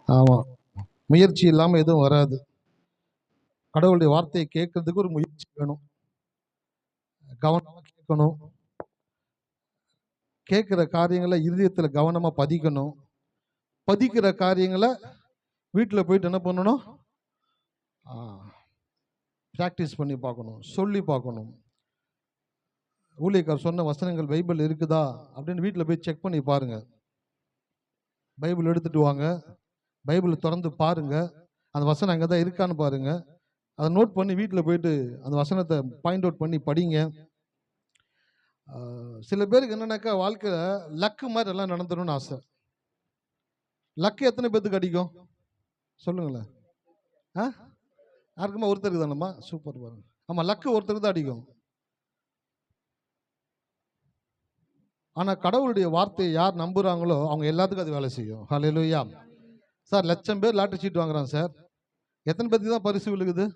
ஆமாம், முயற்சி இல்லாமல் எதுவும் வராது. கடவுளுடைய வார்த்தையை கேட்கறதுக்கு ஒரு முயற்சி வேணும். கவனமாக கேட்கணும். கேட்குற காரியங்களை இருதயத்தில் கவனமாக பதிக்கணும். பதிக்கிற காரியங்களை வீட்டில் போயிட்டு என்ன பண்ணணும்? ப்ராக்டிஸ் பண்ணி பார்க்கணும், சொல்லி பார்க்கணும். ஊழியக்கார் சொன்ன வசனங்கள் பைபிள் இருக்குதா அப்படின்னு வீட்டில் போய் செக் பண்ணி பாருங்க. பைபிள் எடுத்துட்டு வாங்க, பைபிள் திறந்து பாருங்க, அந்த வசனம் அங்கே தான் இருக்கான்னு பாருங்க. அதை நோட் பண்ணி வீட்டில் போயிட்டு அந்த வசனத்தை பாயிண்ட் அவுட் பண்ணி படிங்க. சில பேருக்கு என்னன்னாக்கா வாழ்க்கையில் லக்கு மாதிரி எல்லாம் நடந்துடணும்னு ஆசை. லக்கு எத்தனை பேத்துக்கு அடிக்கும் சொல்லுங்களேன்? யாருக்குமா ஒருத்தருக்கு தானம்மா? சூப்பர் பாருங்க. ஆமாம், லக்கு ஒருத்தருக்கு தான் அடிக்கும். ஆனால் கடவுளுடைய வார்த்தையை யார் நம்புகிறாங்களோ அவங்க எல்லாத்துக்கும் அது வேலை செய்யும். ஹல்லேலூயா. சார், 1,00,000 பேர் லாட்டரி சீட் வாங்குறான் சார். எத்தனை பேருக்கு தான் பரிசு விழுகுது?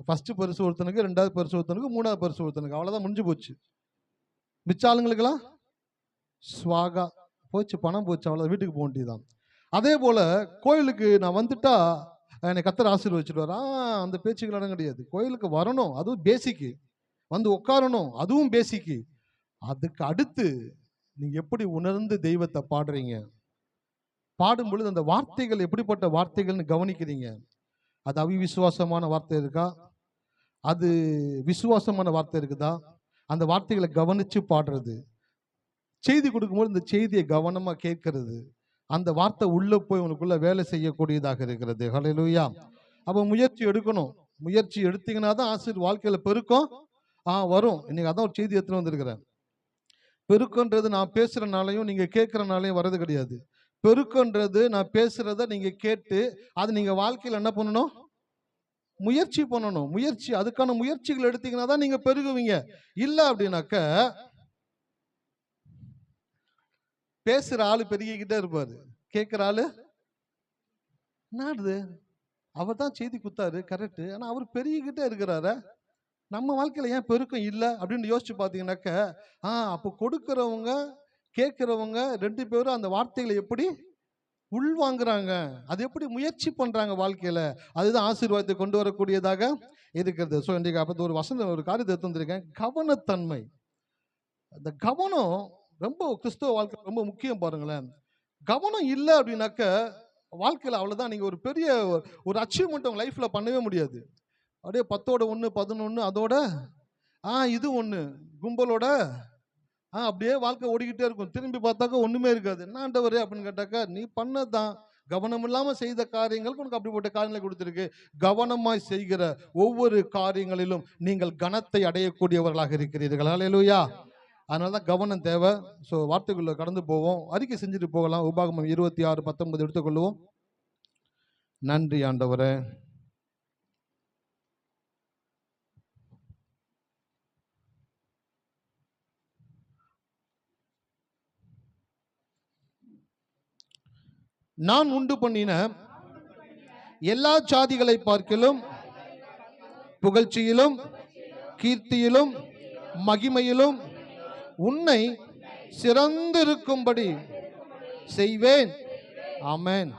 ஃபஸ்ட்டு பரிசு ஒருத்தனுக்கு, 2வது பரிசு ஒருத்தனுக்கு, 3வது பரிசு ஒருத்தனுக்கு. அவ்வளோதான், முடிஞ்சு போச்சு. மிச்ச ஆளுங்களுக்கெல்லாம் ஸ்வாகா போச்சு, பணம் போச்சு, அவ்வளோ, வீட்டுக்கு போக வேண்டியதுதான். அதே போல் கோயிலுக்கு நான் வந்துட்டா என்னை கர்த்தர் ஆசீர்வதிச்சிடுவார். அந்த பேச்சுக்கு இடம் கிடையாது. கோயிலுக்கு வரணும், அதுவும் பேசிக்கு. வந்து உட்காரணும், அதுவும் பேசிக்கு. அதுக்கு அடுத்து நீங்க எப்படி உணர்ந்து தெய்வத்தை பாடுறீங்க, பாடும் பொழுது அந்த வார்த்தைகள் எப்படிப்பட்ட வார்த்தைகள்னு கவனிக்கிறீங்க. அது அவிவிசுவாசமான வார்த்தை இருக்கா, அது விசுவாசமான வார்த்தை இருக்குதா, அந்த வார்த்தைகளை கவனிச்சு பாடுறது. செய்தி கொடுக்கும்போது இந்த செய்தியை கவனமா கேட்கறது, அந்த வார்த்தை உள்ள போய் உனக்குள்ள வேலை செய்யக்கூடியதாக இருக்கிறது. ஹல்லேலூயா. அப்போ முயற்சி எடுக்கணும். முயற்சி எடுத்தீங்கன்னா தான் வாழ்க்கையில பெருக்கம் வரும். இன்னைக்கு அதான் ஒரு செய்தி எடுத்துட்டு வந்திருக்கிறேன். பெருக்கன்றது நான் பேசுறனாலையும் நீங்க கேட்கறனாலையும் வர்றது கிடையாது. பெருக்கன்றது நான் பேசுறத நீங்க கேட்டு அது நீங்க வாழ்க்கையில் என்ன பண்ணணும்? முயற்சி பண்ணணும். முயற்சி, அதுக்கான முயற்சிகள் எடுத்தீங்கன்னா தான் நீங்க பெருகுவீங்க. இல்ல அப்படின்னாக்க பேசுற ஆளு பெருகிக்கிட்டே இருப்பாரு, கேட்கிற ஆளு என்னது அவர் தான் செய்தி குத்தாரு கரெக்ட், ஆனா அவர் பெருகிக்கிட்டே இருக்கிறாரு. நம்ம வாழ்க்கையில ஏன் பெருக்கம் இல்லை அப்படின்னு யோசிச்சு பார்த்தீங்கன்னாக்க அப்போ கொடுக்கிறவங்க கேட்கிறவங்க 2 பேரும் அந்த வார்த்தைகளை எப்படி உள்வாங்குறாங்க, அது எப்படி முயற்சி பண்றாங்க வாழ்க்கையில, அதுதான் ஆசீர்வாதத்தை கொண்டு வரக்கூடியதாக இருக்கிறது. ஸோ இன்றைக்கு அப்போ ஒரு வசனம், ஒரு காரியத்தை எடுத்து வந்திருக்கேன், கவனத்தன்மை. அந்த கவனம் ரொம்ப கிறிஸ்தவ வாழ்க்கை ரொம்ப முக்கியம். பாருங்களேன், கவனம் இல்லை அப்படின்னாக்க வாழ்க்கையில் அவ்வளோதான். நீங்கள் ஒரு பெரிய ஒரு அச்சீவ்மெண்ட் உங்கள் லைஃப்பில் பண்ணவே முடியாது. அப்படியே 10ஓட 1 11 அதோட இது 1 கும்பலோட அப்படியே வாழ்க்கை ஓடிக்கிட்டே இருக்கும். திரும்பி பார்த்தாக்கா ஒன்றுமே இருக்காது. என்ன ஆண்டவரே அப்படின்னு கேட்டாக்கா, நீ பண்ணதான் கவனம் இல்லாமல் செய்த காரியங்களுக்கு உனக்கு அப்படிப்பட்ட காரியங்களை கொடுத்துருக்கு. கவனமாய் செய்கிற ஒவ்வொரு காரியங்களிலும் நீங்கள் கனத்தை அடையக்கூடியவர்களாக இருக்கிறீர்கள். ஹல்லேலூயா. அதனால தான் கவனம் தேவை. ஸோ வார்த்தைக்குள்ள கடந்து போவோம், அறிக்கை செஞ்சுட்டு போகலாம். உபாகமம் 26:19 எடுத்துக்கொள்வோம். நன்றி ஆண்டவரே. நான் உண்டு பண்ணின எல்லா சாதிகளை பார்க்கிலும் புகழ்ச்சியிலும் கீர்த்தியிலும் மகிமையிலும் உன்னை சிறந்திருக்கும்படி செய்வேன். ஆமென்.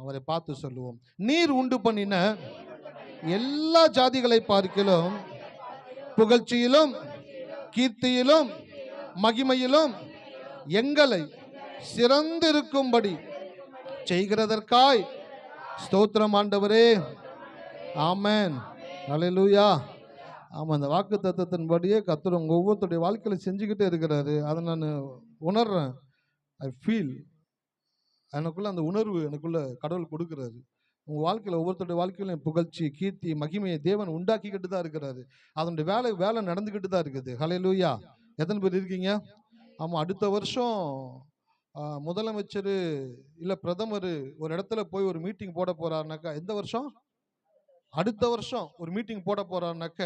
அவரை பார்த்து சொல்லுவோம். நீர் உண்டு பண்ணின எல்லா ஜாதிகளை பார்க்கிலும் புகழ்ச்சியிலும் கீர்த்தியிலும் மகிமையிலும் எங்களை சிறந்திருக்கும்படி செய்கிறதற்காய் ஸ்தோத்திரம் ஆண்டவரே. ஆமென். ஹல்லேலூயா. ஆமாம், அந்த வாக்கு தத்தத்தின்படியே கர்த்தர் உங்கள் ஒவ்வொருத்தருடைய வாழ்க்கையில செஞ்சுக்கிட்டே இருக்கிறாரு. அதை நான் உணர்றேன். ஐ ஃபீல், எனக்குள்ள அந்த உணர்வு எனக்குள்ள கடவுள் கொடுக்குறாரு. உங்கள் வாழ்க்கையில் ஒவ்வொருத்தருடைய வாழ்க்கையிலும் புகழ்ச்சி கீர்த்தி மகிமையை தேவன் உண்டாக்கிக்கிட்டு தான் இருக்கிறாரு. அதனுடைய வேலை நடந்துக்கிட்டு தான் இருக்குது. ஹல்லேலூயா. எத்தனை பேர் இருக்கீங்க? ஆமாம், அடுத்த வருஷம் முதலமைச்சர் இல்லை பிரதமர் ஒரு இடத்துல போய் ஒரு மீட்டிங் போட போறாருனாக்கா, எந்த வருஷம்? அடுத்த வருஷம் ஒரு மீட்டிங் போட போறாருனாக்க,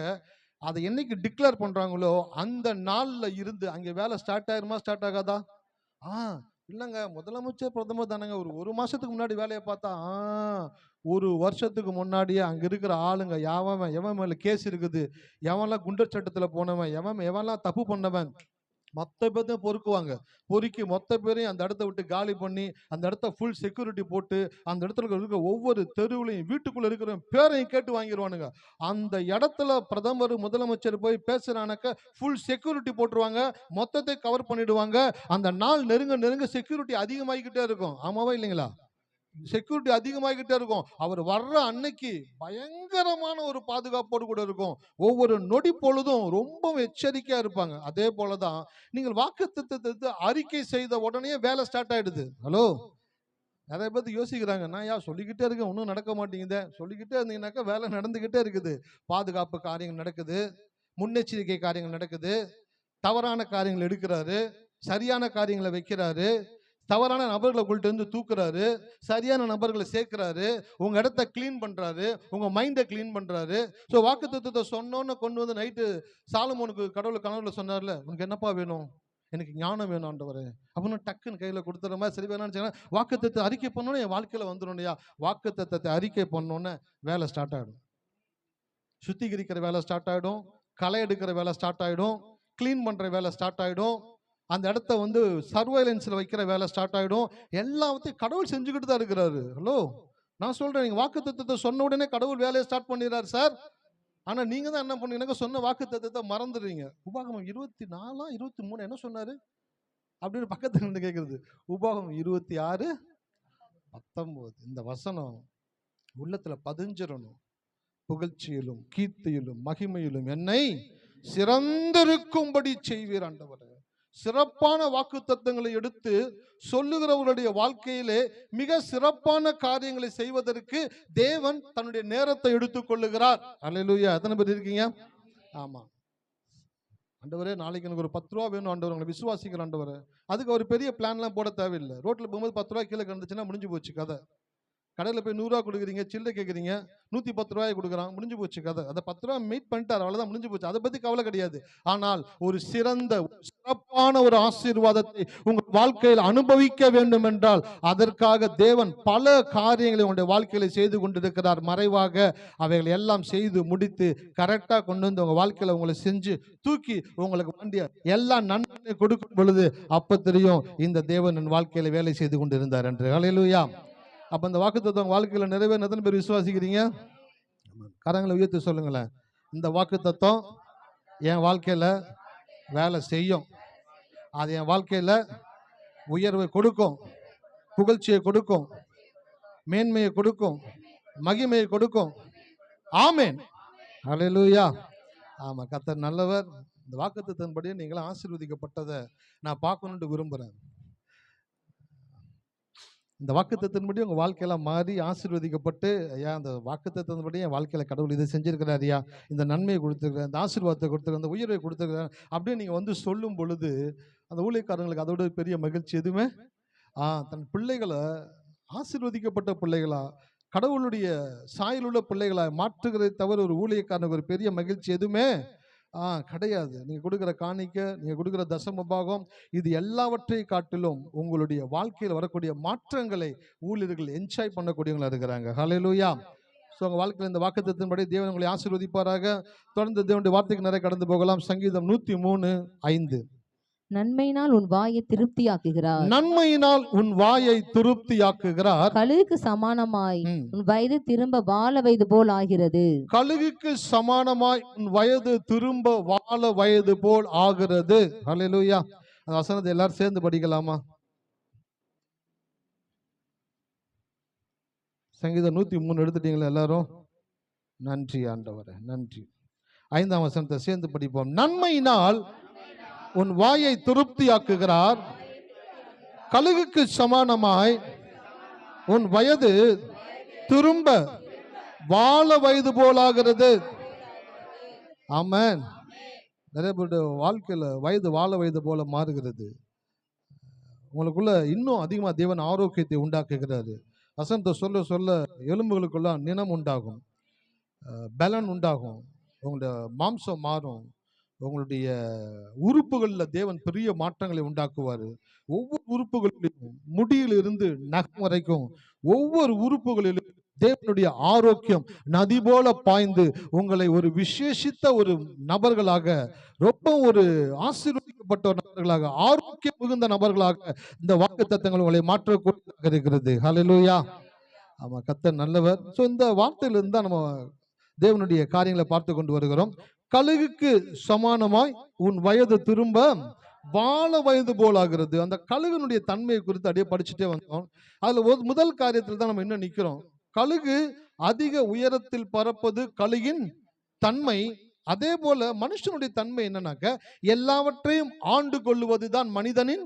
அதை என்னைக்கு டிக்ளேர் பண்றாங்களோ அந்த நாள்ல இருந்து அங்கே வேலை ஸ்டார்ட் ஆயிருமா, ஸ்டார்ட் ஆகாதா? இல்லைங்க, முதலமைச்சர் பிரதமர் தானங்க, ஒரு மாசத்துக்கு முன்னாடி வேலையை பார்த்தா ஒரு வருஷத்துக்கு முன்னாடியே அங்க இருக்கிற ஆளுங்க எவன் மேல கேஸ் இருக்குது, எவன்லாம் குண்டர் சட்டத்தில் போனவன், எவன்லாம் தப்பு பண்ணவன், மொத்த பேர்த்தையும் பொறுக்குவாங்க. பொறுக்கி மொத்த பேரையும் அந்த இடத்த விட்டு காலி பண்ணி, அந்த இடத்த ஃபுல் செக்யூரிட்டி போட்டு, அந்த இடத்துல இருக்கிற ஒவ்வொரு தெருவுலையும் வீட்டுக்குள்ள இருக்கிற பேரையும் கேட்டு வாங்கிடுவானுங்க. அந்த இடத்துல பிரதமர், முதலமைச்சர் போய் பேசுறானாக்க ஃபுல் செக்யூரிட்டி போட்டுருவாங்க. மொத்தத்தை கவர் பண்ணிடுவாங்க. அந்த நாள் நெருங்க நெருங்க செக்யூரிட்டி அதிகமாகிக்கிட்டே இருக்கும். ஆமாவா இல்லைங்களா? செக்யூரிட்டி அதிகமாகிக்கிட்டே இருக்கும். அவர் வர்ற அன்னைக்கு பயங்கரமான ஒரு பாதுகாப்போடு கூட இருக்கும். ஒவ்வொரு நொடி பொழுதும் ரொம்ப எச்சரிக்கையா இருப்பாங்க. அதே போலதான் நீங்கள் வாக்குத்தத்தத்தை அறிக்கை செய்த உடனே வேலை ஸ்டார்ட் ஆயிடுது. ஹலோ, நிறைய பேர் யோசிக்கிறாங்க, நான் சொல்லிக்கிட்டே இருக்கேன், ஒன்றும் நடக்க மாட்டேங்குதே. சொல்லிக்கிட்டே இருந்தீங்கன்னாக்கா வேலை நடந்துகிட்டே இருக்குது. பாதுகாப்பு காரியங்கள் நடக்குது, முன்னெச்சரிக்கை காரியங்கள் நடக்குது, தவறான காரியங்கள் எடுக்கிறாரு, சரியான காரியங்களை வைக்கிறாரு, தவறான நபர்களை உங்கள்ட்ட இருந்து தூக்குறாரு, சரியான நபர்களை சேர்க்கிறாரு, உங்க இடத்த கிளீன் பண்றாரு, உங்க மைண்டை கிளீன் பண்றாரு. ஸோ வாக்குத்தத்தத்தை சொன்னோன்னு கொண்டு வந்து நைட்டு சாலமோனுக்கு கடவுள் கனவுல சொன்னார்ல, உனக்கு என்னப்பா வேணும்? எனக்கு ஞானம் வேணும் ஆண்டவரே அப்படின்னு டக்குன்னு கையில கொடுத்துற மாதிரி. சரி வேணாம்னு வாக்குத்தத்தை அறிக்கை பண்ணோன்னு என் வாழ்க்கையில வந்துடும் இல்லையா? வாக்குத்தத்தத்தை அறிக்கை பண்ணோன்னு வேலை ஸ்டார்ட் ஆயிடும். சுத்திகரிக்கிற வேலை ஸ்டார்ட் ஆயிடும், களை எடுக்கிற வேலை ஸ்டார்ட் ஆயிடும், கிளீன் பண்ற வேலை ஸ்டார்ட் ஆயிடும், அந்த இடத்த வந்து சர்வைலன்ஸ்ல வைக்கிற வேலை ஸ்டார்ட் ஆயிடும். எல்லாத்தையும் கடவுள் செஞ்சுக்கிட்டு தான் இருக்கிறாரு. ஹலோ, நான் சொல்றேன், நீங்க வாக்குத்தத்தத்தை சொன்ன உடனே கடவுள் வேலையை ஸ்டார்ட் பண்ணிடுறாரு சார். ஆனா நீங்க தான் என்ன பண்ணீங்க, சொன்ன வாக்குத்தத்தத்தை மறந்துடுறீங்க. உபாகமம் 24 23 என்ன சொன்னாரு அப்படின்னு பக்கத்துல இருந்து கேட்கறது. உபாகமம் 26:19 இந்த வசனம் உள்ளத்துல பதிஞ்சிடணும். புகழ்ச்சியிலும் கீர்த்தியிலும் மகிமையிலும் என்னை சிறந்திருக்கும்படி செய்வீர் ஆண்டவரே. சிறப்பான வாக்குத்தத்தங்களை எடுத்து சொல்லுகிறவர்களுடைய வாழ்க்கையிலே மிக சிறப்பான காரியங்களை செய்வதற்கு தேவன் தன்னுடைய நேரத்தை எடுத்துக் கொள்ளுகிறார். அல்லேலூயா. எத்தனை பேர் இருக்கீங்க? ஆமா. ஆண்டவரே, நாளைக்கு எனக்கு ஒரு 10 ரூபா வேணும் ஆண்டவர், உங்களை விசுவாசிக்கிற ஆண்டவரே. அதுக்கு ஒரு பெரிய பிளான்லாம் போட தேவையில்லை. ரோட்ல போகும்போது 10 ரூபாய் கீழே கிடந்துச்சுன்னா முடிஞ்சு போச்சு கதை. கடையில் போய் 100 ரூபா கொடுக்குறீங்க, சில்லறை கேட்குறீங்க, 110 ரூபாய் கொடுக்குறான், முடிஞ்சு போச்சு கதை. அதை 10 ரூபா மீட் பண்ணிட்டார், அவ்வளோதான், முடிஞ்சு போச்சு. அதை பற்றி கவலை கிடையாது. ஆனால் ஒரு சிறப்பான ஒரு ஆசீர்வாதத்தை உங்கள் வாழ்க்கையில் அனுபவிக்க வேண்டும் என்றால் அதற்காக தேவன் பல காரியங்களை உங்களுடைய வாழ்க்கையில செய்து கொண்டிருக்கிறார். மறைவாக அவைகளை எல்லாம் செய்து முடித்து கரெக்டாக கொண்டு வந்து உங்கள் வாழ்க்கையில் உங்களை செஞ்சு தூக்கி உங்களுக்கு வேண்டிய எல்லா நன்மையை கொடுக்கும் பொழுது அப்ப தெரியும் இந்த தேவன் என் வாழ்க்கையில வேலை செய்து கொண்டிருந்தார் என்று. ஹல்லேலூயா. அப்ப அந்த வாக்குத்தத்தம் வாழ்க்கையில நிறைவேற எத்தனை பேர் விசுவாசிக்கிறீங்க? கரங்களை உயர்த்தி சொல்லுங்களேன். இந்த வாக்குத்தத்தம் என் வாழ்க்கையில வேலை செய்யும். அது என் வாழ்க்கையில உயர்வை கொடுக்கும், புகழ்ச்சியை கொடுக்கும், மேன்மையை கொடுக்கும், மகிமையை கொடுக்கும். ஆமென். ஹல்லேலூயா. ஆமா, கர்த்தர் நல்லவர். இந்த வாக்குத்தத்தத்தின்படி நீங்களும் ஆசீர்வதிக்கப்பட்டதை நான் பார்க்கணும்னு விரும்புறேன். இந்த வாக்குத்தத்தின்படி உங்க வாழ்க்கையெல்லாம் மாறி ஆசீர்வதிக்கப்பட்டு, ஐயா அந்த வாக்குத்தத்தின்படி என் வாழ்க்கையில கடவுள் இதை செஞ்சிருக்கிறார், ஐயா இந்த நன்மையை கொடுத்துருக்கிறார், இந்த ஆசீர்வாதத்தை கொடுத்துருக்கார், இந்த உயர்வை கொடுத்துருக்கிறார் அப்படின்னு நீங்க வந்து சொல்லும் பொழுது அந்த ஊழியக்காரங்களுக்கு அதோட பெரிய மகிழ்ச்சி எதுவுமே தன் பிள்ளைகளை ஆசீர்வதிக்கப்பட்ட பிள்ளைகளா, கடவுளுடைய சாயலுள்ள பிள்ளைகளா மாற்றுகிறதை தவிர ஒரு ஊழியக்காரனுக்கு ஒரு பெரிய மகிழ்ச்சி எதுவுமே கிடையாது. நீங்க கொடுக்கிற காணிக்க, நீங்க கொடுக்கிற தசம பாகம், இது எல்லாவற்றை காட்டிலும் உங்களுடைய வாழ்க்கையில் வரக்கூடிய மாற்றங்களை ஊழியர்கள் என்ஜாய் பண்ணக்கூடியவங்களா இருக்கிறாங்க. ஹல்லேலூயா. ஸோ உங்க வாழ்க்கையில் இந்த வாக்குத்தத்தின்படி தேவன் உங்களை ஆசீர்வதிப்பாராக. தொடர்ந்து தேவனுடைய வார்த்தைக்கு நிறைய கடந்து போகலாம். சங்கீதம் 103:5. நன்மையினால் உன் வாயை திருப்தியாக்குகிறார். நன்மையினால் உன் வாயை திருப்தியாக்குகிறார். கழுகுக்கு சமானமாய் உன் வயது திரும்ப வாழ வயது போல் ஆகிறது. கழுகுக்கு சமானமாய் உன் வயது திரும்ப வாழ வயது போல் ஆகிறது. ஹல்லேலூயா. அந்த வசனத்தை எல்லாரும் சேர்ந்து படிக்கலாமா? சங்கீதம் 103 எடுத்துட்டீங்களா எல்லாரும்? நன்றி ஆண்டவரே, நன்றி. 5ஆம் வசனத்தை சேர்ந்து படிப்போம். நன்மையினால் உன் வாயை திருப்தியாக்குகிறார். கழுகுக்கு சமானமாய் உன் வயது திரும்ப வாழ வயது போலாகிறது. ஆமென். நிறைய பேருடைய வாழ்க்கையில வயது வாழ வயது போல மாறுகிறது. உங்களுக்குள்ள இன்னும் அதிகமா தேவன் ஆரோக்கியத்தை உண்டாக்குகிறாரு. வசனத்தை சொல்ல சொல்ல எலும்புகளுக்குள்ள நினம் உண்டாகும், பலன் உண்டாகும், உங்களுடைய மாம்சம் மாறும், உங்களுடைய உறுப்புகளில் தேவன் பெரிய மாற்றங்களை உண்டாக்குவார். ஒவ்வொரு உறுப்புகளிலும் முடியிலிருந்து நகம் வரைக்கும் ஒவ்வொரு உறுப்புகளிலும் தேவனுடைய ஆரோக்கியம் நதி போல பாய்ந்து உங்களை ஒரு விசேஷித்த ஒரு நபர்களாக, ரொம்ப ஒரு ஆசீர்வதிக்கப்பட்ட ஒரு நபர்களாக, ஆரோக்கியம் மிகுந்த நபர்களாக இந்த வாக்குத்தத்தங்கள் உங்களை மாற்றக்கூடியதாக இருக்கிறது. ஹல்லேலூயா. ஆமா, கர்த்தர் நல்லவர். சோ இந்த வார்த்தையிலிருந்து தான் நம்ம தேவனுடைய காரியங்களை பார்த்து கொண்டு வருகிறோம். கழுகுக்கு சமானமாய் உன் வயது திரும்ப வாழ வயது போல் ஆகிறது. அந்த கழுகுனுடைய தன்மையை குறித்து அப்படியே படிச்சுட்டே வந்தோம். அதுல முதல் காரியத்தில் தான் நம்ம இன்னும் நிக்கிறோம். கழுகு அதிக உயரத்தில் பறப்பது கழுகின் தன்மை. அதே போல மனுஷனுடைய தன்மை என்னன்னாக்க, எல்லாவற்றையும் ஆண்டு கொள்ளுவதுதான் மனிதனின்.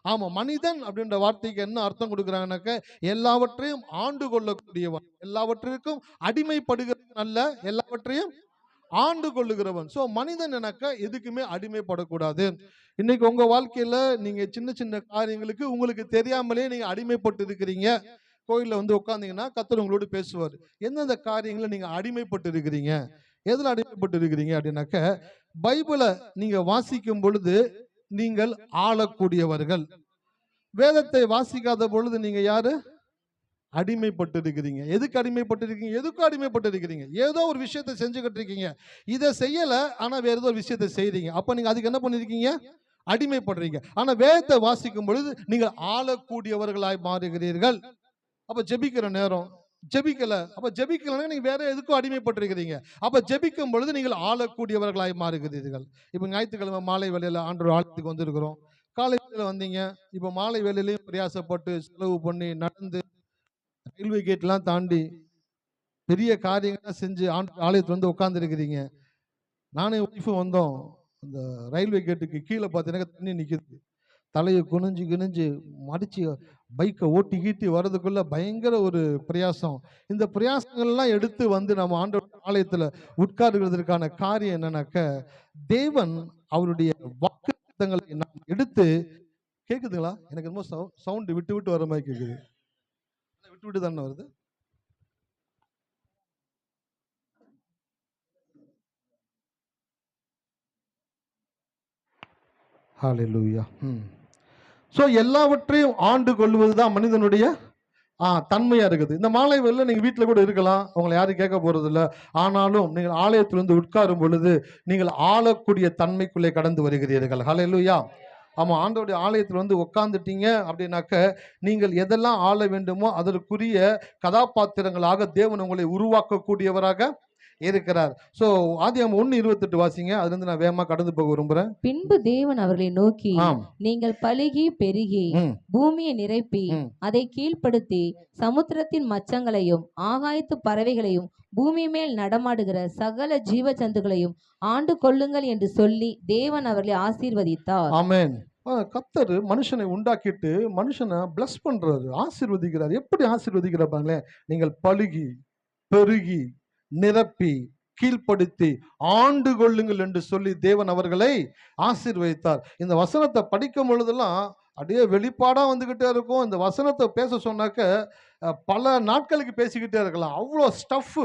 ஆமா, மனிதன் அப்படின்ற வார்த்தைக்கு என்ன அர்த்தம் கொடுக்குறாங்கன்னாக்க, எல்லாவற்றையும் ஆண்டு கொள்ளக்கூடியவன், எல்லாவற்றிற்கும் அடிமைப்படுகிறவன் அல்ல, எல்லாவற்றையும் ஆண்டு கொள்ளுகிறவன். சோ மனிதன் எனக்க எதுக்குமே அடிமைப்படக்கூடாது. இன்னைக்கு உங்க வாழ்க்கையில நீங்க சின்ன சின்ன காரியங்களுக்கு உங்களுக்கு தெரியாமலே நீங்க அடிமைப்பட்டு இருக்கிறீங்க. கோயில்ல வந்து உட்கார்ந்தீங்கன்னா கர்த்தர் உங்களோடு பேசுவார். எந்தெந்த காரியங்களை நீங்க அடிமைப்பட்டு இருக்கிறீங்க, எதுல அடிமைப்பட்டு இருக்கிறீங்க அப்படின்னாக்க, பைபிளை நீங்க வாசிக்கும் பொழுது நீங்கள் ஆளக்கூடியவர்கள். வேதத்தை வாசிக்காத பொழுது நீங்க யாரு? அடிமைப்பட்டு இருக்கிறீங்க. எதுக்கு அடிமைப்பட்டு இருக்கீங்க? எதுக்கும் அடிமைப்பட்டு இருக்கிறீங்க. ஏதோ ஒரு விஷயத்தை செஞ்சுக்கிட்டு இருக்கீங்க. இதை செய்யல, ஆனா வேற ஏதோ ஒரு விஷயத்தை செய்றீங்க. அப்ப நீங்க அதுக்கு என்ன பண்ணிருக்கீங்க? அடிமைப்படுறீங்க. ஆனா வேதத்தை வாசிக்கும் பொழுது நீங்கள் ஆளக்கூடியவர்களாய் மாறுகிறீர்கள். அப்ப ஜெபிக்கிற நேரம் ஜெபிக்கல, அப்ப ஜெபிக்கலன்னா நீங்க வேற எதுக்கும் அடிமைப்பட்டிருக்கிறீங்க. அப்ப ஜெபிக்கும் பொழுது நீங்கள் ஆளக்கூடியவர்களாய் மாறுகிறீர்கள். இப்ப ஞாயிற்றுக்கிழமை மாலை வேளையில ஆண்டவர் ஆலயத்துக்கு வந்திருக்கிறோம். காலை வேளையில வந்தீங்க, இப்ப மாலை வேளையிலையும் பிரயாசப்பட்டு செலவு பண்ணி நடந்து ரயில்வே கேட்லாம் தாண்டி பெரிய காரியங்கள்லாம் செஞ்சு ஆலயத்துல வந்து உட்கார்ந்து இருக்கிறீங்க. நானும் என் ஒய்ஃபும் வந்தோம். அந்த ரயில்வே கேட்டுக்கு கீழே பார்த்தீங்கன்னா தண்ணி நிக்குது. தலையை குனிஞ்சு குனிஞ்சு மடிச்சு பைக்கை ஓட்டி கீட்டி வர்றதுக்குள்ள பயங்கர ஒரு பிரயாசம். இந்த பிரயாசங்கள்லாம் எடுத்து வந்து நம்ம ஆண்டவர் ஆலயத்துல உட்காருகிறதுக்கான காரியம் என்னன்னாக்க, தேவன் அவருடைய வாக்குத்தத்தங்களை நாம் எடுத்து. கேக்குதுங்களா? எனக்கு ரொம்ப சவுண்ட் விட்டு விட்டு வர மாதிரி கேக்குது. விட்டு விட்டு தானே வருது. ஹல்லேலூயா. சோ எல்லாவற்றையும் ஆண்டு கொள்வதுதான் மனிதனுடைய தன்மையா இருக்குது. இந்த மாலை வேளையில நீங்க வீட்டுல கூட இருக்கலாம், உங்களை யாரும் கேட்க போறது இல்ல. ஆனாலும் நீங்கள் ஆலயத்திலிருந்து உட்காரும் பொழுது நீங்கள் ஆளக்கூடிய தன்மைக்குள்ளே கடந்து வருகிறீர்கள். ஹல்லேலூயா. ஆமா, ஆண்டவருடைய ஆலயத்தில் வந்து உட்கார்ந்துட்டீங்க அப்படின்னாக்க, நீங்கள் எதெல்லாம் ஆள வேண்டுமோ அதற்குரிய கதாபாத்திரங்களாக தேவன் உங்களை உருவாக்கக்கூடியவராக இருக்கிறார். சோ ஆதியாகமம் 1:28 வாசிங்க. அதுல இருந்து நான் வேகமா கடந்து போக விரும்புறேன். பின்பு தேவன் அவர்களை நோக்கி, ஆம். நீங்கள் பலுகி பெருகி பூமியை நிரப்பி அதை கீழ்ப்படுத்தி சமுத்திரத்தின் மச்சங்களையும் ஆகாயத்து பறவைகளையும் பூமி மேல் நடமாடுகிற சகல ஜீவ ஜந்துகளையும் ஆண்டு கொள்ளுங்கள் என்று சொல்லி தேவன் அவர்களை ஆசீர்வதித்தார். ஆமென். கர்த்தர் மனுஷனை உண்டாக்கிட்டு மனுஷனை பிளஸ் பண்றாரு, ஆசீர்வதிக்கிறார். எப்படி ஆசீர்வதிக்கிறார் பாருங்களேன். நீங்கள் பலுகி பெருகி நிரப்பி கீழ்ப்படுத்தி ஆண்டு கொள்ளுங்கள் என்று சொல்லி தேவன் அவர்களை ஆசீர்வதித்தார். இந்த வசனத்தை படிக்கும் பொழுதெல்லாம் அப்படியே வெளிப்பாடா வந்துகிட்டே இருக்கும். இந்த வசனத்தை பேச சொன்னாக்க பல நாட்களுக்கு பேசிக்கிட்டே இருக்கலாம். அவ்வளோ ஸ்டஃப்,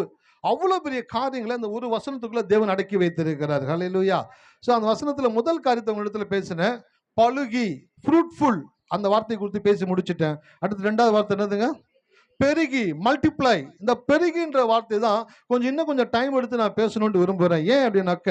அவ்வளோ பெரிய காரியங்களை இந்த ஒரு வசனத்துக்குள்ள தேவன் அடக்கி வைத்திருக்கிறார். ஹல்லேலூயா. ஸோ அந்த வசனத்துல முதல் காரியத்தை உங்க இடத்துல பேசினேன், பலுகி, ஃப்ரூட்ஃபுல். அந்த வார்த்தை குறித்து பேசி முடிச்சுட்டேன். அடுத்து ரெண்டாவது வார்த்தை என்னதுங்க? பெருகி, மல்டிப்ளை. இந்த பெருகின்ற வார்த்தை தான் இன்னும் கொஞ்சம் டைம் எடுத்து நான் பேசணும்னு விரும்புகிறேன். ஏன் அப்படின்னாக்க,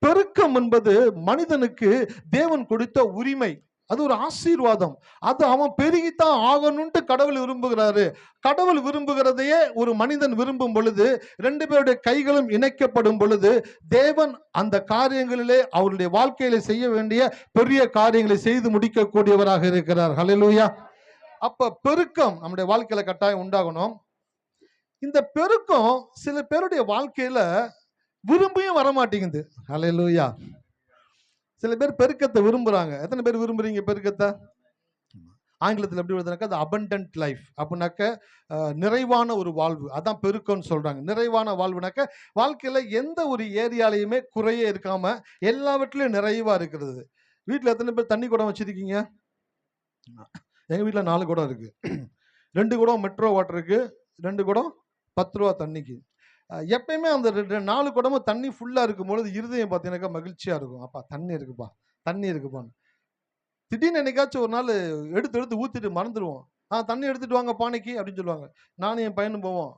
பெருக்கம் என்பது மனிதனுக்கு தேவன் கொடுத்த உரிமை. அது ஒரு ஆசீர்வாதம். அது அவன் பெருகித்தான் ஆகணும்ட்டு கடவுள் விரும்புகிறாரு. கடவுள் விரும்புகிறதையே ஒரு மனிதன் விரும்பும் பொழுது, ரெண்டு பேருடைய கைகளும் இணைக்கப்படும் பொழுது, தேவன் அந்த காரியங்களிலே அவருடைய வாழ்க்கையில செய்ய வேண்டிய பெரிய காரியங்களை செய்து முடிக்கக்கூடியவராக இருக்கிறார். ஹல்லேலூயா. அப்ப பெருக்கம் நம்முடைய வாழ்க்கையில கட்டாயம் உண்டாகணும். இந்த பெருக்கம் சில பேருடைய வாழ்க்கையில விரும்பியும் வரமாட்டேங்குது. ஹல்லேலூயா. சில பேர் பெருக்கத்தை விரும்புறாங்க. எத்தனை பேர் விரும்புறீங்க பெருக்கத்தை? ஆங்கிலத்தில் எப்படி வருதுனாக்கா, அது அபண்டன்ட் லைஃப் அப்படின்னாக்க நிறைவான ஒரு வாழ்வு. அதான் பெருக்கம்னு சொல்றாங்க. நிறைவான வாழ்வுனாக்க வாழ்க்கையில எந்த ஒரு ஏரியாலையுமே குறையே இருக்காம எல்லாவற்றிலும் நிறைவா இருக்கிறது. வீட்டுல எத்தனை பேர் தண்ணி குடம் வச்சிருக்கீங்க? எங்க வீட்டுல 4 குடம் இருக்கு. 2 குடம் மெட்ரோ வாட்டர் இருக்கு, 2 குடம் 10 ரூபா தண்ணிக்கு. எப்பயுமே அந்த 4 குடமும் தண்ணி ஃபுல்லா இருக்கும் பொழுது இருதயம் பார்த்தீங்கன்னாக்கா மகிழ்ச்சியா இருக்கும். அப்பா தண்ணி இருக்குப்பா, தண்ணி இருக்குப்பான்னு. திடீர்னு என்னைக்காச்சும் ஒரு நாள் எடுத்து எடுத்து ஊத்திட்டு மறந்துடுவோம். தண்ணி எடுத்துட்டு வாங்க பானைக்கு அப்படின்னு சொல்லுவாங்க. நானும் என் பையனும் போவோம்.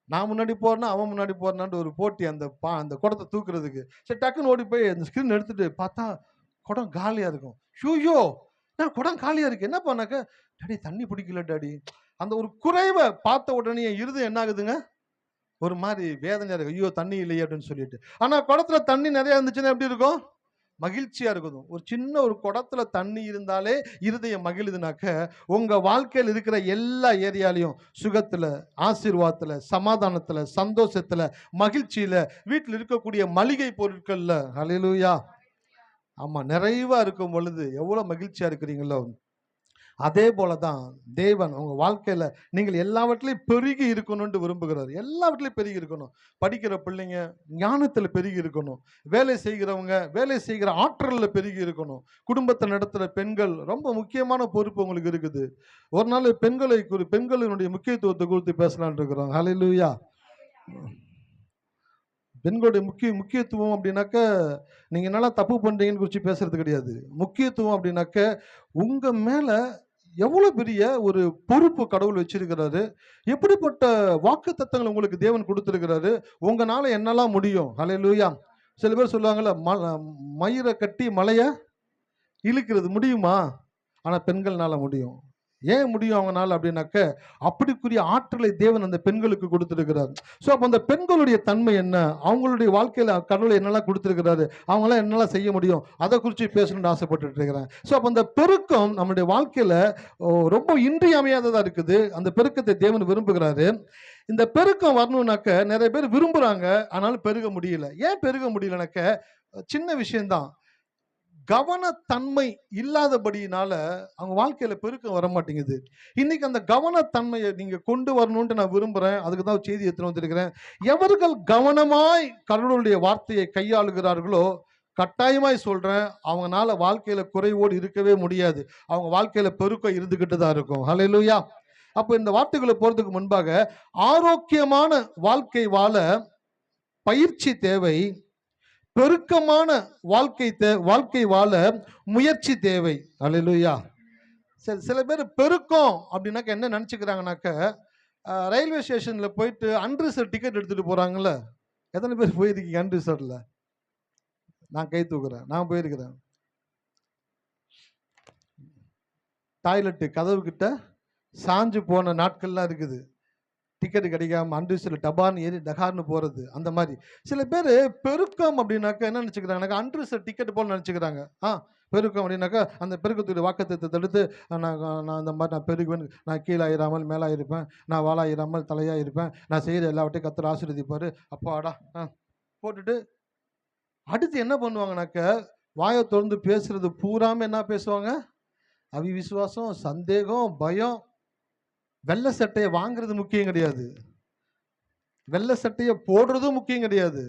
நான் முன்னாடி போறேன்னா அவன் முன்னாடி போறானான்னு ஒரு போட்டி, அந்த குடத்தை தூக்குறதுக்கு. சரி டக்குன்னு ஓடி போய் அந்த ஸ்கிரீன் எடுத்துட்டு பார்த்தா குடம் காலியா இருக்கும். ஷூயோ, நான் குடம் காலியா இருக்கு, என்ன பண்ணாக்க, டாடி தண்ணி பிடிக்கல டாடி. அந்த ஒரு குறைவை பார்த்த உடனே என் இருதயம் என்ன ஆகுதுங்க, ஒரு மாதிரி வேதனையா இருக்கு. ஐயோ தண்ணி இல்லையே அப்படின்னு சொல்லிட்டு. ஆனா குடத்துல தண்ணி நிறைய இருந்துச்சுன்னா எப்படி இருக்கும், மகிழ்ச்சியா இருக்கும். ஒரு சின்ன ஒரு குடத்துல தண்ணி இருந்தாலே இருதயம் மகிழுதுனாக்க, உங்க வாழ்க்கையில் இருக்கிற எல்லா ஏரியாலையும் சுகத்துல, ஆசீர்வாதத்துல, சமாதானத்துல, சந்தோஷத்துல, மகிழ்ச்சியில, வீட்டில் இருக்கக்கூடிய மளிகை பொருட்கள்ல, ஹல்லேலூயா, ஆமா, நிறைவா இருக்கும் பொழுது எவ்வளவு மகிழ்ச்சியா இருக்கிறீங்களோ, அதே போலதான் தேவன் உங்க வாழ்க்கையில நீங்கள் எல்லாவற்றிலையும் பெருகி இருக்கணும்னு விரும்புகிறார். எல்லாவற்றிலையும் பெருகி இருக்கணும். படிக்கிற பிள்ளைங்க ஞானத்துல பெருகி இருக்கணும். வேலை செய்கிறவங்க வேலை செய்கிற ஆற்றல்ல பெருகி இருக்கணும். குடும்பத்தை நடத்துற பெண்கள் ரொம்ப முக்கியமான பொறுப்பு உங்களுக்கு இருக்குது. ஒரு நாள் பெண்களினுடைய முக்கியத்துவத்தை குறித்து பேசலாம்னு இருக்கிறோம். ஹல்லேலூயா. பெண்களுடைய முக்கியத்துவம் அப்படின்னாக்க, நீங்க என்னெல்லாம் தப்பு பண்றீங்கன்னு குறித்து பேசுறது கிடையாது. முக்கியத்துவம் அப்படின்னாக்க, உங்க மேல எவ்வளவு பெரிய ஒரு பொறுப்பு கடவுள் வச்சிருக்கிறாரு, எப்படிப்பட்ட வாக்குத்தத்தங்கள் உங்களுக்கு தேவன் கொடுத்திருக்கிறாரு, உங்களால என்னெல்லாம் முடியும். ஹல்லேலூயா. சில பேர் சொல்லுவாங்கல்ல, மயிரை கட்டி மலைய இழுக்கிறது முடியுமா? ஆனா பெண்கள்னால முடியும். ஏன் முடியும் அவங்கனால அப்படின்னாக்க, அப்படிக்குரிய ஆற்றலை தேவன் அந்த பெண்களுக்கு கொடுத்திருக்கிறார். ஸோ அப்போ அந்த பெண்களுடைய தன்மை என்ன, அவங்களுடைய வாழ்க்கையில கடவுள் என்னெல்லாம் கொடுத்திருக்கிறாரு, அவங்களாம் என்னெல்லாம் செய்ய முடியும், அதை குறித்து பேசணும்னு ஆசைப்பட்டுட்டு இருக்கிறேன். ஸோ அப்போ அந்த பெருக்கம் நம்முடைய வாழ்க்கையில ரொம்ப இன்றியமையாததா இருக்குது. அந்த பெருக்கத்தை தேவன் விரும்புகிறாரு. இந்த பெருக்கம் வரணும்னாக்க நிறைய பேர் விரும்புறாங்க, ஆனாலும் பெருக முடியல. ஏன் பெருக முடியலனாக்க, சின்ன விஷயம்தான், கவனத்தன்மை இல்லாதபடியினால அவங்க வாழ்க்கையில பெருக்கம் வர மாட்டேங்குது. இன்னைக்கு அந்த கவனத்தன்மையை நீங்க கொண்டு வரணும்னு நான் விரும்புறேன். அதுக்கு தான் செய்தி எடுத்துட்டு வந்திருக்கிறேன். எவர்கள் கவனமாய் கடவுளுடைய வார்த்தையை கையாளுகிறார்களோ, கட்டாயமாய் சொல்றேன், அவங்கனால வாழ்க்கையில குறைவோடு இருக்கவே முடியாது. அவங்க வாழ்க்கையில பெருக்கம் இருந்துகிட்டு தான் இருக்கும். ஹல்லேலூயா. அப்ப இந்த வார்த்தைகளை போறதுக்கு முன்பாக, ஆரோக்கியமான வாழ்க்கை வாழ பயிற்சி தேவை, பெருக்கமான வாழ்க்கை வாழ முயற்சி தேவை. ஹல்லேலூயா. சரி, சில பேர் பெருக்கம் அப்படின்னாக்க என்ன நினைச்சுக்கிறாங்கனாக்க, ரயில்வே ஸ்டேஷன்ல போயிட்டு அன்ரிசர்வ் டிக்கெட் எடுத்துட்டு போறாங்கல்ல. எத்தனை பேர் போயிருக்கீங்க அன்ரிசர்வ்ல? நான் கை தூக்குறேன், நான் போயிருக்கிறேன். டாய்லெட் கதவு கிட்ட சாஞ்சு போன நாட்கள்லாம் இருக்குது. டிக்கெட் கிடைக்காம அன்ரிசர்வ்ல டபான்னு ஏறி டகார்னு போறது. அந்த மாதிரி சில பேர் பெருக்கம் அப்படின்னாக்க என்ன நினைச்சுக்கிறாங்க, அன்ரிசர்வ் டிக்கெட் போல நினைச்சுக்கிறாங்க. பெருக்கம் அப்படின்னாக்கா அந்த பெருக்கத்துடைய வாக்குத்தத்தத்தை தடுத்து, நான் அந்த மாதிரி நான் பெருகுவேன், நான் கீழாயிராமல் மேலாயிருப்பேன், நான் வாழாயிராமல் தலையா இருப்பேன், நான் செய்கிற எல்லாவற்றையும் கர்த்தர் ஆசீர்வதிப்பாரு, அப்பாடா போட்டுட்டு அடுத்து என்ன பண்ணுவாங்கனாக்க, வாயை திறந்து பேசுறது பூராம என்ன பேசுவாங்க, அவிவிசுவாசம், சந்தேகம், பயம். வெள்ளை சட்டையை வாங்குறது முக்கியம் கிடையாது, வெள்ளை சட்டையை போடுறதும் முக்கியம் கிடையாது,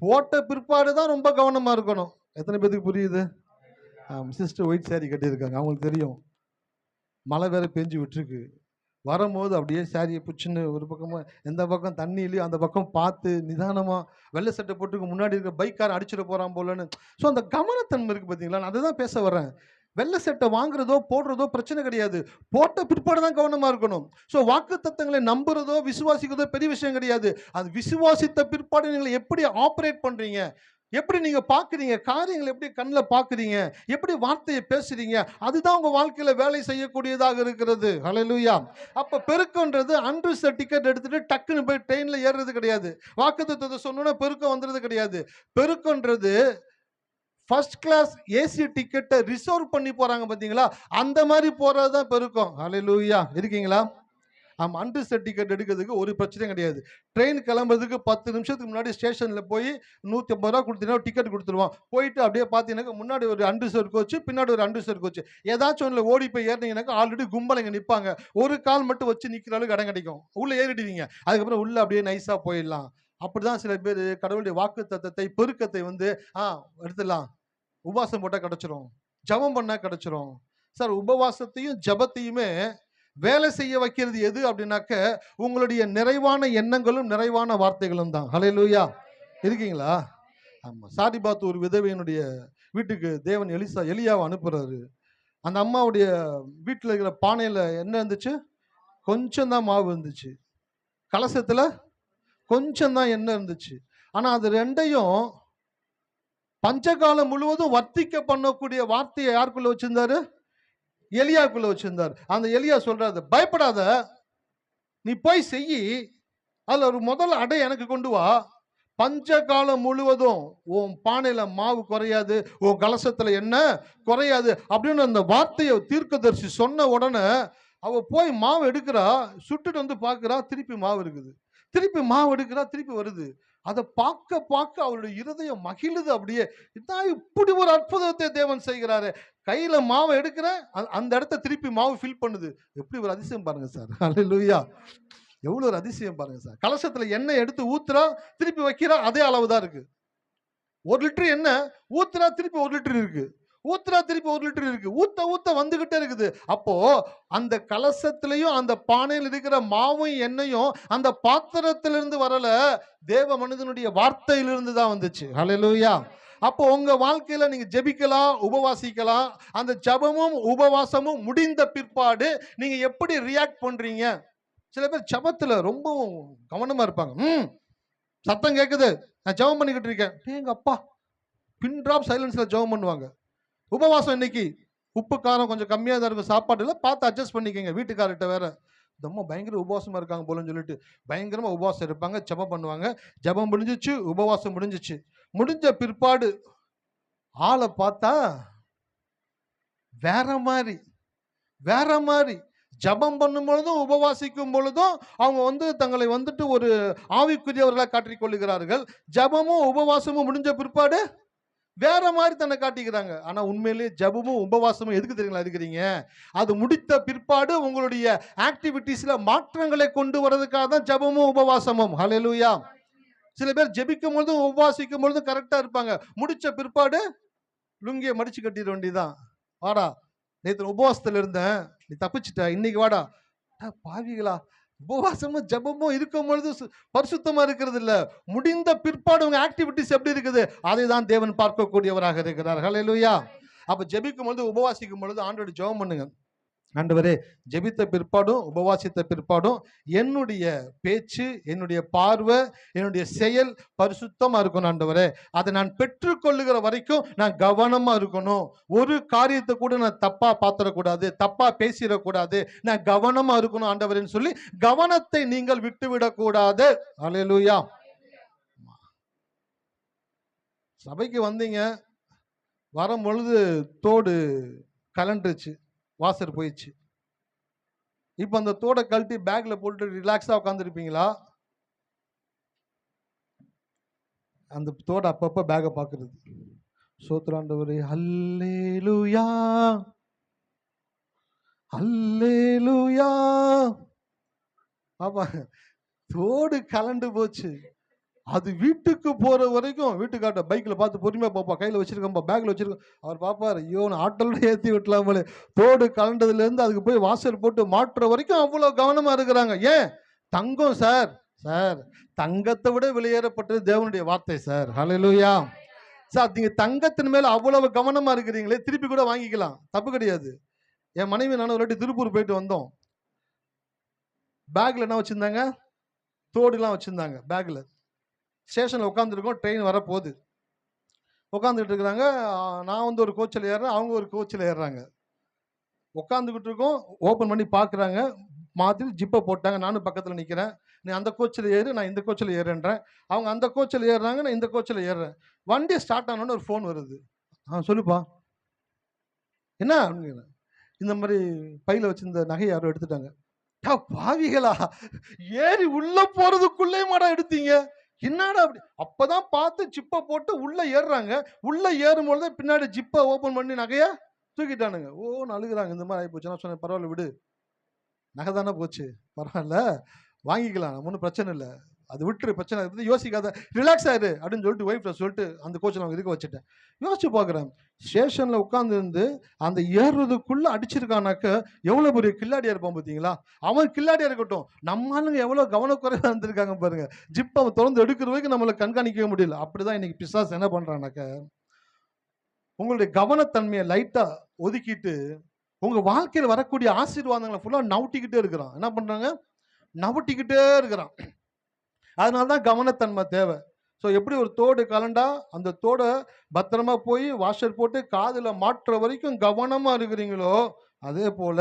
போட்ட பிற்பாடு தான் ரொம்ப கவனமா இருக்கணும். எத்தனை பேருக்கு புரியுது? சிஸ்டர் ஒயிட் சாரி கட்டியிருக்காங்க, அவங்களுக்கு தெரியும். மழை வேற பெஞ்சு விட்டுருக்கு. வரும்போது அப்படியே சாரியை பிடிச்சின்னு ஒரு பக்கமா, எந்த பக்கம் தண்ணி இல்லையோ அந்த பக்கம் பார்த்து நிதானமா, வெள்ளை சட்டை போட்டுக்கு முன்னாடி இருக்க பைக்காரன் அடிச்சிட போறான் போலன்னு. ஸோ அந்த கவனத்தன்மை இருக்கு பார்த்தீங்களா, நான் அதை தான் பேச வர்றேன். வெள்ளை சட்டை வாங்குறதோ போடுறதோ பிரச்சனை கிடையாது, போட்ட பிற்பாடு தான் கவனமா இருக்கணும். ஸோ வாக்கு தத்தங்களை நம்புறதோ விசுவாசிக்கிறதோ பெரிய விஷயம் கிடையாது. அது விசுவாசித்த பிற்பாடு நீங்கள் எப்படி ஆப்ரேட் பண்றீங்க, எப்படி நீங்க பாக்குறீங்க, காரியங்களை எப்படி கண்ணில் பாக்குறீங்க, எப்படி வார்த்தையை பேசுறீங்க, அதுதான் உங்க வாழ்க்கையில வேலை செய்யக்கூடியதாக இருக்கிறது. ஹல்லேலூயா. அப்ப பெருக்கன்றது அன்ரிசர்வ் டிக்கெட் எடுத்துட்டு டக்குன்னு போய் ட்ரெயின்ல ஏறுறது கிடையாது. வாக்குத்தத்தத்தை சொன்னோன்னா பெருக்கம் வந்துறது கிடையாது. பெருக்கன்றது ஃபர்ஸ்ட் கிளாஸ் ஏசி டிக்கெட்டை ரிசர்வ் பண்ணி போறாங்க பாத்தீங்களா, அந்த மாதிரி போறது தான் பெருக்கம். ஹல்லேலூயா. இருக்கீங்களா? அன்ரிசர்வ் டிக்கெட் எடுக்கிறதுக்கு ஒரு பிரச்சனையும் கிடையாது. ட்ரெயின் கிளம்புறதுக்கு 10 நிமிஷத்துக்கு முன்னாடி ஸ்டேஷன்ல போய் 150 ரூபா கொடுத்தீங்கன்னா டிக்கெட் கொடுத்துருவோம். போயிட்டு அப்படியே பார்த்தீங்கன்னா முன்னாடி ஒரு அன்ரிசர்வ் கோச், பின்னாடி ஒரு அன்ரிசர்வ் கோச், ஏதாச்சும் ஒன்றுல ஓடி போய் ஏறினீங்கன்னாக்கா ஆல்ரெடி கும்பலைங்க நிற்பாங்க. ஒரு கால் மட்டும் வச்சு நிற்கிற அளவுக்கு இடம் கிடைக்கும். உள்ள ஏறிடுவீங்க, அதுக்கப்புறம் உள்ள அப்படியே நைஸா போயிடலாம். அப்படிதான் சில பேர் கடவுளுடைய வாக்கு தத்தத்தை பெருக்கத்தை எடுத்துடலாம், உபவாசம் போட்டால் கிடைச்சிரும், ஜபம் பண்ணா கிடைச்சிரும். சார், உபவாசத்தையும் ஜபத்தையுமே வேலை செய்ய வைக்கிறது எது அப்படின்னாக்க, உங்களுடைய நிறைவான எண்ணங்களும் நிறைவான வார்த்தைகளும் தான். ஹல்லேலூயா. இருக்கீங்களா? ஆமா. சாரிபாத் ஒரு விதவையினுடைய வீட்டுக்கு தேவன் எலியாவை அனுப்புறாரு. அந்த அம்மாவுடைய வீட்டில் இருக்கிற பானையில என்ன இருந்துச்சு, கொஞ்சம் தான் மாவு இருந்துச்சு. கலசத்துல கொஞ்சம் தான் எண்ணெய் இருந்துச்சு. ஆனா அது ரெண்டையும் பஞ்சகாலம் முழுவதும் வர்த்திக்க பண்ணக்கூடிய வார்த்தையை யாருக்குள்ள வச்சிருந்தாரு? எலியாக்குள்ள வச்சிருந்தாரு. அந்த எலியா சொல்றாரு, பயப்படாத, நீ போய் செய்யி, அதுல ஒரு முதல் அடை எனக்கு கொண்டு வா, பஞ்சகாலம் முழுவதும் உன் பானையில மாவு குறையாது, உன் கலசத்துல என்ன குறையாது அப்படின்னு அந்த வார்த்தையை தீர்க்கதரிசி சொன்ன உடனே அவ போய் மாவு எடுக்கிறா, சுட்டுட்டு வந்து பார்க்கிறா, திருப்பி மாவு இருக்குது. திருப்பி மாவு எடுக்கிறா, திருப்பி வருது. அதை பார்க்க பார்க்க அவருடைய இருதயம் மகிழுது. அப்படியே இதான் இப்படி ஒரு அற்புதத்தை தேவன் செய்கிறாரு. கையில மாவை எடுக்கிற அந்த இடத்த திருப்பி மாவு ஃபில் பண்ணுது. எப்படி ஒரு அதிசயம் பாருங்க சார். அல்லேலூயா. எவ்வளவு ஒரு அதிசயம் பாருங்க சார். கலசத்துல எண்ணெய் எடுத்து ஊத்துறா, திருப்பி வைக்கிறா, அதே அளவு தான் இருக்கு. 1 லிட்டர் எண்ணெய் ஊத்துறா, திருப்பி 1 லிட்டர் இருக்கு. ஊத்துறா, திருப்பி 1 லிட்டர் இருக்கு. ஊத்த ஊத்த வந்துகிட்டே இருக்குது. அப்போ அந்த கலசத்திலையும் அந்த பானையில் இருக்கிற மாவும் எண்ணெயும் அந்த பாத்திரத்திலிருந்து வரல, தேவ மனிதனுடைய வார்த்தையிலிருந்து தான் வந்துச்சு. ஹல்லேலூயா. அப்போ உங்க வாழ்க்கையில நீங்க ஜெபிக்கலாம், உபவாசிக்கலாம். அந்த ஜெபமும் உபவாசமும் முடிந்த பிற்பாடு நீங்க எப்படி ரியாக்ட் பண்றீங்க? சில பேர் ஜெபத்துல ரொம்ப கவனமா இருப்பாங்க. சத்தம் கேக்குது, நான் ஜெபம் பண்ணிக்கிட்டு இருக்கேன், எங்க அப்பா பின் டிராப் சைலன்ஸ்ல ஜெபம் பண்ணுவாங்க. உபவாசம் இன்னைக்கு உப்பு காரம் கொஞ்சம் கம்மியா தான் இருக்கும் சாப்பாடுல, பார்த்து அட்ஜஸ்ட் பண்ணிக்கங்க. வீட்டுக்காரர்கிட்ட வேற ரொம்ப பயங்கர உபவாசமா இருக்காங்க போலன்னு சொல்லிட்டு பயங்கரமா உபவாசம் இருப்பாங்க, ஜெபம் பண்ணுவாங்க. ஜெபம் முடிஞ்சிச்சு, உபவாசம் முடிஞ்சிச்சு. முடிஞ்ச பிற்பாடு ஆளை பார்த்தா வேற மாதிரி வேற மாதிரி. ஜெபம் பண்ணும் பொழுதும் உபவாசிக்கும் பொழுதும் அவங்க தங்களை ஒரு ஆவிக்குரியவர்களாக காட்டிக் கொள்ளுகிறார்கள். ஜெபமும் உபவாசமும் முடிஞ்ச பிற்பாடு வேற மாதிரி தன்னை காட்டிக்கிறாங்க. ஆனா உண்மையிலேயே ஜெபமும் உபவாசமும் எதுக்கு தெரியுங்களா இருக்கிறீங்க? அது முடித்த பிற்பாடு உங்களுடைய ஆக்டிவிட்டிஸ்ல மாற்றங்களை கொண்டு வரதுக்காக தான் ஜெபமும் உபவாசமும். ஹல்லேலூயா. சில பேர் ஜெபிக்கும் பொழுதும் உபவாசிக்கும் பொழுதும் கரெக்டா இருப்பாங்க. முடிச்ச பிற்பாடு லுங்கியை மடிச்சு கட்டிட வேண்டியதான். வாடா, நேற்று உபவாசத்துல இருந்தேன், நீ தப்பிச்சிட்ட, இன்னைக்கு வாடா. பாவிகளா, உபவாசமும் ஜெபமும் இருக்கும் பொழுது பரிசுத்தமா இருக்கிறது இல்ல, முடிந்த பிற்பாடு உங்க ஆக்டிவிட்டிஸ் எப்படி இருக்குது அதை தான் தேவன் பார்க்கக்கூடியவராக இருக்கிறார். ஹல்லேலூயா. அப்ப ஜெபிக்கும் பொழுது உபவாசிக்கும் பொழுது ஆண்டவரை ஜெபம் பண்ணுங்க. ஆண்டவரே, ஜெபித்த பிற்பாடும் உபவாசித்த பிற்பாடும் என்னுடைய பேச்சு, என்னுடைய பார்வை, என்னுடைய செயல் பரிசுத்தமா இருக்கணும் ஆண்டவரே. அதை நான் பெற்றுக்கொள்ளுகிற வரைக்கும் நான் கவனமா இருக்கணும். ஒரு காரியத்தை கூட நான் தப்பா பார்த்துடக்கூடாது, தப்பா பேசிடக்கூடாது, நான் கவனமா இருக்கணும் ஆண்டவரேன்னு சொல்லி கவனத்தை நீங்கள் விட்டுவிடக்கூடாது. அல்லேலூயா. சபைக்கு வந்தீங்க, வரும் பொழுது தோடு கலண்டுருச்சு, வாசர் போயிடுச்சு. இப்போ அந்த தோடை கழட்டி பேக்ல போட்டு ரிலாக்ஸா உட்காந்துருப்பீங்களா? அந்த தோடை அப்பப்ப பேக்கை பார்க்கறது. சோத்ராண்டவரே, அல்லேலூயா அல்லேலூயா. ஆமா, தோடு கலண்டு போச்சு. அது வீட்டுக்கு போற வரைக்கும் வீட்டுக்காட்ட பைக்ல பார்த்து பொறுமையா பாப்பா, கையில வச்சிருக்கோம்பா, பேக்ல வச்சிருக்கோம். அவர் பாப்பாரு, ஐயோ நான் ஆட்டோல ஏற்றி விட்டலாம் போல. தோடு கலண்டதுல இருந்து அதுக்கு போய் வாசல் போட்டு மாட்டுற வரைக்கும் அவ்வளவு கவனமா இருக்கிறாங்க. ஏன்? தங்கம் சார். சார், தங்கத்தை விட வெளியேறப்பட்டது தேவனுடைய வார்த்தை சார். ஹல்லேலூயா. சார், நீங்க தங்கத்தின் மேல அவ்வளவு கவனமா இருக்கிறீங்களே, திருப்பி கூட வாங்கிக்கலாம், தப்பு கிடையாது. என் மனைவி நானும் ஒரு வாட்டி திருப்பூர் போயிட்டு வந்தோம். பேக்ல என்ன வச்சிருந்தாங்க? தோடுலாம் வச்சிருந்தாங்க பேக்ல. ஸ்டேஷன்ல உட்காந்துருக்கோம், ட்ரெயின் வரப்போகுது. உட்காந்துக்கிட்டு இருக்கிறாங்க. நான் ஒரு கோச்சில் ஏறுறேன், அவங்க ஒரு கோச்சில் ஏறுறாங்க. உட்காந்துக்கிட்டு இருக்கோம், ஓப்பன் பண்ணி பார்க்குறாங்க, மாற்றி ஜிப்பை போட்டாங்க. நானும் பக்கத்தில் நிற்கிறேன். நீ அந்த கோச்சில் ஏறு, நான் இந்த கோச்சில் ஏறுன்றேன். அவங்க அந்த கோச்சில் ஏறுறாங்க, நான் இந்த கோச்சில் ஏறுறேன். வண்டி ஸ்டார்ட் ஆனோன்னு ஒரு ஃபோன் வருது. சொல்லுப்பா, என்ன? இந்த மாதிரி பையில வச்சிருந்த நகை யாரோ எடுத்துட்டாங்க. பாவிகளா, ஏறி உள்ள போறதுக்குள்ளே மாடா எடுத்தீங்க, என்னடா அப்படி? அப்பதான் பார்த்து ஜிப்பை போட்டு உள்ள ஏறுறாங்க. உள்ள ஏறும்பொழுது பின்னாடி ஜிப்பை ஓபன் பண்ணி நகைய தூக்கிட்டானுங்க. அழுகுறாங்க. இந்த மாதிரி ஆகி போச்சு. நான் சொன்னேன், பரவாயில்ல விடு, நகை தானே போச்சு, பரவாயில்ல வாங்கிக்கலாம், ஒன்றும் பிரச்சனை இல்லை, அது விட்டுரு, பிரச்சனை இருக்குது, யோசிக்காத, ரிலாக்ஸ் ஆயிரு அப்படின்னு சொல்லிட்டு ஒய்ஃப்ல சொல்லிட்டு அந்த கோச்சில் அவங்க இருக்க வச்சுட்டேன். யோசிச்சு பார்க்குறேன், ஸ்டேஷன்ல உட்காந்து இருந்து அந்த ஏறுறதுக்குள்ள அடிச்சிருக்கானாக்க எவ்வளவு பெரிய கில்லாடியா இருப்பான் பார்த்தீங்களா? அவன் கில்லாடியா இருக்கட்டும், நம்ம ஆளுங்க எவ்வளவு கவனக்குறைவா இருந்திருக்காங்க பாருங்க. ஜிப் அவன் திறந்து எடுக்கிற வரைக்கும் நம்மளை கண்காணிக்கவே முடியல. அப்படிதான் இன்னைக்கு பிசாசு என்ன பண்றானாக்க, உங்களுடைய கவனத்தன்மையை லைட்டா ஒதுக்கிட்டு உங்க வாழ்க்கையில் வரக்கூடிய ஆசீர்வாதங்களை ஃபுல்லா நவுட்டிக்கிட்டே இருக்கிறான். என்ன பண்றாங்க? நவட்டிக்கிட்டே இருக்கிறான். அதனால தான் கவனத்தன்மை தேவை. ஸோ எப்படி ஒரு தோடு கலண்டா அந்த தோடை பத்திரமா போய் வாஷர் போட்டு காதில் மாட்டுற வரைக்கும் கவனமா இருக்கிறீங்களோ, அதே போல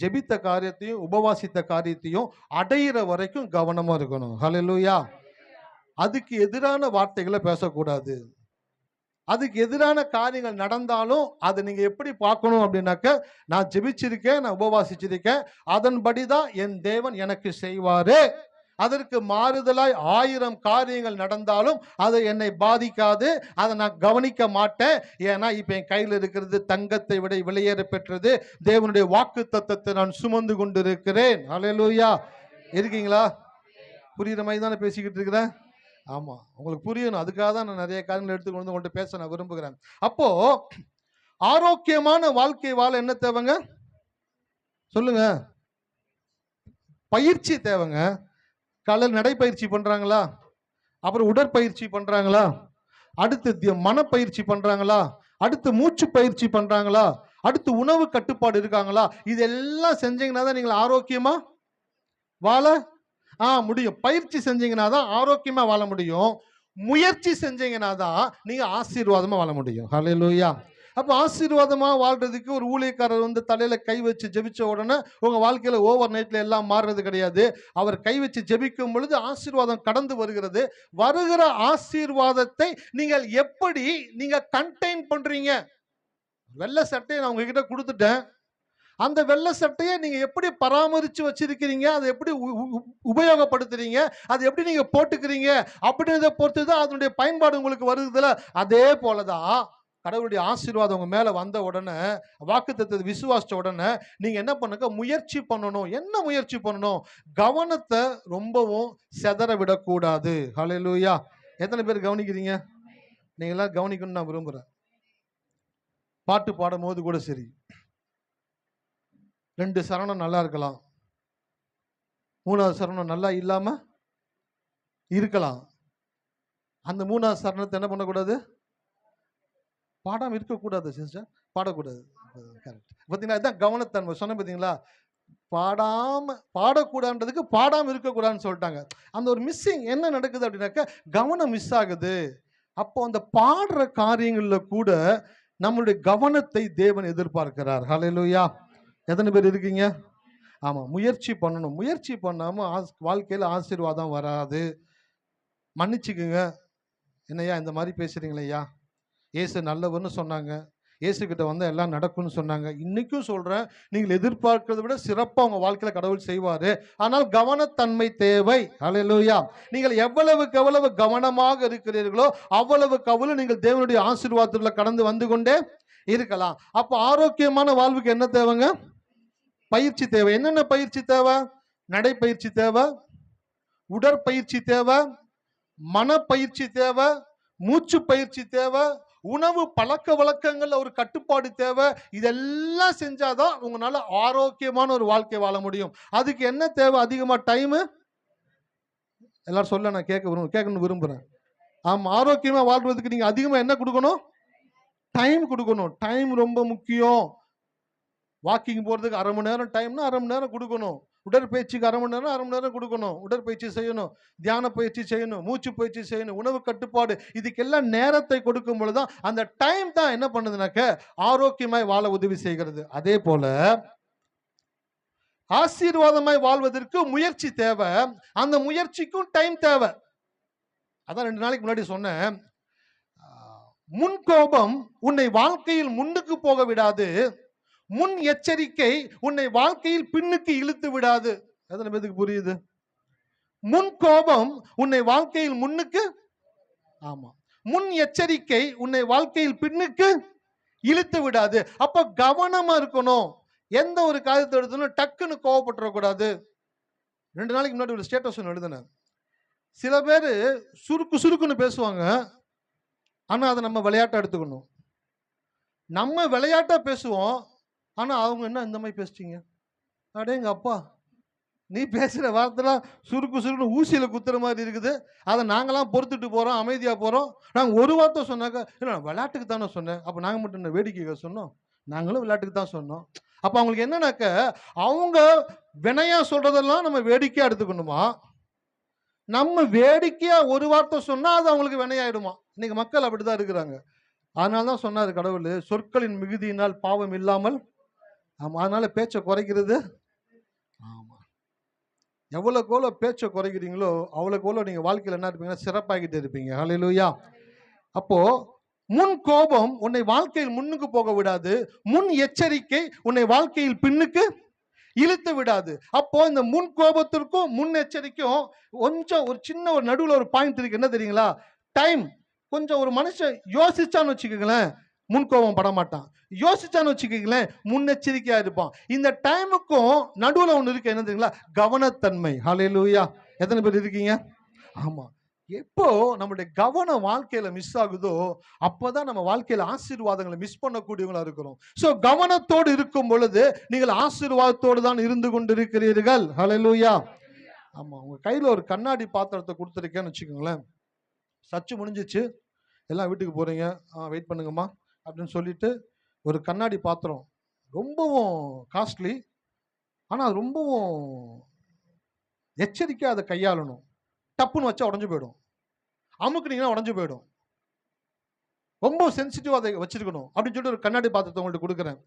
ஜெபித்த காரியத்தையும் உபவாசித்த காரியத்தையும் அடையிற வரைக்கும் கவனமா இருக்கணும். ஹல்லேலூயா. அதுக்கு எதிரான வார்த்தைகளை பேசக்கூடாது. அதுக்கு எதிரான காரியங்கள் நடந்தாலும் அதை நீங்க எப்படி பார்க்கணும் அப்படின்னாக்க, நான் ஜெபிச்சிருக்கேன், நான் உபவாசிச்சிருக்கேன், அதன்படி தான் என் தேவன் எனக்கு செய்வாரு. அதற்கு மாறுதலாய் 1000 காரியங்கள் நடந்தாலும் அது என்னை பாதிக்காது. அதை நான் கவனிக்க மாட்டேன். ஏன்னா இப்ப என் கையில் இருக்கிறது தங்கத்தை விட விலையேற பெற்றது. தேவனுடைய வாக்கு தத்தத்தை நான் சுமந்து கொண்டிருக்கிறேன். ஹல்லேலூயா. இருக்கீங்களா? புரியுற மாதிரி தானே பேசிக்கிட்டு இருக்கிறேன். ஆமா, உங்களுக்கு புரியணும். அதுக்காக தான் நான் நிறைய காரியங்கள் எடுத்துக்கொண்டு உங்கள்கிட்ட பேச நான் விரும்புகிறேன். அப்போ ஆரோக்கியமான வாழ்க்கை வாழ என்ன தேவைங்க சொல்லுங்க? பயிற்சி தேவைங்க. காலையில் நடைப்பயிற்சி பண்றாங்களா? அப்புறம் உடற்பயிற்சி பண்றாங்களா? அடுத்து மனப்பயிற்சி பண்றாங்களா? அடுத்து மூச்சு பயிற்சி பண்றாங்களா? அடுத்து உணவு கட்டுப்பாடு இருக்காங்களா? இதெல்லாம் செஞ்சீங்கன்னா தான் நீங்கள் ஆரோக்கியமா வாழ முடியும். பயிற்சி செஞ்சீங்கன்னா தான் ஆரோக்கியமா வாழ முடியும். முயற்சி செஞ்சீங்கன்னா தான் நீங்க ஆசீர்வாதமா வாழ முடியும். ஹல்லேலூயா. அப்போ ஆசீர்வாதமா வாழ்றதுக்கு ஒரு ஊழியக்காரர் வந்து தலையில கை வச்சு ஜெபிச்ச உடனே உங்க வாழ்க்கையில ஓவர் நைட்ல எல்லாம் மாறுறது கிடையாது. அவர் கை வச்சு ஜெபிக்கும் பொழுது ஆசீர்வாதம் கடந்து வருகிறது. வருகிற ஆசீர்வாதத்தை நீங்கள் எப்படி கண்டெயின் பண்றீங்க? வெள்ளை சட்டையை நான் உங்ககிட்ட கொடுத்துட்டேன். அந்த வெள்ளை சட்டையை நீங்க எப்படி பராமரிச்சு வச்சிருக்கிறீங்க, அதை எப்படி உபயோகப்படுத்துறீங்க, அதை எப்படி நீங்க போட்டுக்கிறீங்க அப்படின்றத பொறுத்து தான் அதனுடைய பயன்பாடு உங்களுக்கு வருதுல. அதே போலதான் கடவுளுடைய ஆசீர்வாதம் உங்க மேல வந்த உடனே, வாக்குத்தத்தத்தை விசுவாசிச்ச உடனே நீங்க என்ன பண்ணுங்க? முயற்சி பண்ணணும். என்ன முயற்சி பண்ணணும்? கவனத்தை ரொம்பவும் செதற விடக்கூடாது. ஹல்லேலூயா. எத்தனை பேர் கவனிக்கிறீங்க? நீங்க எல்லாம் கவனிக்கணும்னு நான் விரும்புறேன். பாட்டு பாடும் போது கூட சரி, 2 சரணம் நல்லா இருக்கலாம், 3வது சரணம் நல்லா இல்லாம இருக்கலாம். அந்த 3வது சரணத்தை என்ன பண்ணக்கூடாது? பாடாம இருக்கக்கூடாது சிஸ்டர், பாடக்கூடாது. கரெக்ட். பார்த்தீங்களா? இதுதான் கவனத்தன்மை. சொன்ன பார்த்தீங்களா? பாடக்கூடாதுன்றதுக்கு பாடாம இருக்கக்கூடாதுன்னு சொல்லிட்டாங்க. அந்த ஒரு மிஸ்ஸிங் என்ன நடக்குது அப்படின்னாக்க, கவனம் மிஸ் ஆகுது. அப்போ அந்த பாடுற காரியங்கள்ல கூட நம்மளுடைய கவனத்தை தேவன் எதிர்பார்க்கிறார். ஹல்லேலூயா. எத்தனை பேர் இருக்கீங்க? ஆமா, முயற்சி பண்ணணும். முயற்சி பண்ணாம வாழ்க்கையில ஆசீர்வாதம் வராது. மன்னிச்சுக்குங்க, என்னையா இந்த மாதிரி பேசுறீங்களா? இயேசு நல்லவர்னு சொன்னாங்க, இயேசு கிட்ட வந்தா எல்லாம் நடக்கும்னு சொன்னாங்க. இன்னைக்கும் சொல்றேன், நீங்கள் எதிர்பார்க்கிறதை விட சிறப்பா உங்க வாழ்க்கையில கடவுள் செய்வாரு. ஆனால் கவனத்தன்மை தேவை. ஹல்லேலூயா. நீங்கள் எவ்வளவுக்கு எவ்வளவு கவனமாக இருக்கிறீர்களோ அவ்வளவுக்கு அவ்வளவு நீங்கள் தேவனுடைய ஆசீர்வாதத்துல கடந்து வந்து கொண்டே இருக்கலாம். அப்ப ஆரோக்கியமான வாழ்வுக்கு என்ன தேவைங்க? பயிற்சி தேவை. என்னென்ன பயிற்சி தேவை? நடைப்பயிற்சி தேவை, உடற்பயிற்சி தேவை, மனப்பயிற்சி தேவை, மூச்சு பயிற்சி தேவை, உணவு பழக்க வழக்கங்கள்ல ஒரு கட்டுப்பாடு தேவை. இதெல்லாம் செஞ்சாதான் உங்களால ஆரோக்கியமான ஒரு வாழ்க்கை வாழ முடியும். அதுக்கு என்ன தேவை? அதிகமா டைம். எல்லாரும் சொல்ல நான் கேட்கணும்னு விரும்புறேன். ஆமா, ஆரோக்கியமா வாழ்றதுக்கு நீங்க அதிகமா என்ன கொடுக்கணும்? டைம் கொடுக்கணும். டைம் ரொம்ப முக்கியம். வாக்கிங் போறதுக்கு 1/2 மணி நேரம் டைம்னா 1/2 மணி நேரம் கொடுக்கணும். உடற்பயிற்சிக்கு 1/2 மணி நேரம் 1/2 மணி நேரம் கொடுக்கணும். உடற்பயிற்சி செய்யணும், தியான பயிற்சி செய்யணும், மூச்சு பயிற்சி செய்யணும், உணவு கட்டுப்பாடு, இதுக்கெல்லாம் நேரத்தை கொடுக்கும் பொழுதுதான் அந்த டைம் தான் என்ன பண்ணுதுனாக்க ஆரோக்கியமாய் வாழ உதவி செய்கிறது. அதே போல ஆசீர்வாதமாய் வாழ்வதற்கு முயற்சி தேவை. அந்த முயற்சிக்கும் டைம் தேவை. அதான் 2 நாளைக்கு முன்னாடி சொன்னேன். முன் கோபம் உன்னை வாழ்க்கையில் முன்னுக்கு போக விடாது, முன் எச்சரிக்கை உன்னை வாழ்க்கையில் பின்னுக்கு இழுத்து விடாது. எத்தனை பேருக்கு புரியுது? முன் கோபம் உன்னை வாழ்க்கையில் முன்னுக்கு, ஆமா, முன் எச்சரிக்கை உன்னை வாழ்க்கையில் பின்னுக்கு இழுத்து விடாது. அப்ப கவனமா இருக்கணும். எந்த ஒரு காரியத்தை எடுத்தாலும் டக்குன்னு கோவப்பட்டுறக்கூடாது. 2 நாளைக்கு முன்னாடி ஒரு ஸ்டேட்டஸ் ஒன்று எழுதினேன். சில பேர் சுருக்குன்னு பேசுவாங்க, ஆனா அதை நம்ம விளையாட்டா எடுத்துக்கணும். நம்ம விளையாட்டா பேசுவோம், ஆனா அவங்க என்ன இந்த மாதிரி பேசிட்டீங்க, அடேங்க அப்பா, நீ பேசுற வார்த்தைலாம் சுருக்குன்னு ஊசியில குத்துற மாதிரி இருக்குது. அதை நாங்களாம் பொறுத்துட்டு போறோம், அமைதியா போறோம். நாங்க ஒரு வார்த்தை சொன்னாக்க, இல்லை நான் விளையாட்டுக்கு தானே சொன்னேன். அப்ப நாங்க மட்டும் என்ன வேடிக்கை சொன்னோம்? நாங்களும் விளையாட்டுக்கு தான் சொன்னோம். அப்ப அவங்களுக்கு என்னன்னாக்க, அவங்க வினையா சொல்றதெல்லாம் நம்ம வேடிக்கையா எடுத்துக்கணுமா, நம்ம வேடிக்கையா ஒரு வார்த்தை சொன்னா அது அவங்களுக்கு வினையாயிடுமா? இன்னைக்கு மக்கள் அப்படிதான் இருக்கிறாங்க. அதனால தான் சொன்னாரு கடவுள், சொற்களின் மிகுதியினால் பாவம் இல்லாமல். ஆமா, அதனால பேச்சை குறைக்கிறது. ஆமா, எவ்வளவுக்கு எவ்வளவு பேச்சை குறைக்கிறீங்களோ அவ்வளவுக்கு எவ்வளவு நீங்க வாழ்க்கையில என்ன இருப்பீங்கன்னா சிறப்பாகிட்டு இருப்பீங்க. ஹல்லேலூயா. அப்போ முன் கோபம் உன்னை வாழ்க்கையில் முன்னுக்கு போக விடாது, முன் எச்சரிக்கை உன்னை வாழ்க்கையில் பின்னுக்கு இழுத்து விடாது. அப்போ இந்த முன் கோபத்திற்கும் முன் எச்சரிக்கையும் கொஞ்சம் ஒரு சின்ன ஒரு நடுவுல ஒரு பாயிண்ட் இருக்கு. என்ன தெரியுங்களா? டைம். கொஞ்சம் ஒரு மனுஷன் யோசிச்சான்னு வச்சுக்கோங்களேன், முன் கோபம் பட மாட்டான். யோசிச்சான்னு வச்சுக்கோங்களேன், முன்னெச்சரிக்கையா இருப்பான். இந்த டைமுக்கும் நடுவுல ஒண்ணு இருக்கு. என்ன தெரியுங்களா? கவனத்தன்மை. ஹல்லேலூயா. எத்தனை பேர் இருக்கீங்க? ஆமா. எப்போ நம்மளுடைய கவனம் வாழ்க்கையில மிஸ் ஆகுதோ அப்பதான் நம்ம வாழ்க்கையில ஆசீர்வாதங்களை மிஸ் பண்ணக்கூடியவங்களா இருக்கிறோம். சோ கவனத்தோடு இருக்கும் பொழுது நீங்கள் ஆசீர்வாதத்தோடு தான் இருந்து கொண்டிருக்கிறீர்கள். ஹல்லேலூயா. ஆமா, உங்க கையில ஒரு கண்ணாடி பாத்திரத்தை கொடுத்துருக்கேன்னு வச்சுக்கோங்களேன். சர்ச்சு முடிஞ்சிச்சு, எல்லாம் வீட்டுக்கு போறீங்க, வெயிட் பண்ணுங்கம்மா அப்படின்னு சொல்லிட்டு ஒரு கண்ணாடி பாத்திரம் ரொம்பவும் காஸ்ட்லி, ஆனா அது ரொம்பவும் எச்சரிக்கையா அதை கையாளணும். டப்புன்னு வச்சா உடஞ்சு போயிடும், அமுக்குனீங்கன்னா உடஞ்சு போயிடும். ரொம்ப சென்சிட்டிவா அதை வச்சிருக்கணும் அப்படின்னு சொல்லிட்டு ஒரு கண்ணாடி பாத்திரத்தை உங்கள்கிட்ட கொடுக்குறேன்.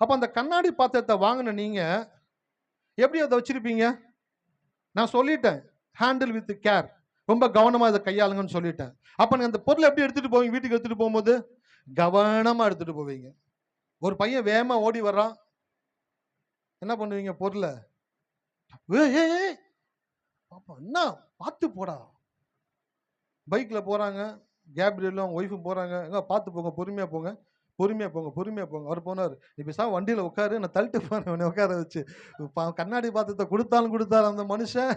அப்ப அந்த கண்ணாடி பாத்திரத்தை வாங்கின நீங்க எப்படி அதை வச்சிருப்பீங்க? நான் சொல்லிட்டேன், ஹேண்டில் வித் கேர், ரொம்ப கவனமா அதை கையாளுங்கன்னு சொல்லிட்டேன். அப்ப நீங்க அந்த பொருளை எப்படி எடுத்துட்டு போவீங்க? வீட்டுக்கு எடுத்துட்டு போகும்போது கவனமா எடுத்துட்டு போவீங்க. ஒரு பையன் வேகமா ஓடி வர்றான், என்ன பண்ணுவீங்க? பொருளை என்ன பார்த்து போடா. பைக்ல போறாங்க, கேப்ரியலும் அவங்க ஒய்ஃபும் போறாங்க, எங்க பார்த்து போங்க, பொறுமையா போங்க, பொறுமையா போங்க, பொறுமையா போங்க. அவர் போனார், நீ பேசாம வண்டியில உட்காரு, நான் தள்ளிட்டு போறேன் உட்கார வச்சு. கண்ணாடி பாத்திரத்தை கொடுத்தாலும் கொடுத்தாரு அந்த மனுஷன்,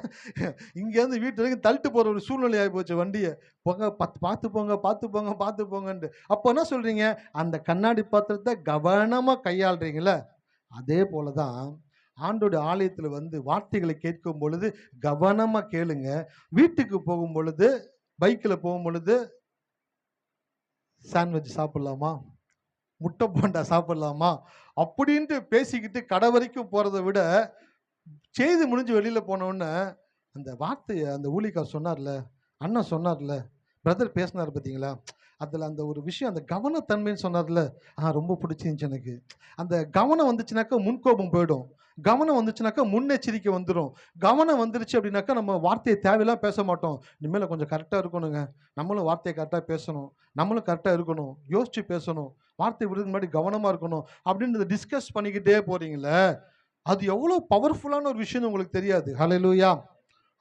இங்கேருந்து வீட்டு வரைக்கும் தள்ளிட்டு போற ஒரு சூழ்நிலை ஆகி போச்சு. வண்டியை போங்க, பார்த்து போங்க, பார்த்து போங்க, பார்த்து போங்கன்ட்டு. அப்போ என்ன சொல்றீங்க? அந்த கண்ணாடி பாத்திரத்தை கவனமா கையாளுறீங்களே, அதே போலதான் ஆண்டோடைய ஆலயத்தில் வந்து வார்த்தைகளை கேட்கும் பொழுது கவனமா கேளுங்க. வீட்டுக்கு போகும் பொழுது, பைக்கில் போகும் பொழுது சாண்ட்விச் சாப்பிடலாமா, முட்டை போண்டா சாப்பிடலாமா அப்படின்ட்டு பேசிக்கிட்டு கடை வரைக்கும் போறதை விட, செய்தி முடிஞ்சு வெளியில போனோன்னு அந்த வார்த்தையை அந்த ஊழியக்கார் சொன்னார்ல, அண்ணன் சொன்னார்ல, பிரதர் பேசினார் பார்த்தீங்களா, அதில் அந்த ஒரு விஷயம், அந்த கவனத்தன்மைன்னு சொன்னார்ல, ரொம்ப பிடிச்சிருந்துச்சு எனக்கு. அந்த கவனம் வந்துச்சுனாக்கா முன்கோபம் போயிடும், கவனம் வந்துச்சுனாக்கா முன்னெச்சரிக்கை வந்துடும். கவனம் வந்துருச்சு அப்படின்னாக்கா நம்ம வார்த்தையை தேவையெல்லாம் பேச மாட்டோம். இனிமேல் கொஞ்சம் கரெக்டாக இருக்கணுங்க, நம்மளும் வார்த்தையை கரெக்டாக பேசணும், நம்மளும் கரெக்டாக இருக்கணும், யோசிச்சு பேசணும், வார்த்தை விடுறதுக்கு முன்னாடி கவனமாக இருக்கணும் அப்படின்றத டிஸ்கஸ் பண்ணிக்கிட்டே போறீங்களே, அது எவ்வளோ பவர்ஃபுல்லான ஒரு விஷயம் உங்களுக்கு தெரியாது. ஹல்லேலூயா.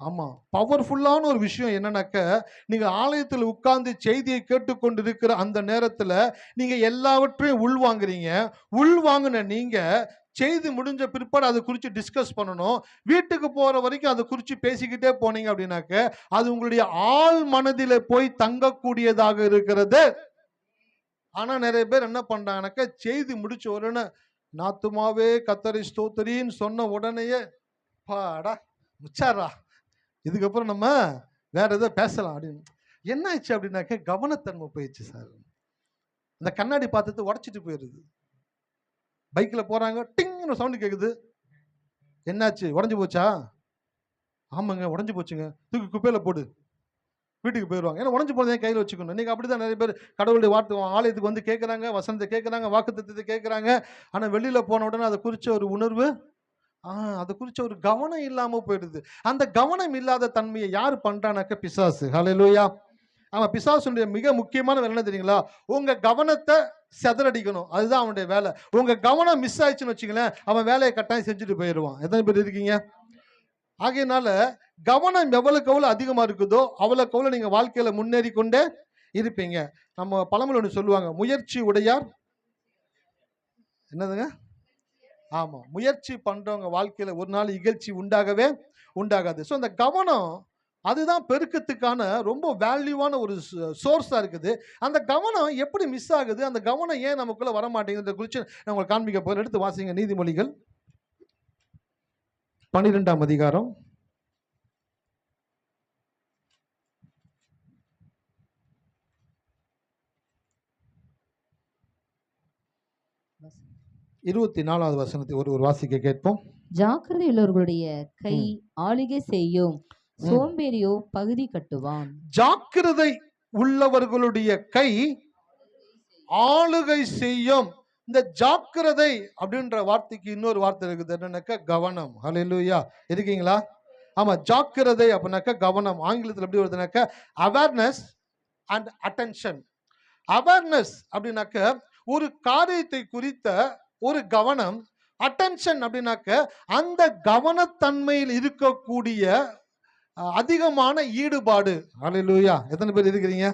ஆமா, பவர்ஃபுல்லான ஒரு விஷயம் என்னன்னாக்க, நீங்க ஆலயத்தில் உட்கார்ந்து செய்தியை கேட்டுக்கொண்டு இருக்கிற அந்த நேரத்துல நீங்க எல்லாவற்றையும் உள்வாங்குறீங்க. உள்வாங்கின நீங்க செய்தி முடிஞ்ச பிற்பாடு அதை குறித்து டிஸ்கஸ் பண்ணணும். வீட்டுக்கு போற வரைக்கும் அதை குறித்து பேசிக்கிட்டே போனீங்க அப்படின்னாக்க அது உங்களுடைய ஆழ் மனதில போய் தங்கக்கூடியதாக இருக்கிறது. ஆனா நிறைய பேர் என்ன பண்றாங்கன்னாக்க, செய்தி முடிச்ச உடனே நாத்துமாவே கர்த்தரை ஸ்தோத்திரின்னு சொன்ன உடனேயே பாடா முச்சாரா, இதுக்கப்புறம் நம்ம வேற ஏதோ பேசலாம் அப்படின்னு. என்ன ஆச்சு அப்படின்னாக்க, கவனத்தன்மை போயிடுச்சு சார். அந்த கண்ணாடி பாத்திரத்தை உடைச்சிட்டு போயிருது. பைக்ல போறாங்க, டிங்னு சவுண்ட் கேக்குது. என்னாச்சு? உடஞ்சு போச்சா? ஆமாங்க உடஞ்சு போச்சுங்க, தூக்கி குப்பையில போடு, வீட்டுக்கு போயிடுவாங்க. ஏன்னா உடஞ்சு போனதை கையில் வச்சுக்கணும். இன்னைக்கு அப்படிதான் நிறைய பேர் கடவுளுடைய வார்த்தை ஆலயத்துக்கு வந்து கேட்குறாங்க, வசனத்தை கேட்குறாங்க, வாக்குத்தத்தத்தை கேட்குறாங்க. ஆனால் வெளியில போன உடனே அதை குறிச்ச ஒரு உணர்வு, அதை குறிச்ச ஒரு கவனம் இல்லாம போயிடுது. அந்த கவனம் இல்லாத தன்மையை யார் பண்றானாக்க? பிசாசு. ஹல்லேலூயா. அவன் பிசாசுடைய மிக முக்கியமான வேலை என்ன தெரியுங்களா? உங்க கவனத்தை செதறடிக்கணும், அதுதான் அவனுடைய வேலை. உங்க கவனம் மிஸ் ஆயிடுச்சுன்னு வச்சுங்களேன், அவன் வேலையை கட்டாயம் செஞ்சுட்டு போயிடுவான். எத்தனை பேர் இருக்கீங்க? ஆகையினால கவனம் எவ்வளவுக்கு எவ்வளவு அதிகமா இருக்குதோ அவ்வளவுக்கு எவ்வளவு நீங்க வாழ்க்கையில முன்னேறி கொண்டே இருப்பீங்க. நம்ம பழமொழி ஒன்று சொல்லுவாங்க, முயற்சி உடையார் என்னதுங்க? ஆமா, முயற்சி பண்றவங்க வாழ்க்கையில ஒரு நாள் இகழ்ச்சி உண்டாகவே உண்டாகாது. ஸோ அந்த கவனம் அதுதான் பெருக்கத்துக்கான ரொம்ப வேல்யூவான ஒரு சோர்ஸா இருக்குது. அந்த கவனம் எப்படி மிஸ் ஆகுது, அந்த கவனம் ஏன் நமக்குள்ள வர மாட்டேங்குது குறித்து நான் உங்களுக்கு காண்பிக்க போறேன். எடுத்து வாசிங்க நீதிமொழிகள் 12ஆம் அதிகாரம் 24வது வசனத்தை ஒரு வாசிக்க கேட்போம். ஜாக்கிரதையுள்ளவர்களுடைய கை ஆளுகை செய்யும், சோம்பேறியோ பகுதி கட்டுவான். ஜாக்கிரதை உள்ளவர்களுடைய கை ஆளுகை செய்யும். இந்த ஜாக்கிரதை அப்படின்ற வார்த்தைக்கு இன்னொரு வார்த்தை இருக்குது, என்னன்னாக்க கவனம். ஹல்லேலூயா, இருக்கீங்களா? ஆமா, ஜாக்கிரதை அப்படின்னாக்க கவனம். ஆங்கிலத்தில் எப்படி வருதுனாக்க அவேர்னஸ் அண்ட் அட்டென்ஷன். அவேர்னஸ் அப்படின்னாக்க ஒரு காரியத்தை குறித்த ஒரு கவனம். அட்டென்ஷன் அப்படின்னாக்க அந்த கவனத்தன்மையில் இருக்கக்கூடிய அதிகமான ஈடுபாடு. ஹல்லேலூயா, எத்தனை பேர் இருக்கிறீங்க?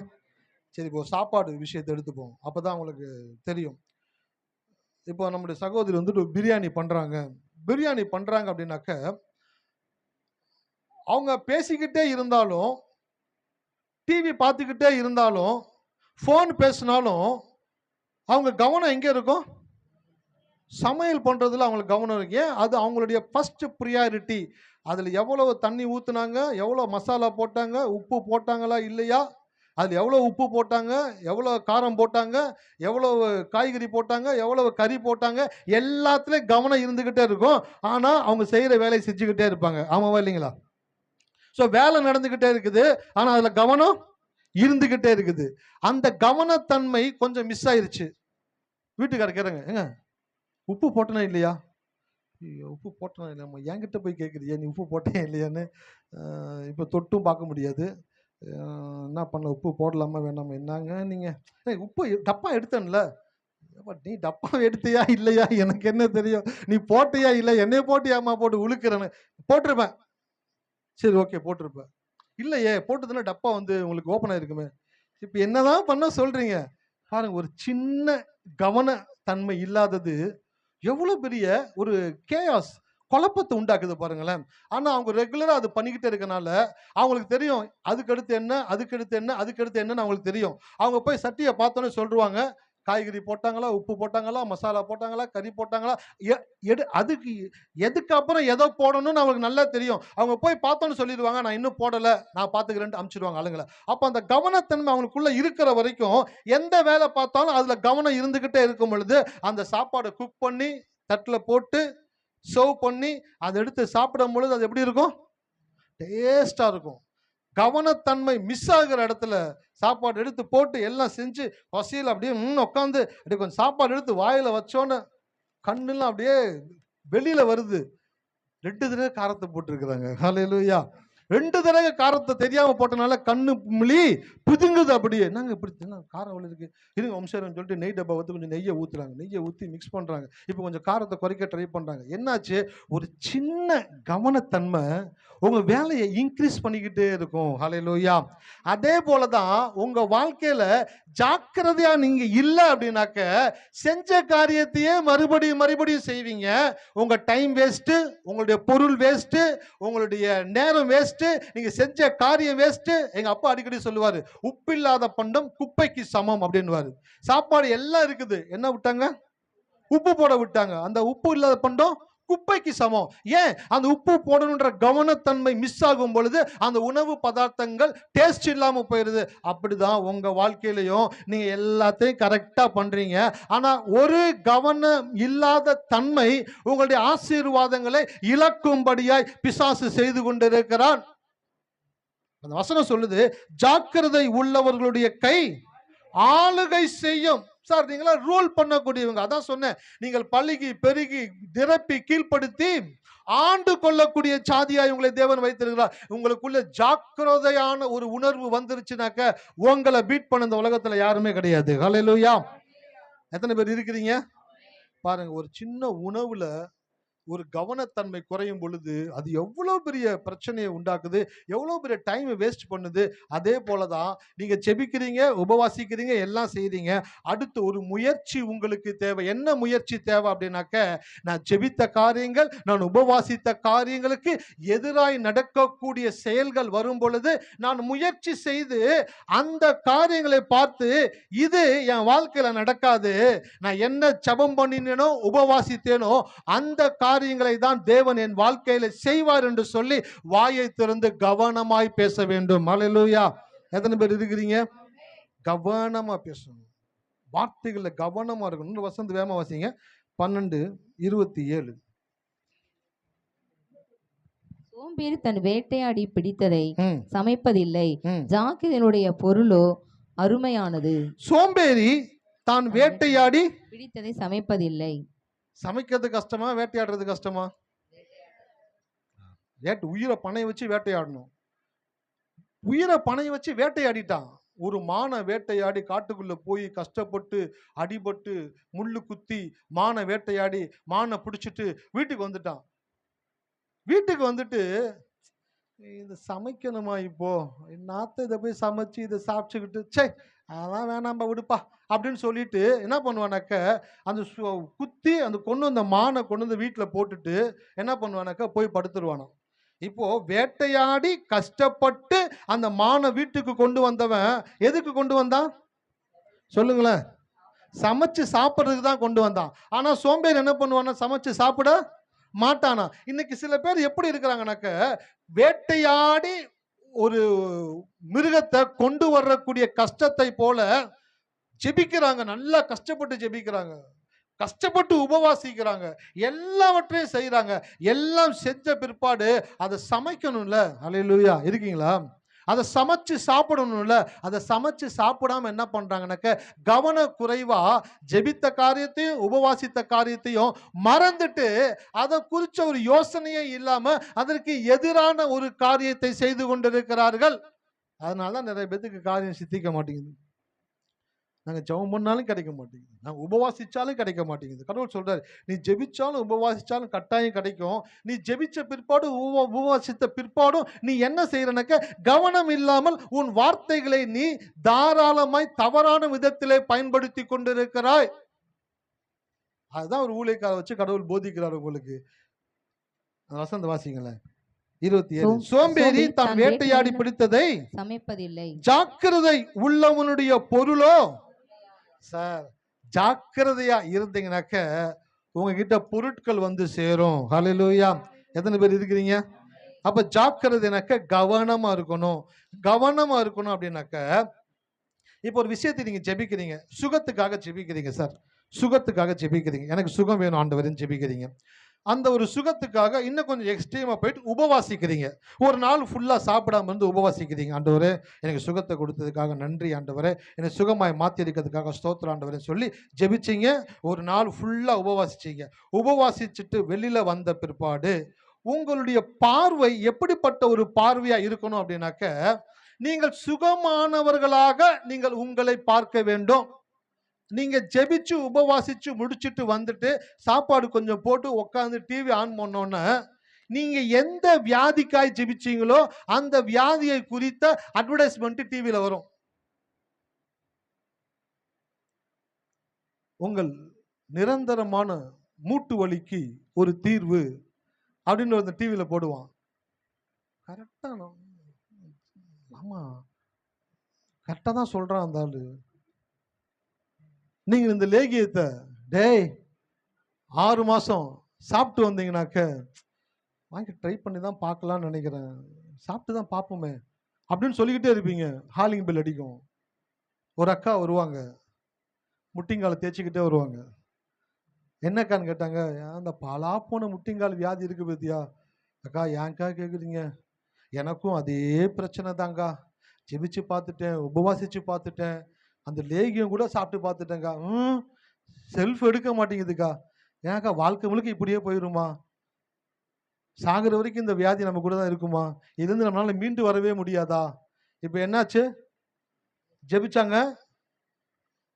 சரி, இப்போ சாப்பாடு விஷயத்தை எடுத்துப்போம், அப்பதான் உங்களுக்கு தெரியும். இப்போ நம்முடைய சகோதரி வந்துட்டு பிரியாணி பண்றாங்க. பிரியாணி பண்றாங்க அப்படின்னாக்க அவங்க பேசிக்கிட்டே இருந்தாலும், டிவி பார்த்துக்கிட்டே இருந்தாலும், ஃபோன் பேசினாலும் அவங்க கவனம் எங்கே இருக்கும்? சமையல் பண்ணுறதுல அவங்களுக்கு கவனம் இருக்கு. ஏன்? அது அவங்களுடைய ஃபர்ஸ்ட் ப்ரியாரிட்டி. அதில் எவ்வளவு தண்ணி ஊற்றுனாங்க, எவ்வளோ மசாலா போட்டாங்க, உப்பு போட்டாங்களா இல்லையா, அதில் எவ்வளோ உப்பு போட்டாங்க, எவ்வளோ காரம் போட்டாங்க, எவ்வளோ காய்கறி போட்டாங்க, எவ்வளோ கறி போட்டாங்க, எல்லாத்துலேயும் கவனம் இருந்துக்கிட்டே இருக்கும். ஆனால் அவங்க செய்கிற வேலையை செஞ்சுக்கிட்டே இருப்பாங்க. ஆமாவா இல்லைங்களா? ஸோ வேலை நடந்துக்கிட்டே இருக்குது, ஆனால் அதில் கவனம் இருந்துக்கிட்டே இருக்குது. அந்த கவனத்தன்மை கொஞ்சம் மிஸ் ஆயிருச்சு. வீட்டுக்காரர் கேட்குறாங்க, ஏங்க உப்பு போட்டனா இல்லையா? உப்பு போட்டனா இல்லையாம்மா, என்கிட்ட போய் கேட்குறியா நீ உப்பு போட்டேன் இல்லையான்னு? இப்போ தொட்டும் பார்க்க முடியாது. என்ன பண்ண, உப்பு போடலாமா வேணாமா? என்னங்க நீங்கள் உப்பு டப்பா எடுத்தேன்ல, நீ டப்பா எடுத்தியா இல்லையா எனக்கு என்ன தெரியும்? நீ போட்டியா இல்லை, என்னைய போட்டியாம்மா போட்டு உழுக்கிறேன்னு. போட்டிருப்பேன். சரி, ஓகே, போட்டிருப்பேன். இல்லையே, போட்டதுன்னா டப்பா வந்து உங்களுக்கு ஓப்பன் ஆயிருக்குமே. இப்போ என்னதான் பண்ண சொல்றீங்க பாருங்க. ஒரு சின்ன கவனத்தன்மை இல்லாதது எவ்வளவு பெரிய ஒரு கேயாஸ், குழப்பத்தை உண்டாக்குது பாருங்களேன். ஆனா அவங்க ரெகுலரா அது பண்ணிக்கிட்டே இருக்கனால அவங்களுக்கு தெரியும் அதுக்கு அடுத்து என்ன, அதுக்கு அடுத்து என்ன, அதுக்கு அடுத்து என்னன்னு அவங்களுக்கு தெரியும். அவங்க போய் சட்டியை பார்த்தோன்னே சொல்லுவாங்க, காய்கறி போட்டாங்களா, உப்பு போட்டாங்களா, மசாலா போட்டாங்களா, கறி போட்டாங்களா, அதுக்கு எதுக்கு அப்புறம் எதை போடணும்னு அவங்களுக்கு நல்லா தெரியும். அவங்க போய் பார்த்தோன்னு சொல்லிடுவாங்க, நான் இன்னும் போடலை, நான் பார்த்துக்கிறேன்ட்டு அனுப்பிச்சிடுவாங்க ஆளுங்களை. அப்போ அந்த கவனத்தன்மை அவங்களுக்குள்ள இருக்கிற வரைக்கும் எந்த வேலை பார்த்தாலும் அதில் கவனம் இருந்துக்கிட்டே இருக்கும் பொழுது அந்த சாப்பாடை குக் பண்ணி தட்டில் போட்டு சர்வ் பண்ணி அதை எடுத்து சாப்பிடும் பொழுது அது எப்படி இருக்கும்? டேஸ்டாக இருக்கும். கவனத்தன்மை மிஸ் ஆகிற இடத்துல சாப்பாடு எடுத்து போட்டு எல்லாம் செஞ்சு பசியில் அப்படியே உட்காந்து அப்படியே கொஞ்சம் சாப்பாடு எடுத்து வாயில வச்சோன்னு கண்ணுலாம் அப்படியே வெளியில வருது. 2 தடவை காரத்தை போட்டிருக்கிறாங்க. ஹல்லேலூயா. 2 தடவை காரத்தை தெரியாம போட்டனால கண்ணு மிளி புதுங்குது. அப்படியே என்னங்க இப்படி காரம் அவ்வளோ இருக்கு, இருங்க வம்சம் சொல்லிட்டு நெய் டப்பா வந்து கொஞ்சம் நெய்யை ஊத்துறாங்க. நெய்யை ஊற்றி மிக்ஸ் பண்றாங்க. இப்போ கொஞ்சம் காரத்தை குறைக்க ட்ரை பண்றாங்க. என்னாச்சு? ஒரு சின்ன கவனத்தன்மை உங்க வேலையை இன்க்ரீஸ் பண்ணிக்கிட்டே இருக்கும். ஹல்லேலூயா. அதே போலதான் உங்க வாழ்க்கையில ஜாக்கிரதையா நீங்க இல்லை அப்படின்னாக்க செஞ்ச காரியத்தையே மறுபடியும் செய்வீங்க. உங்க டைம் வேஸ்ட், உங்களுடைய பொருள் வேஸ்ட், உங்களுடைய நேரம் வேஸ்ட், நீங்க செஞ்ச காரியம் வேஸ்ட். எங்க அப்பா அடிக்கடி சொல்லுவாரு, உப்பில்லாத பண்டம் குப்பைக்கு சமம் அப்படின்னுவாரு. சாப்பாடு எல்லாம் இருக்குது, என்ன விட்டாங்க? உப்பு போட விட்டாங்க. அந்த உப்பு இல்லாத பண்டம் குப்பைக்கு சமம். ஏன்? அந்த உப்பு போடணுன்ற கவனத்தன்மை மிஸ் ஆகும் பொழுது அந்த உணவு பதார்த்தங்கள் டேஸ்ட் இல்லாம போயிருது. அப்படிதான் உங்க வாழ்க்கையிலையும் நீங்க எல்லாத்தையும் கரெக்டா பண்றீங்க, ஆனா ஒரு கவனம் இல்லாத தன்மை உங்களுடைய ஆசீர்வாதங்களை இழக்கும்படியாய் பிசாசு செய்து கொண்டிருக்கிறான். அந்த வசனம் சொல்லுது, ஜாக்கிரதை உள்ளவர்களுடைய கை ஆளுகை செய்யும். சார், நீங்களா ரூல் பண்ணக்கூடியவங்க. அதான் சொன்னேன், நீங்கள் பல்கி பெருகி நிரப்பி கீழ்ப்படுத்தி ஆண்டு கொள்ளக்கூடிய சாதியாய் உங்களை தேவன் வைத்திருக்கிறார். உங்களுக்குள்ள ஜாக்கிரதையான ஒரு உணர்வு வந்துருச்சுனாக்க உங்களை பீட் பண்ண இந்த உலகத்துல யாருமே கிடையாது. ஹல்லேலூயா. எத்தனை பேர் இருக்கிறீங்க பாருங்க. ஒரு சின்ன உணவுல ஒரு கவனத்தன்மை குறையும் பொழுது அது எவ்வளவு பெரிய பிரச்சனையை உண்டாக்குது, எவ்வளவு பெரிய டைம் வேஸ்ட் பண்ணுது. அதே போலதான் நீங்க ஜெபிக்கிறீங்க, உபவாசிக்கிறீங்க, எல்லாம் செய்றீங்க. அடுத்து ஒரு முயற்சி உங்களுக்கு தேவை. என்ன முயற்சி தேவை அப்படின்னாக்க, நான் ஜெபித்த காரியங்கள், நான் உபவாசித்த காரியங்களுக்கு எதிராய் நடக்கக்கூடிய செயல்கள் வரும் பொழுது நான் முயற்சி செய்து அந்த காரியங்களை பார்த்து இது என் வாழ்க்கையில நடக்காது, நான் என்ன ஜெபம் பண்ணினேனோ உபவாசித்தேனோ அந்த காரியங்களை தான் தேவன் என் வாழ்க்கையில செய்வார் என்று சொல்லி வாயை திறந்து கவனமாய் பேச வேண்டும். ஹல்லேலூயா. எத்தனை பேர் இருக்கிறீங்க? கவனமா பேசணும், வார்த்தைகள்ல கவனமா இருக்கணும். வசந்த் வேகமா வாசிங்க. 12:27. சோம்பேறி தன் வேட்டையாடி பிடித்ததை ம், சமைப்பதில்லை, ம். ஜாக்கிரதையினுடைய பொருளோ அருமையானது. சோம்பேறி தான் வேட்டையாடி பிடித்ததை சமைப்பதில்லை. சமைக்கிறது கஷ்டமா, வேட்டையாடுறது கஷ்டமா? உயிரை பணைய வச்சு வேட்டையாடணும். உயிரை பணைய வச்சு வேட்டையாடிட்டான். ஒரு மானை வேட்டையாடி காட்டுக்குள்ள போய் கஷ்டப்பட்டு அடிபட்டு முள்ளு குத்தி மானை வேட்டையாடி மானை பிடிச்சிட்டு வீட்டுக்கு வந்துட்டான். வீட்டுக்கு வந்துட்டு இது சமைக்கணுமா இப்போ, நாத்த இதை போய் சமைச்சு இதை சாப்பிட்டுக்கிட்டு சே அதான் வேணாம்பா விடுப்பா அப்படின்னு சொல்லிட்டு என்ன பண்ணுவானாக்க அந்த குத்தி அந்த கொண்டு வந்த மானை கொண்டு வந்து வீட்டில் போட்டுட்டு என்ன பண்ணுவானாக்க போய் படுத்துருவானாம். இப்போ வேட்டையாடி கஷ்டப்பட்டு அந்த மானை வீட்டுக்கு கொண்டு வந்தவன் எதுக்கு கொண்டு வந்தான் சொல்லுங்களேன்? சமைச்சு சாப்பிட்றதுக்கு தான் கொண்டு வந்தான். ஆனா சோம்பேறி என்ன பண்ணுவானா, சமைச்சு சாப்பிட மாட்டானா. இன்னைக்கு சில பேர் எப்படி இருக்கிறாங்கனாக்க வேட்டையாடி ஒரு மிருகத்தை கொண்டு வரக்கூடிய கஷ்டத்தை போல ஜெபிக்கிறாங்க. நல்லா கஷ்டப்பட்டு ஜெபிக்கிறாங்க, கஷ்டப்பட்டு உபவாசிக்கிறாங்க, எல்லாவற்றையும் செய்யறாங்க. எல்லாம் செஞ்ச பிற்பாடு அதை சமைக்கணும்ல. அல்லேலூயா, இருக்கீங்களா? அதை சமைச்சு சாப்பிடணும்ல. அதை சமைச்சு சாப்பிடாம என்ன பண்றாங்கன்னாக்க கவன குறைவா ஜெபித்த காரியத்தையும் உபவாசித்த காரியத்தையும் மறந்துட்டு அதை குறிச்ச ஒரு யோசனையே இல்லாம அதற்கு எதிரான ஒரு காரியத்தை செய்து கொண்டிருக்கிறார்கள். அதனாலதான் நிறைய பேத்துக்கு காரியம் சித்திக்க மாட்டேங்குது. நாங்க ஜெபம் பண்ணாலும் கிடைக்க மாட்டேங்குது, நாங்க உபவாசிச்சாலும் கிடைக்க மாட்டேங்குது. கடவுள் சொல்றாரு, நீ ஜெபிச்சாலும் உபவாசிச்சாலும் கட்டாயம் கிடைக்கும். நீ ஜெபிச்ச பிற்பாடு உபவாசித்த பிற்பாடும் நீ என்ன செய்யறனாக்க கவனம் இல்லாமல் உன் வார்த்தைகளை நீ தாராளமாய் தவறான விதத்திலே பயன்படுத்தி கொண்டிருக்கிறாய். அதுதான் ஒரு ஊழியக்கார வச்சு கடவுள் போதிக்கிறார் உங்களுக்கு. வசந்த வாசிங்களேன் 27. சோம்பேறி தான் வேட்டையாடி பிடித்ததை சமைப்பதில்லை, ஜாக்கிரதை உள்ளவனுடைய பொருளோ. சார், ஜாக்கிரதையா இருந்தீங்கன்னாக்க உங்ககிட்ட பொருட்கள் வந்து சேரும். ஹல்லேலூயா. எத்தனை பேர் இருக்கிறீங்க? அப்ப ஜாக்கிரதைனாக்க கவனமா இருக்கணும். கவனமா இருக்கணும் அப்படின்னாக்க இப்போ ஒரு விஷயத்தை நீங்க ஜெபிக்கிறீங்க, சுகத்துக்காக ஜெபிக்கிறீங்க. சார், சுகத்துக்காக ஜெபிக்கிறீங்க, எனக்கு சுகம் வேணும் ஆண்டவரேன்னு ஜெபிக்கிறீங்க. அந்த ஒரு சுகத்துக்காக இன்னும் கொஞ்சம் எக்ஸ்ட்ரீமா போயிட்டு உபவாசிக்கிறீங்க. ஒரு நாள் ஃபுல்லா சாப்பிடாம இருந்து உபவாசிக்கிறீங்க. ஆண்டவரே, எனக்கு சுகத்தை கொடுத்ததுக்காக நன்றி ஆண்டவரே, எனக்கு சுகமாய் மாற்றி இருக்கிறதுக்காக ஸ்தோத்திரம் ஆண்டவரே சொல்லி ஜெபிச்சிங்க. ஒரு நாள் ஃபுல்லா உபவாசிச்சிங்க. உபவாசிச்சுட்டு வெளியில வந்த பிற்பாடு உங்களுடைய பார்வை எப்படிப்பட்ட ஒரு பார்வையா இருக்கணும் அப்படின்னாக்க, நீங்கள் சுகமானவர்களாக நீங்கள் உங்களை பார்க்க வேண்டும். நீங்க ஜெபிச்சு உபவாசிச்சு முடிச்சுட்டு வந்துட்டு சாப்பாடு கொஞ்சம் போட்டு உட்காந்து டிவி ஆன் பண்ணோன்னா நீங்க எந்த வியாதிக்காய் ஜெபிச்சீங்களோ அந்த வியாதியை குறித்த அட்வர்டைஸ்மெண்ட் டிவியில வரும். உங்கள் நிரந்தரமான மூட்டு வலிக்கு ஒரு தீர்வு அப்படின்னு வந்து டிவியில போடுவான். கரெக்டா ஆமா, கரெக்டா தான் சொல்றான் அந்த ஆளு. நீங்க இந்த லேகியத்தை டேய் 6 மாசம் சாப்பிட்டு வந்தீங்கன்னாக்க வாங்கி ட்ரை பண்ணி தான் பார்க்கலாம்னு நினைக்கிறேன், சாப்பிட்டு தான் பார்ப்போமே அப்படின்னு சொல்லிக்கிட்டே இருப்பீங்க. ஹாலிங் பெல் அடிக்கும். ஒரு அக்கா வருவாங்க, முட்டிங்காலை தேய்ச்சிக்கிட்டே வருவாங்க. என்னக்கான்னு கேட்டாங்க, அந்த பாலா போன முட்டிங்கால் வியாதி இருக்கு பத்தியா? அக்கா ஏன்க்கா கேட்குறீங்க, எனக்கும் அதே பிரச்சனை தாங்க்கா, ஜெபிச்சு பார்த்துட்டேன், உபவாசிச்சு பார்த்துட்டேன், அந்த லேகியம் கூட சாப்பிட்டு பார்த்துட்டேங்க்கா, செல்ஃப் எடுக்க மாட்டேங்குதுக்கா. ஏன்க்கா வாழ்க்கை முழுக்க இப்படியே போயிருமா? சாகிற வரைக்கும் இந்த வியாதி நம்ம கூட தான் இருக்குமா? இருந்து நம்மளால மீண்டு வரவே முடியாதா? இப்போ என்னாச்சு? ஜெபிச்சாங்க,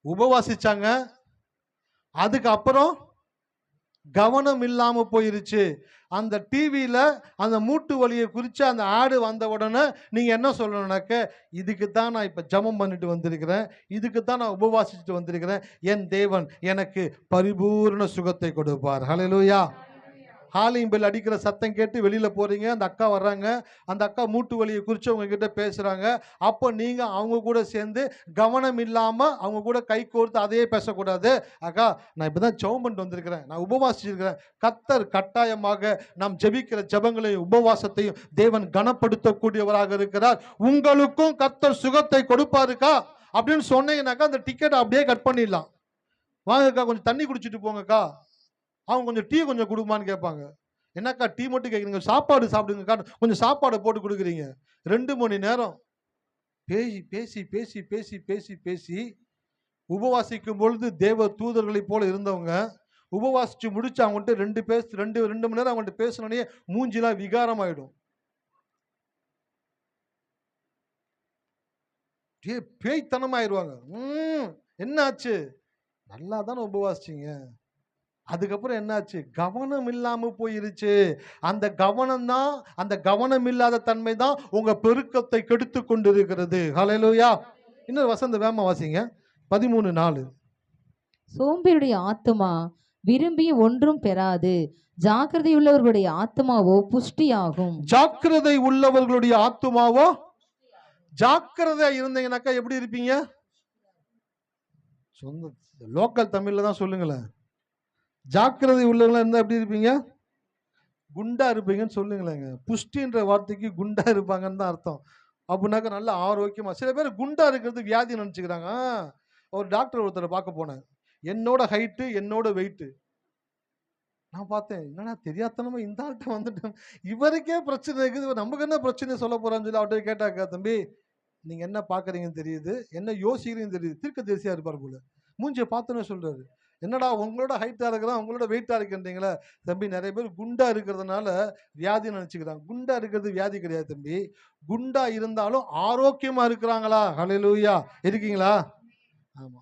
உபவாசிச்சாங்க, அதுக்கப்புறம் கவனம் இல்லாம போயிருச்சு. அந்த டிவியில அந்த மூட்டு வலியை குறித்து அந்த ஆடு வந்த உடனே நீங்க என்ன சொல்லணும்னாக்க, இதுக்கு தான் நான் இப்ப ஜெபம் பண்ணிட்டு வந்திருக்கிறேன், இதுக்கு தான் நான் உபவாசிச்சுட்டு வந்திருக்கிறேன், என் தேவன் எனக்கு பரிபூர்ண சுகத்தை கொடுப்பார். ஹல்லேலூயா. ஹாலிங் பெல் அடிக்கிற சத்தம் கேட்டு வெளியில போறீங்க, அந்த அக்கா வர்றாங்க, அந்த அக்கா மூட்டு வலியை குறித்து அவங்க கிட்ட பேசுறாங்க. அப்போ நீங்க அவங்க கூட சேர்ந்து கவனம் இல்லாம அவங்க கூட கை கோர்த்து அதையே பேசக்கூடாது. அக்கா, நான் இப்பதான் ஜெபம் பண்ணிட்டு வந்திருக்கிறேன், நான் உபவாசிச்சிருக்கிறேன். கர்த்தர் கட்டாயமாக நாம் ஜெபிக்கிற ஜெபங்களையும் உபவாசத்தையும் தேவன் கனப்படுத்தக்கூடியவராக இருக்கிறார். உங்களுக்கும் கர்த்தர் சுகத்தை கொடுப்பாருக்கா அப்படின்னு சொன்னீங்கன்னாக்கா அந்த டிக்கெட் அப்படியே கட் பண்ணிடலாம். வாங்கக்கா கொஞ்சம் தண்ணி குடிச்சிட்டு போங்கக்கா, அவங்க கொஞ்சம் டீ கொஞ்சம் கொடுமான்னு கேட்பாங்க. என்னக்கா டீ மட்டும் கேட்குறீங்க, சாப்பாடு சாப்பிடுங்கக்கா, கொஞ்சம் சாப்பாடை போட்டு கொடுக்குறீங்க. 2 மணி நேரம் பேசி பேசி பேசி பேசி பேசி பேசி உபவாசிக்கும் பொழுது தேவ தூதர்களைப் போல இருந்தவங்க, உபவாசிச்சு முடிச்சு அவங்கள்ட்ட 2 மணி நேரம் அவங்கள்ட்ட பேசினோடனே மூஞ்சிலாம் விகாரம் ஆயிடும். பேய்த்தனமாயிருவாங்க. என்ன ஆச்சு? நல்லா தானே உபவாசிச்சீங்க. அதுக்கப்புறம் என்னாச்சு? கவனம் இல்லாம போயிருச்சு. அந்த கவனம் இல்லாத தன்மை தான் உங்க பெருக்கத்தை கெடுத்து கொண்டிருக்கிறது. ஹல்லேலூயா. இன்னொரு வசந்த வேகமா வாசிங்க. 13:4. சோம்பேறியுடைய ஆத்துமா விரும்பி ஒன்றும் பெறாது, ஜாக்கிரதையுள்ளவர்களுடைய ஆத்துமாவோ புஷ்டியாகும். ஜாக்கிரதை உள்ளவர்களுடைய ஆத்துமாவோ, ஜாக்கிரதையா இருந்தீங்கன்னாக்கா எப்படி இருப்பீங்க? சொந்த லோக்கல் தமிழ்ல தான் சொல்லுங்களேன். ஜாக்கிரதை உள்ளவங்களா இருந்தா எப்படி இருப்பீங்க? குண்டா இருப்பீங்கன்னு சொல்லுங்களேங்க. புஷ்டின்ற வார்த்தைக்கு குண்டா இருப்பாங்கன்னு தான் அர்த்தம். அப்படின்னாக்கா நல்ல ஆரோக்கியமா. சில பேர் குண்டா இருக்கிறது வியாதி நினைச்சுக்கிறாங்க. ஒரு டாக்டர் ஒருத்தரை பார்க்க போனேன். என்னோட ஹைட்டு, என்னோட வெயிட்டு. நான் பார்த்தேன், என்னடா தெரியாதனமா இந்த ஆள்கிட்ட வந்துட்டேன், இவருக்கே பிரச்சனை இருக்குது, நமக்கு என்ன பிரச்சனை சொல்ல போறான்னு சொல்லி அவர்கிட்ட கேட்டாக்கா, தம்பி நீங்க என்ன பாக்குறீங்கன்னு தெரியுது, என்ன யோசிக்கிறீங்கன்னு தெரியுது. தீர்க்கதரிசியா இருப்பார் போல. மூஞ்சியை பார்த்தோன்னே சொல்றாரு, என்னடா உங்களோட ஹைட்டா இருக்கிறான், உங்களோட வெயிட்டா இருக்குன்றீங்களா? தம்பி நிறைய பேர் குண்டா இருக்கிறதுனால வியாதி நினைச்சுக்கிறாங்க. குண்டா இருக்கிறது வியாதி கிடையாது தம்பி. குண்டா இருந்தாலும் ஆரோக்கியமா இருக்கிறாங்களா? ஹல்லேலூயா. இருக்கீங்களா? ஆமா.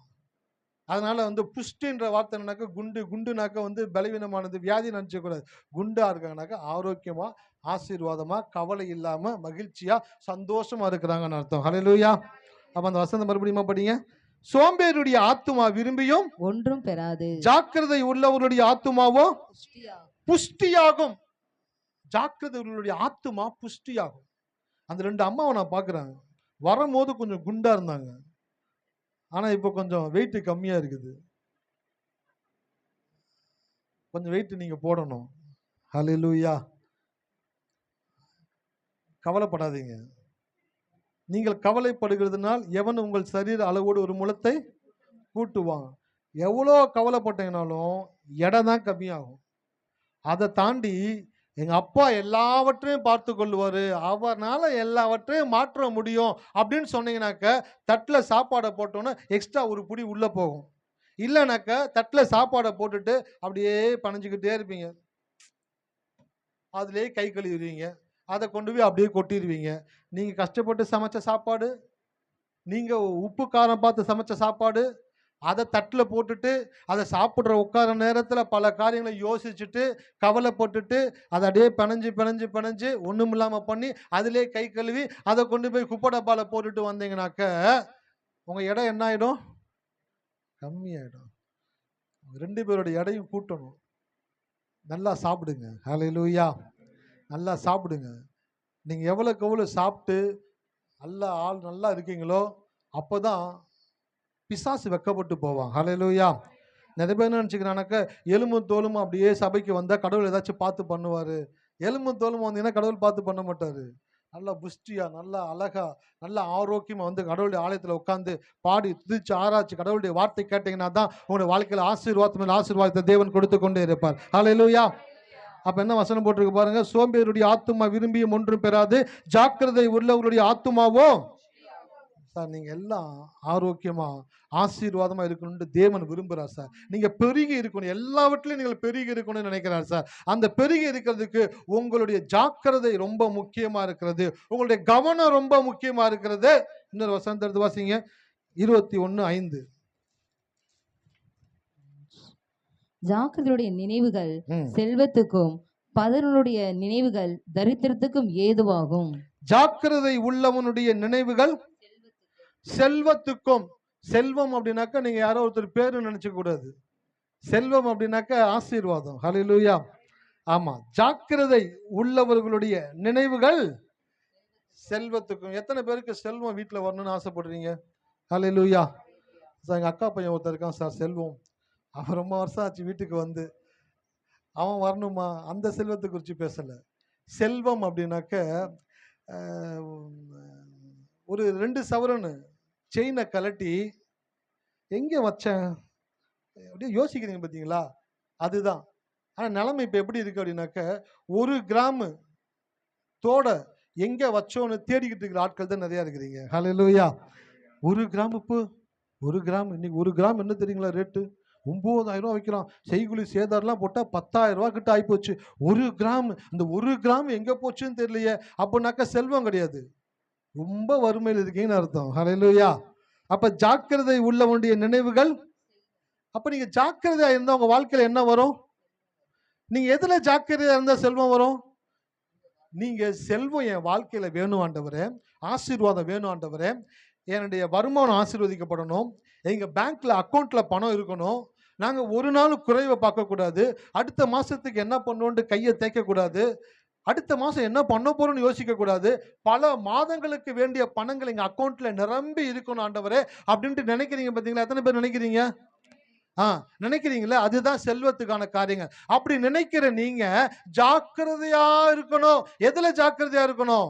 அதனால புஷ்டின்ற வார்த்தை என்னன்னாக்கா குண்டுனாக்கா பலவீனமானது, வியாதி நினைச்சக்கூடாது. குண்டா இருக்காங்கனாக்கா ஆரோக்கியமா, ஆசீர்வாதமா, கவலை இல்லாம, மகிழ்ச்சியா, சந்தோஷமா இருக்கிறாங்கன்னு அர்த்தம். ஹல்லேலூயா. அப்ப அந்த வசனம் மறுபடியும் படிங்க. சோம்பேறியுடைய ஆத்துமா விரும்பியும் ஒன்றும் பெறாது, ஜாக்கிரதை உள்ளவருடைய ஆத்துமாவோ புஷ்டியாகும். ஜாக்கிரதை உள்ளவருடைய ஆத்துமா புஷ்டியாகும். அந்த 2 அம்மாவை நான் பாக்குறேன். வரும்போது கொஞ்சம் குண்டா இருந்தாங்க, ஆனா இப்ப கொஞ்சம் வெயிட் கம்மியா இருக்குது. கொஞ்சம் வெயிட் நீங்க போடணும். ஹல்லேலூயா. கவலைப்படாதீங்க. நீங்கள் கவலைப்படுகிறதுனால் எவன் உங்கள் சரீர அளவோடு ஒரு முழத்தை கூட்டுவான். எவ்வளோ கவலைப்பட்டீங்கனாலும் எடை தான் கம்மியாகும். அதை தாண்டி எங்க அப்பா எல்லாவற்றையும் பார்த்து கொள்ளுவாரு, அவர்னால எல்லாவற்றையும் மாற்ற முடியும் அப்படின்னு சொன்னீங்கன்னாக்க, தட்டுல சாப்பாடை போட்டோன்னா எக்ஸ்ட்ரா ஒரு புடி உள்ள போகும். இல்லைனாக்க தட்டுல சாப்பாடை போட்டுட்டு அப்படியே பணிஞ்சுக்கிட்டே இருப்பீங்க. அதுலேயே கை கழுவிடுவீங்க, அதை கொண்டு போய் அப்படியே கொட்டிடுவீங்க. நீங்க கஷ்டப்பட்டு சமைச்ச சாப்பாடு, நீங்க உப்பு காரம் பார்த்து சமைச்ச சாப்பாடு, அதை தட்டில் போட்டுட்டு அதை சாப்பிட்ற உட்கார நேரத்தில் பல காரியங்களை யோசிச்சுட்டு கவலைப்பட்டுட்டு அதை அப்படியே பிணைஞ்சு ஒன்றும் இல்லாமல் பண்ணி அதிலே கை கழுவி அதை கொண்டு போய் குப்பை டப்பாவில் போட்டுட்டு வந்தீங்கன்னாக்க உங்கள் இடம் என்ன ஆகிடும்? கம்மியாயிடும். 2 பேரோட எடையும் கூட்டணும். நல்லா சாப்பிடுங்க. ஹல்லேலூயா. நல்லா சாப்பிடுங்க. நீங்கள் எவ்வளோக்கு எவ்வளோ சாப்பிட்டு நல்லா இருக்கீங்களோ அப்போதான் பிசாசு வெக்கப்பட்டு போவான். ஹல்லேலூயா. நிறைய பேர் என்ன நினச்சிக்கிறானாக்க, எலும்பும் தோலும் அப்படியே சபைக்கு வந்தால் கடவுள் ஏதாச்சும் பார்த்து பண்ணுவார். எலும்பும் தோலும் வந்தீங்கன்னா கடவுள் பார்த்து பண்ண மாட்டார். நல்லா புஷ்டியா, நல்லா அழகா, நல்லா ஆரோக்கியமா கடவுளுடைய ஆலயத்தில் உட்காந்து பாடி துதிச்சு ஆராய்ச்சி கடவுளுடைய வார்த்தை கேட்டீங்கன்னா தான் உங்களுடைய வாழ்க்கையில் ஆசீர்வாதத்தை தேவன் கொடுத்து கொண்டே இருப்பார். ஹல்லேலூயா. அப்ப என்ன வசனம் போட்டிருக்கு பாருங்க. சோம்பேறியுடைய ஆத்துமா விரும்பியும் ஒன்றும் பெறாது, ஜாக்கிரதை உள்ளவர்களுடைய ஆத்துமாவோ. சார் நீங்க எல்லாம் ஆரோக்கியமா ஆசீர்வாதமா இருக்கணும்னு தேவன் விரும்புறார் சார். நீங்க பெருகி இருக்கணும், எல்லாவற்றிலையும் நீங்கள் பெருகி இருக்கணும்னு நினைக்கிறார் சார். அந்த பெருகி இருக்கிறதுக்கு உங்களுடைய ஜாக்கிரதை ரொம்ப முக்கியமா இருக்கிறது, உங்களுடைய கவனம் ரொம்ப முக்கியமா இருக்கிறது. இன்னொரு வசனத்தை எடுத்து வாசிங்க. 21:5. ஜாக்கிரதையுடைய நினைவுகள் செல்வத்துக்கும் பதனுடைய நினைவுகள் தரித்திரத்துக்கும் ஏதுவாகும். ஜாக்கிரதை உள்ளவனுடைய நினைவுகள் செல்வத்துக்கும். செல்வம் அப்படின்னாக்கா நீங்க யாரோ ஒருத்தர் பேரு நினைச்ச கூடாது. செல்வம் அப்படின்னாக்கா ஆசீர்வாதம். ஹல்லேலூயா. ஆமா. ஜாக்கிரதை உள்ளவர்களுடைய நினைவுகள் செல்வத்துக்கும். எத்தனை பேருக்கு செல்வம் வீட்டில் வரணும்னு ஆசைப்படுறீங்க? ஹல்லேலூயா. எங்க அக்கா பையன் ஒருத்தர் இருக்கான் சார், செல்வம். அவன் ரொம்ப வருஷம் ஆச்சு வீட்டுக்கு வந்து. அவன் வரணுமா? அந்த செல்வத்தை குறித்து பேசல. செல்வம் அப்படின்னாக்க ஒரு 2 சவரன் செயினை கலட்டி எங்கே வச்சேன் அப்படியே யோசிக்கிறீங்க பார்த்தீங்களா? அதுதான். ஆனா நிலைமை இப்ப எப்படி இருக்கு அப்படின்னாக்க, 1 கிராம் தோட எங்க வச்சோன்னு தேடிக்கிட்டு இருக்கிற ஆட்கள் தான் நிறைய இருக்கிறீங்க. ஹalleluya. 1 கிராம் உப்பு, 1 கிராம் இன்னைக்கு 1 கிராம் என்ன தெரியுங்களா ரேட்டு? 9,000 வைக்கிறான். செய்குலி சேதாரம்லாம் போட்டா 10,000 கிட்ட ஆயிப்போச்சு. 1 கிராம். இந்த 1 கிராம் எங்க போச்சுன்னு தெரியலையே. அப்பனாக்கா செல்வம் கிடையாது. ரொம்ப வறுமையில் இருக்கீங்கன்னு அர்த்தம். ஹalleluya. அப்ப ஜாக்கிரதை உள்ளவனுடைய நினைவுகள். அப்ப நீங்க ஜாக்கிரதையா இருந்தா உங்க வாழ்க்கையில என்ன வரும்? நீங்க எதுல ஜாக்கிரதையா இருந்தா செல்வம் வரும்? நீங்க செல்வம் என் வாழ்க்கையில வேணும் ஆண்டவரே, ஆசீர்வாதம் வேணும் ஆண்டவரே, என்னுடைய வருமானம் ஆசீர்வதிக்கப்படணும், எங்க பேங்க்ல அக்கௌண்ட்ல பணம் இருக்கணும், நாங்க ஒரு நாள் குறைவை பார்க்கக்கூடாது, அடுத்த மாசத்துக்கு என்ன பண்ணுவோம்னு கையை தேய்க்கக்கூடாது, அடுத்த மாசம் என்ன பண்ண போறோம்னு யோசிக்க கூடாது, பல மாதங்களுக்கு வேண்டிய பணங்கள் எங்க அக்கௌண்ட்ல நிரம்பி இருக்கணும் ஆண்டவரே அப்படின்ட்டு நினைக்கிறீங்க பார்த்தீங்களா? எத்தனை பேர் நினைக்கிறீங்க? நினைக்கிறீங்களா? அதுதான் செல்வத்துக்கான காரியங்கள். அப்படி நினைக்கிற நீங்க ஜாக்கிரதையா இருக்கணும். எதுல ஜாக்கிரதையா இருக்கணும்?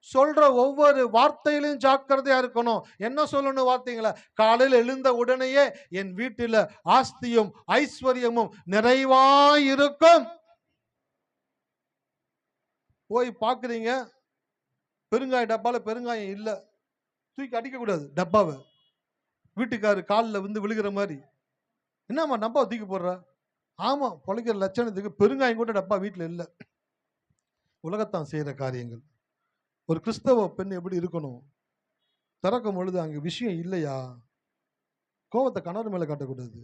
சொல்ற ஒவ்வொரு வார்த்தையிலும் ஜாக்கிரதையா இருக்கணும். என்ன சொல்லணும் வார்த்தைங்களா? காலையில் எழுந்த உடனேயே என் வீட்டில ஆஸ்தியும் ஐஸ்வர்யமும் நிறைவாய் இருக்கும். போய் பாக்குறீங்க, பெருங்காய டப்பால பெருங்காயம் இல்ல, தூக்கி அடிக்க கூடாது டப்பாவை. வீட்டுக்காரு காலில் வந்து விழுகிற மாதிரி, என்னம்மா டப்பா தூக்கி போடுற? ஆமா, பொழைக்கிற லட்சணத்துக்கு பெருங்காயம் கூட டப்பா வீட்டில் இல்லை. உலகத்தான் செய்யற காரியங்கள். ஒரு கிறிஸ்தவ பெண் எப்படி இருக்கணும்? திறக்கும் பொழுது அங்க விஷயம் இல்லையா? கோவத்தை கணவர் மேல காட்டக்கூடாது,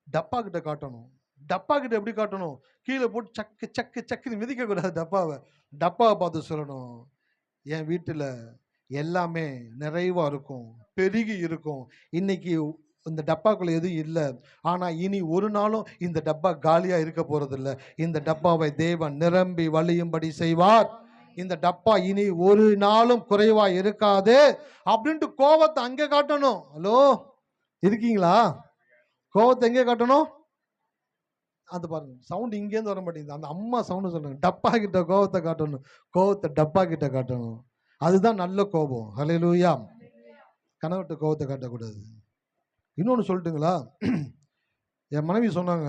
டப்பா கிட்ட காட்டணும். டப்பா கிட்ட எப்படி காட்டணும்? கீழே போட்டு சக்கு சக்கு சக்குன்னு மிதிக்க கூடாது டப்பாவை. டப்பாவை பார்த்து சொல்லணும், என் வீட்டுல எல்லாமே நிறைவா இருக்கும், பெருகி இருக்கும். இன்னைக்கு இந்த டப்பாக்குள்ள எதுவும் இல்லை, ஆனா இனி ஒரு நாளும் இந்த டப்பா காலியா இருக்க போறது இல்லை. இந்த டப்பாவை தேவன் நிரம்பி வழியும்படி செய்வார். இந்த டப்பா இனி ஒரு நாளும் குறைவா இருக்காது அப்படின்ட்டு கோவத்தை அங்க காட்டணும். ஹலோ, இருக்கீங்களா? கோவத்தை எங்க காட்டணும்? அது பாருங்க, சவுண்ட் இங்கேருந்து வர மாட்டேங்குது. அந்த அம்மா சவுண்ட் சொல்லுங்க, டப்பா கிட்ட கோவத்தை காட்டணும். கோவத்தை டப்பா கிட்ட காட்டணும். அதுதான் நல்ல கோபம். ஹல்லேலூயா. கணவர்கிட்ட கோவத்தை காட்டக்கூடாது. இன்னொன்று சொல்லட்டுங்களா? என் மனைவி சொன்னாங்க,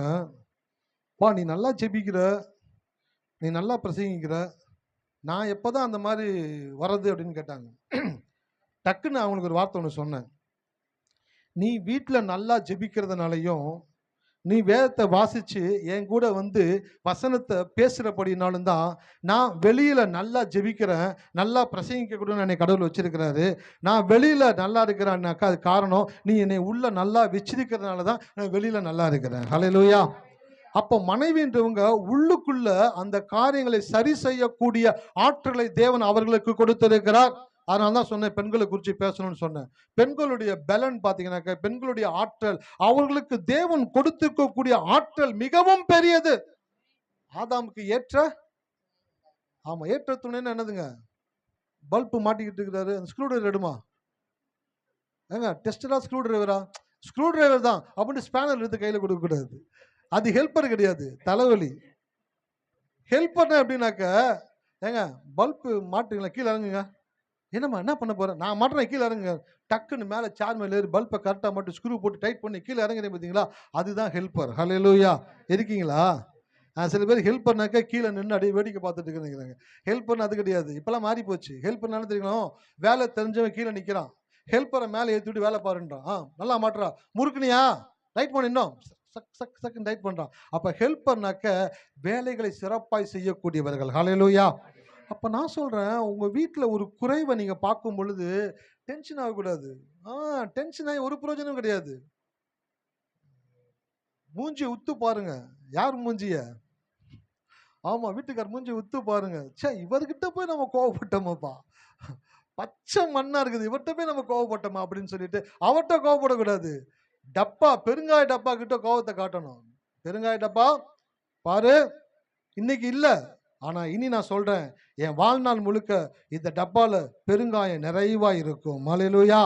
பா நீ நல்லா ஜெபிக்கிற, நீ நல்லா பிரசங்கிக்கிற, நான் எப்போதான் அந்த மாதிரி வர்றது அப்படின்னு கேட்டாங்க. டக்குன்னு அவங்களுக்கு ஒரு வார்த்தை ஒன்று சொன்னேன். நீ வீட்டில் நல்லா ஜெபிக்கிறதுனாலையும், நீ வேதத்தை வாசிச்சு என் கூட வந்து வசனத்தை பேசுகிறபடினாலும் தான் நான் வெளியில் நல்லா ஜெபிக்கிறேன், நல்லா பிரசங்கிக்க கூட என்னை கடவுள் வச்சிருக்கிறாரு. நான் வெளியில் நல்லா இருக்கிறேன்னாக்கா அது காரணம் நீ என்னை உள்ள நல்லா வச்சிருக்கிறதுனால தான் நான் வெளியில் நல்லா இருக்கிறேன். ஹல்லேலூயா. அப்போ மனைவின்றவங்க உள்ளுக்குள்ள அந்த காரியங்களை சரி செய்யக்கூடிய ஆற்றலை தேவன் அவர்களுக்கு கொடுத்திருக்கிறார். அதனால தான் சொன்னேன், பெண்களை குறித்து பேசணும்னு சொன்னேன். பெண்களுடைய பலன் பார்த்தீங்கன்னாக்க, பெண்களுடைய ஆற்றல், அவர்களுக்கு தேவன் கொடுத்திருக்கக்கூடிய ஆற்றல் மிகவும் பெரியது. ஆதாமுக்கு ஏற்ற துணைன்னு என்னதுங்க? பல்பு மாட்டிக்கிட்டு இருக்கிறாரு, அந்த ஸ்க்ரூ டிரைவர் எடுமா, ஏங்க டெஸ்டரா ஸ்க்ரூ டிரைவரா? ஸ்க்ரூ டிரைவர் தான் அப்படின்னு ஸ்பேனர் எடுத்து கையில் கொடுக்க கூடாது. அது ஹெல்ப்பர் கிடையாது, தலைவலி. ஹெல்ப்பர்னா எப்படின்னாக்க, ஏங்க பல்பு மாட்டுங்களா, கீழே இறங்குங்க. என்னம்மா என்ன பண்ண போறேன்? நான் மாட்டுறேன், கீழே இறங்குங்க. டக்குன்னு மேலே சேர் மேலே ஏறி பல்பை கரெக்டாக மட்டும் ஸ்க்ரூ போட்டு டைட் பண்ணி கீழே இறங்குறேன் பார்த்தீங்களா? அதுதான் ஹெல்ப்பர். ஹல்லேலூயா. இருக்கீங்களா? சில பேர் ஹெல்ப்பர்னாக்க கீழே நின்று அப்படியே வேடிக்கை பார்த்துட்டு இருக்கிறாங்க. ஹெல்ப்பர்னு அது கிடையாது, இப்பெல்லாம் மாறி போச்சு. ஹெல்ப்பர்னாலும் தெரியும், வேலை தெரிஞ்சவன் கீழே நிற்கிறான், ஹெல்ப்பரை மேலே ஏற்றி விட்டு வேலை பாருன்றான். நல்லா மாட்டுறா, முறுக்குனியா டைட் பண்ண, இன்னும் சக் சக் சக்குன்னு டைட் பண்றான். அப்ப ஹெல்ப்பர்னாக்க வேலைகளை சிறப்பாய் செய்யக்கூடியவர்கள். ஹல்லேலூயா. அப்ப நான் சொல்றேன், உங்க வீட்டில் ஒரு குறைவை நீங்க பார்க்கும் பொழுது டென்ஷன் ஆகக்கூடாது. டென்ஷன் ஆகி ஒரு பிரயோஜனம் கிடையாது. மூஞ்சி உத்து பாருங்க. யார் மூஞ்சிய? ஆமா, வீட்டுக்கார் மூஞ்சி உத்து பாருங்க. சே, இவர்கிட்ட போய் நம்ம கோவப்பட்டோமாப்பா, பச்சை மண்ணா இருக்குது, இவர்கிட்ட போய் நம்ம கோவப்பட்டோமா அப்படின்னு சொல்லிட்டு அவர்கிட்ட கோவப்படக்கூடாது. டப்பா, பெருங்காய டப்பா கிட்ட கோவத்தை காட்டணும். பெருங்காய டப்பா பாரு, இன்னைக்கு இல்ல, ஆனா இனி நான் சொல்றேன், என் வாழ்நாள் முழுக்க இந்த டப்பால பெருங்காயம் நிறைவா இருக்கும். ஹல்லேலூயா.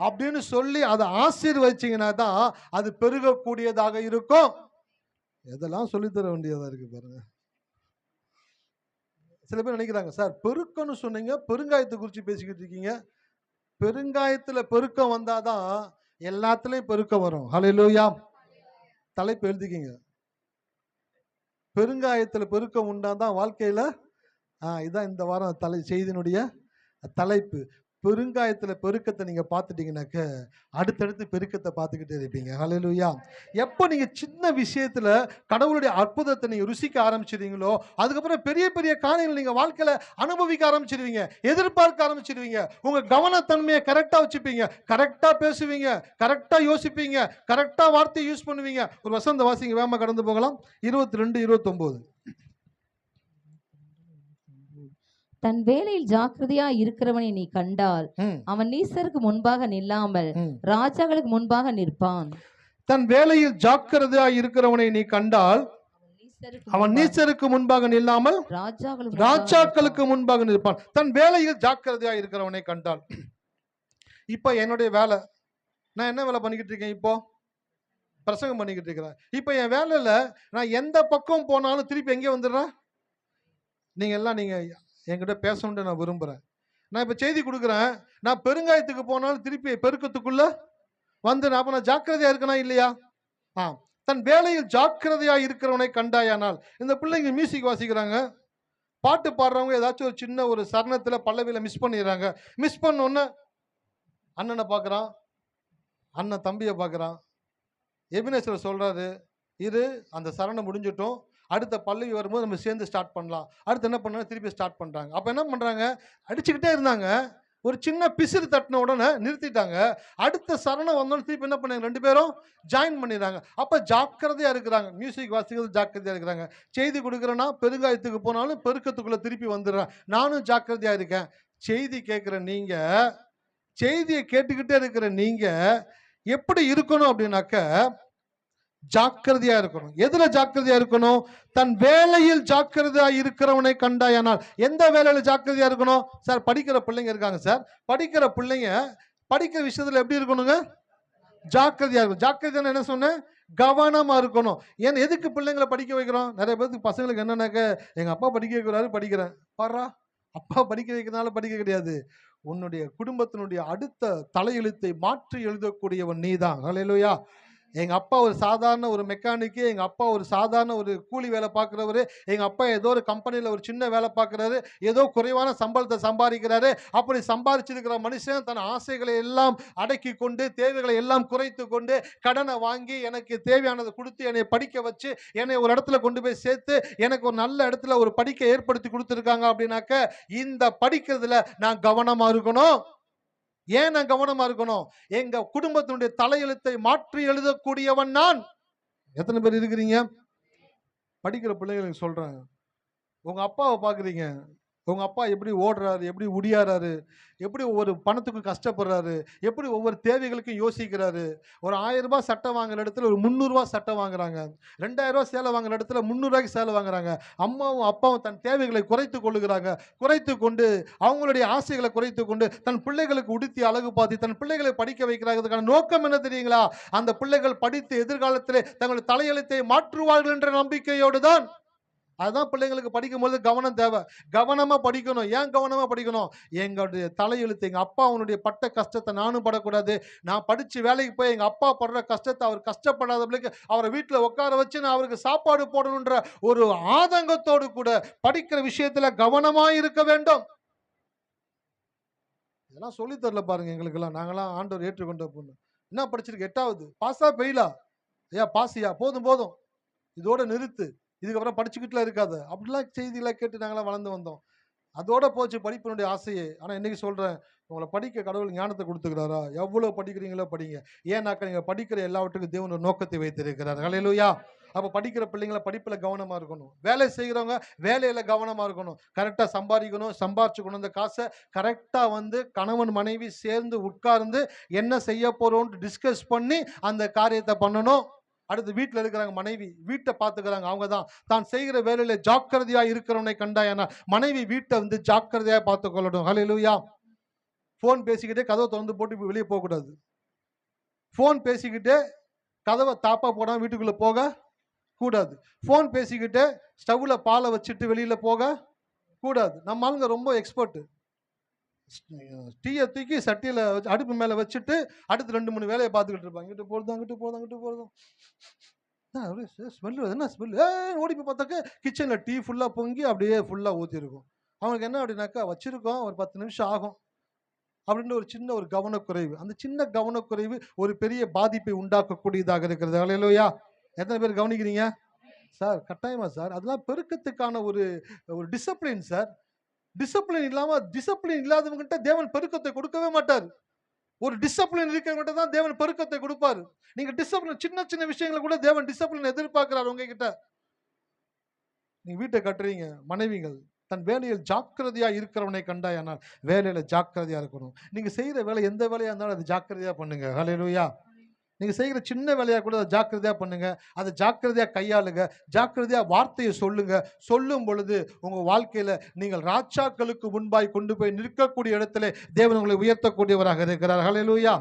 அப்படின்னு சொல்லி அதை ஆசீர்வதிச்சீங்கன்னா தான் அது பெருகக்கூடியதாக இருக்கும். எதெல்லாம் சொல்லித்தர வேண்டியதா இருக்கு பாருங்க. சில பேர் நினைக்கிறாங்க, சார் பெருக்கம்னு சொன்னீங்க, பெருங்காயத்தை குறித்து பேசிக்கிட்டு இருக்கீங்க. பெருங்காயத்துல பெருக்கம் வந்தாதான் எல்லாத்துலயும் பெருக்கம் வரும். ஹல்லேலூயா. தலைப்பு எழுதிக்கிங்க, பெருங்காயத்துல பெருக்கம் உண்டாதான் வாழ்க்கையில. இதான் இந்த வாரம் செய்தியினுடைய தலைப்பு. பெருங்காயத்துல பெருக்கத்தை நீங்க பார்த்துட்டீங்கன்னாக்க அடுத்தடுத்து பெருக்கத்தை பார்த்துக்கிட்டே இருப்பீங்க. ஹல்லேலூயா. எப்போ நீங்க சின்ன விஷயத்துல கடவுளுடைய அற்புதத்தை நீங்க ருசிக்க ஆரம்பிச்சிடுவீங்களோ, அதுக்கப்புறம் பெரிய பெரிய காரியங்கள் நீங்க வாழ்க்கையில அனுபவிக்க ஆரம்பிச்சிடுவீங்க, எதிர்பார்க்க ஆரம்பிச்சிடுவீங்க. உங்க கவனத்தன்மையை கரெக்டா வச்சுப்பீங்க, கரெக்டா பேசுவீங்க, கரெக்டா யோசிப்பீங்க, கரெக்டா வார்த்தையை யூஸ் பண்ணுவீங்க. ஒரு வசந்த வாசிங்க, வேகமா கடந்து போகலாம். 22, 29. தன் வேலையில் ஜாக்கிரதையா இருக்கிறவனை நீ கண்டால் அவன் நீசருக்கு முன்பாக நில்லாமல் ராஜாக்களுக்கு முன்பாக நிற்பான். தன் வேலையில் ஜாக்கிரதையா இருக்கிறவனை நீ கண்டால் அவன் நீசருக்கு முன்பாக நில்லாமல் ராஜாக்களுக்கு முன்பாக நிற்பான். தன் வேலையில் ஜாக்கிரதையா இருக்கிறவனை கண்டால். இப்ப என்னுடைய வேலை, நான் என்ன வேலை பண்ணிக்கிட்டு இருக்கேன்? இப்போ பிரசங்கம் பண்ணிக்கிட்டு இருக்கிறேன். இப்ப என் வேலையில நான் எந்த பக்கம் போனாலும் திருப்பி எங்கே வந்துடுறேன்? நீங்க என்கிட்ட பேசணும்னு நான் விரும்புறேன். நான் இப்ப செய்தி கொடுக்குறேன், நான் பெருங்காயத்துக்கு போனாலும் திருப்பி பெருக்கத்துக்குள்ள வந்து நான் ஜாக்கிரதையா இருக்கனா இல்லையா? தன் வேலையில் ஜாக்கிரதையா இருக்கிறவனை கண்டாயானால். இந்த பிள்ளைங்க மியூசிக் வாசிக்கிறாங்க, பாட்டு பாடுறவங்க ஏதாச்சும் ஒரு சின்ன ஒரு சரணத்துல பல்லவியில மிஸ் பண்ணிடுறாங்க. மிஸ் பண்ணோன்னு அண்ணனை பார்க்குறான், அண்ணன் தம்பியை பார்க்குறான். எபினேசர் சொல்றாரு, இது அந்த சரணம் முடிஞ்சிட்டோம், அடுத்த பல்லவி வரும்போது நம்ம சேர்ந்து ஸ்டார்ட் பண்ணலாம். அடுத்து என்ன பண்ணாங்க, திருப்பி ஸ்டார்ட் பண்றாங்க. அப்ப என்ன பண்றாங்க, அடிச்சுக்கிட்டே இருந்தாங்க. ஒரு சின்ன பிசிறு தட்டின உடனே நிறுத்திட்டாங்க. அடுத்த சரணம் வந்தோன்னு திருப்பி என்ன பண்ணாங்க, ரெண்டு பேரும் ஜாயின் பண்ணிடுறாங்க. அப்ப ஜாக்கிரதையா இருக்கிறாங்க, மியூசிக் வாசிக்கிறது ஜாக்கிரதையா இருக்கிறாங்க. செய்தி கொடுக்குறேன்னா பெருங்காயத்துக்கு போனாலும் பெருக்கத்துக்குள்ள திருப்பி வந்துடுறேன், நானும் ஜாக்கிரதையா இருக்கேன். செய்தி கேட்கிற நீங்க, செய்தியை கேட்டுக்கிட்டே இருக்கிற நீங்க எப்படி இருக்கணும் அப்படின்னாக்க ஜாக்கிரதையா இருக்கணும். எதுல ஜாக்கிரதையா இருக்கணும்? தன் வேலையில் ஜாக்கிரதையா இருக்கிறவனை கண்டாயானால். எந்த வேலையில ஜாக்கிரதையா இருக்கணும்? சார் படிக்கிற பிள்ளைங்க இருக்காங்க சார், படிக்கிற பிள்ளைங்க படிக்கிற விஷயத்துல எப்படி இருக்கணுங்க? ஜாக்கிரதையா இருக்கும். ஜாக்கிரதையா என்ன சொன்னேன்? கவனமா இருக்கணும். ஏன்னா எதுக்கு பிள்ளைங்களை படிக்க வைக்கிறோம்? நிறைய பேருக்கு பசங்களுக்கு என்னன்னாக்க, எங்க அப்பா படிக்க வைக்கிறாரு படிக்கிறேன். பாரா, அப்பா படிக்க வைக்கிறதுனால படிக்க கிடையாது, உன்னுடைய குடும்பத்தினுடைய அடுத்த தலையெழுத்தை மாற்றி எழுதக்கூடியவன் நீதான். ஹல்லேலூயா. எங்க அப்பா ஒரு சாதாரண ஒரு மெக்கானிக்கு, எங்க அப்பா ஒரு சாதாரண ஒரு கூலி வேலை பார்க்கிறவரு, எங்க அப்பா ஏதோ ஒரு கம்பெனியில ஒரு சின்ன வேலை பார்க்கிறாரு, ஏதோ குறைவான சம்பளத்தை சம்பாதிக்கிறாரு. அப்படி சம்பாதிச்சிருக்கிற மனுஷன் தன் ஆசைகளை எல்லாம் அடக்கி கொண்டு, தேவைகளை எல்லாம் குறைத்து கொண்டு, கடனை வாங்கி எனக்கு தேவையானதை கொடுத்து என்னை படிக்க வச்சு என்னை ஒரு இடத்துல கொண்டு போய் சேர்த்து எனக்கு ஒரு நல்ல இடத்துல ஒரு படிக்க ஏற்படுத்தி கொடுத்துருக்காங்க. அப்படின்னாக்க இந்த படிக்கிறதுல நான் கவனமா இருக்கணும். ஏன் நான் கவனமா இருக்கணும்? எங்க குடும்பத்தினுடைய தலையெழுத்தை மாற்றி எழுதக்கூடியவன் நான். எத்தனை பேர் இருக்கிறீங்க? படிக்கிற பிள்ளைங்களுக்கு சொல்றேன், உங்க அப்பாவை பாக்குறீங்க, உங்க அப்பா எப்படி ஓடுறாரு, எப்படி உடியாராரு, எப்படி ஒவ்வொரு பணத்துக்கும் கஷ்டப்படுறாரு, எப்படி ஒவ்வொரு தேவைகளுக்கும் யோசிக்கிறாரு. ஒரு 1000 ரூபாய் சட்டை வாங்குற இடத்துல ஒரு 300 ரூபாய் சட்டை வாங்குறாங்க, 2000 ரூபாய் சேலை வாங்குற இடத்துல 300 ரூபாய்க்கு சேலை வாங்குறாங்க. அம்மாவும் அப்பாவும் தன் தேவைகளை குறைத்து கொள்ளுகிறாங்க. குறைத்து கொண்டு அவங்களுடைய ஆசைகளை குறைத்து கொண்டு தன் பிள்ளைகளுக்கு உடுத்தி அழகு பார்த்து தன் பிள்ளைகளை படிக்க வைக்கிறாங்க. நோக்கம் என்ன தெரியுங்களா? அந்த பிள்ளைகள் படித்து எதிர்காலத்திலே தங்களுடைய தலையெழுத்தை மாற்றுவார்கள் என்ற நம்பிக்கையோடு தான். அதுதான் பிள்ளைங்களுக்கு படிக்கும்போது கவனம் தேவை. கவனமா படிக்கணும். ஏன் கவனமா படிக்கணும்? எங்களுடைய தலையெழுத்து, எங்க அப்பா அவனுடைய பட்ட கஷ்டத்தை நானும் படக்கூடாது. நான் படிச்சு வேலைக்கு போய் எங்க அப்பா படுற கஷ்டத்தை அவர் கஷ்டப்படாதவர்களுக்கு அவரை வீட்டில் உட்கார வச்சு நான் அவருக்கு சாப்பாடு போடணுன்ற ஒரு ஆதங்கத்தோடு கூட படிக்கிற விஷயத்துல கவனமா இருக்க வேண்டும். இதெல்லாம் சொல்லி தரல பாருங்க எங்களுக்கெல்லாம். நாங்களாம் ஆண்டவர் ஏற்றுக்கொண்ட பொண்ணு. என்ன படிச்சிருக்கு? 8வது. பாஸா பெயிலா? ஐயா பாசியா, போதும் போதும், இதோட நிறுத்து, இதுக்கப்புறம் படிச்சுக்கிட்டுலாம் இருக்காது. அப்படிலாம் செய்தியெல்லாம் கேட்டு நாங்களாம் வளர்ந்து வந்தோம். அதோட போச்சு படிப்பினுடைய ஆசையே. ஆனால் இன்னைக்கு சொல்கிறேன், உங்களை படிக்க கடவுள் ஞானத்தை கொடுத்துக்கிறாரா? எவ்வளோ படிக்கிறீங்களோ படிங்க. ஏன்னாக்கா நீங்கள் படிக்கிற எல்லாவற்றுக்கும் தேவன் ஒரு நோக்கத்தை வைத்திருக்கிறார். ஹல்லேலூயா. அப்போ படிக்கிற பிள்ளைங்களை படிப்பில் கவனமாக இருக்கணும். வேலை செய்கிறவங்க வேலையில் கவனமாக இருக்கணும். கரெக்டாக சம்பாதிக்கணும். சம்பாரிச்சுக்கணும். இந்த காசை கரெக்டாக வந்து கணவன் மனைவி சேர்ந்து உட்கார்ந்து என்ன செய்ய போகிறோம்னு டிஸ்கஸ் பண்ணி அந்த காரியத்தை பண்ணணும். அடுத்து வீட்டில் இருக்கிறாங்க மனைவி, வீட்டை பார்த்துக்கிறாங்க. அவங்க தான் தான் செய்கிற வேலையில ஜாக்கிரதையா இருக்கிறவனை கண்டாயனா. மனைவி வீட்டை வந்து ஜாக்கிரதையா பார்த்து கொள்ளணும். ஹல்லேலூயா. போன் பேசிக்கிட்டே கதவை திறந்து போட்டு வெளியே போகக்கூடாது. போன் பேசிக்கிட்டே கதவை தாப்பா போடாம வீட்டுக்குள்ள போக கூடாது. போன் பேசிக்கிட்டே ஸ்டவ்ல பாலை வச்சுட்டு வெளியில போக கூடாது. நம்ம ஆளுங்க ரொம்ப எக்ஸ்பர்ட். டீயை தூக்கி சட்டியில அடுப்பு மேல வச்சுட்டு அடுத்து 2-3 வேலையை பார்த்துக்கிட்டு இருப்பாங்க. இங்கிட்டு போறதும் அங்கிட்டு போறதும் அங்கிட்டு போறதும். ஸ்மெல் என்ன ஸ்மெல், ஓடி போய் பார்த்தாக்க கிச்சனில் டீ ஃபுல்லாக பொங்கி அப்படியே ஃபுல்லாக ஊற்றிருக்கும். அவனுக்கு என்ன அப்படின்னாக்கா, வச்சிருக்கோம் ஒரு 10 நிமிஷம் ஆகும் அப்படின்னு ஒரு சின்ன ஒரு கவனக்குறைவு. அந்த சின்ன கவனக்குறைவு ஒரு பெரிய பாதிப்பை உண்டாக்கக்கூடியதாக இருக்கிறது. அல்லேலூயா. எத்தனை பேர் கவனிக்கிறீங்க சார்? கட்டாயமா சார், அதெல்லாம் பெருக்கத்துக்கான ஒரு ஒரு டிசிப்ளின் சார். டிசிப்ளின் இல்லாதவங்கிட்ட தேவன் பெருக்கத்தை கொடுக்கவே மாட்டார். ஒரு டிசிப்ளின் இருக்கிறவங்கிட்ட தான் தேவன் பெருக்கத்தை கொடுப்பாரு. நீங்க டிசிப்ளின் சின்ன சின்ன விஷயங்களை கூட தேவன் டிசிப்ளின் எதிர்பார்க்கிறார் உங்ககிட்ட. நீங்க வீட்டை கட்டுறீங்க, மனைவிகள் தன் வேலையில் ஜாக்கிரதையா இருக்கிறவனை கண்டாயானால் வேலையில ஜாக்கிரதையா இருக்கணும். நீங்க செய்யற வேலை எந்த வேலையா இருந்தாலும் அது ஜாக்கிரதையா பண்ணுங்க. ஹல்லேலூயா. நீங்க செய்கிற சின்ன வேலையா கூட அதை ஜாக்கிரதையா பண்ணுங்க. அதை ஜாக்கிரதையா கையாளுங்க. ஜாக்கிரதையா வார்த்தையை சொல்லுங்க. சொல்லும் பொழுது உங்க வாழ்க்கையில நீங்கள் ராஜாக்களுக்கு முன்பாய் கொண்டு போய் நிற்கக்கூடிய இடத்துல தேவன் உங்களை உயர்த்தக்கூடியவராக இருக்கிறார். ஹல்லேலூயா.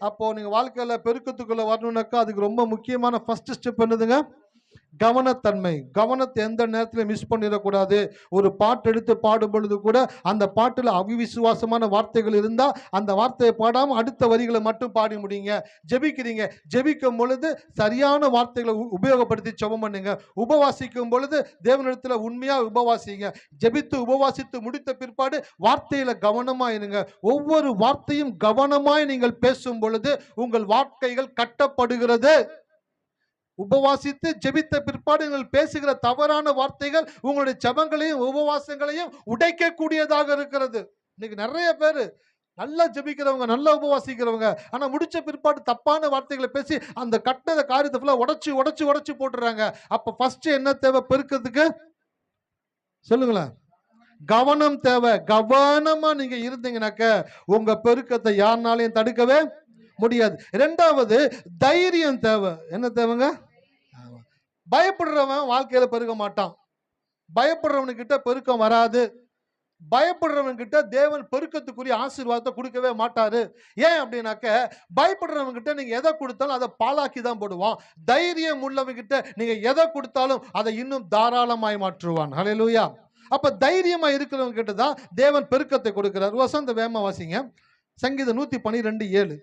அப்போ நீங்க வாழ்க்கையில பெருக்கத்துக்குள்ள வரணும்னாக்கா அதுக்கு ரொம்ப முக்கியமான ஃபர்ஸ்ட் ஸ்டெப் என்னதுங்க? கவனத்தன்மை. கவனத்தை எந்த நேரத்தில் மிஸ் பண்ணிடக்கூடாது. ஒரு பாட்டு எடுத்து பாடும் பொழுது கூட அந்த பாட்டுல அவிசுவாசமான வார்த்தைகள் இருந்தா அந்த வார்த்தையை பாடாம அடுத்த வரிகளை மட்டும் பாடி முடியுங்க. ஜெபிக்கிறீங்க, ஜெபிக்கும் பொழுது சரியான வார்த்தைகளை உபயோகப்படுத்தி ஜெபம் பண்ணுங்க. உபவாசிக்கும் பொழுது தேவனிடத்துல உண்மையா உபவாசிங்க. ஜெபித்து உபவாசித்து முடித்த பிற்பாடு வார்த்தையில கவனமா இருங்க. ஒவ்வொரு வார்த்தையும் கவனமாய் நீங்கள் பேசும் பொழுது உங்கள் வாழ்க்கைகள் கட்டப்படுகிறது. உபவாசித்து ஜெபித்த பிற்பாடு நீங்கள் பேசுகிற தவறான வார்த்தைகள் உங்களுடைய ஜெபங்களையும் உபவாசங்களையும் உடைக்கக்கூடியதாக இருக்கிறது. இன்னைக்கு நிறைய பேர் நல்லா ஜெபிக்கிறவங்க, நல்லா உபவாசிக்கிறவங்க, ஆனா முடிச்ச பிற்பாடு தப்பான வார்த்தைகளை பேசி அந்த கட்டத காரியத்தை ஃபுல்லா உடைச்சு போட்டுறாங்க. அப்ப ஃபர்ஸ்ட் என்ன தேவை பெருக்கிறதுக்கு? சொல்லுங்களேன். கவனம் தேவை. கவனமா நீங்க இருந்தீங்கன்னாக்க உங்க பெருக்கத்தை யாருனாலையும் தடுக்கவே முடியாது. இரண்டாவது தைரியம் தேவை. என்ன தேவைங்க? பயப்படுறவன் வாழ்க்கையில பெருக மாட்டான். பயப்படுறவனுக்கிட்ட பெருக்கம் வராது. பயப்படுறவன் கிட்ட தேவன் பெருக்கத்துக்குரிய ஆசீர்வாதத்தை கொடுக்கவே மாட்டாரு. ஏன் அப்படின்னாக்க பயப்படுறவங்க கிட்ட நீங்க எதை கொடுத்தாலும் அதை பாலாக்கி தான் போடுவான். தைரியம் உள்ளவங்க கிட்ட நீங்க எதை கொடுத்தாலும் அதை இன்னும் தாராளமாய் மாற்றுவான். ஹல்லேலூயா. அப்ப தைரியமா இருக்கிறவங்க கிட்ட தான் தேவன் பெருக்கத்தை கொடுக்கிறார். வசந்த வேமா வாசிங்க. சங்கீதம் 112:7.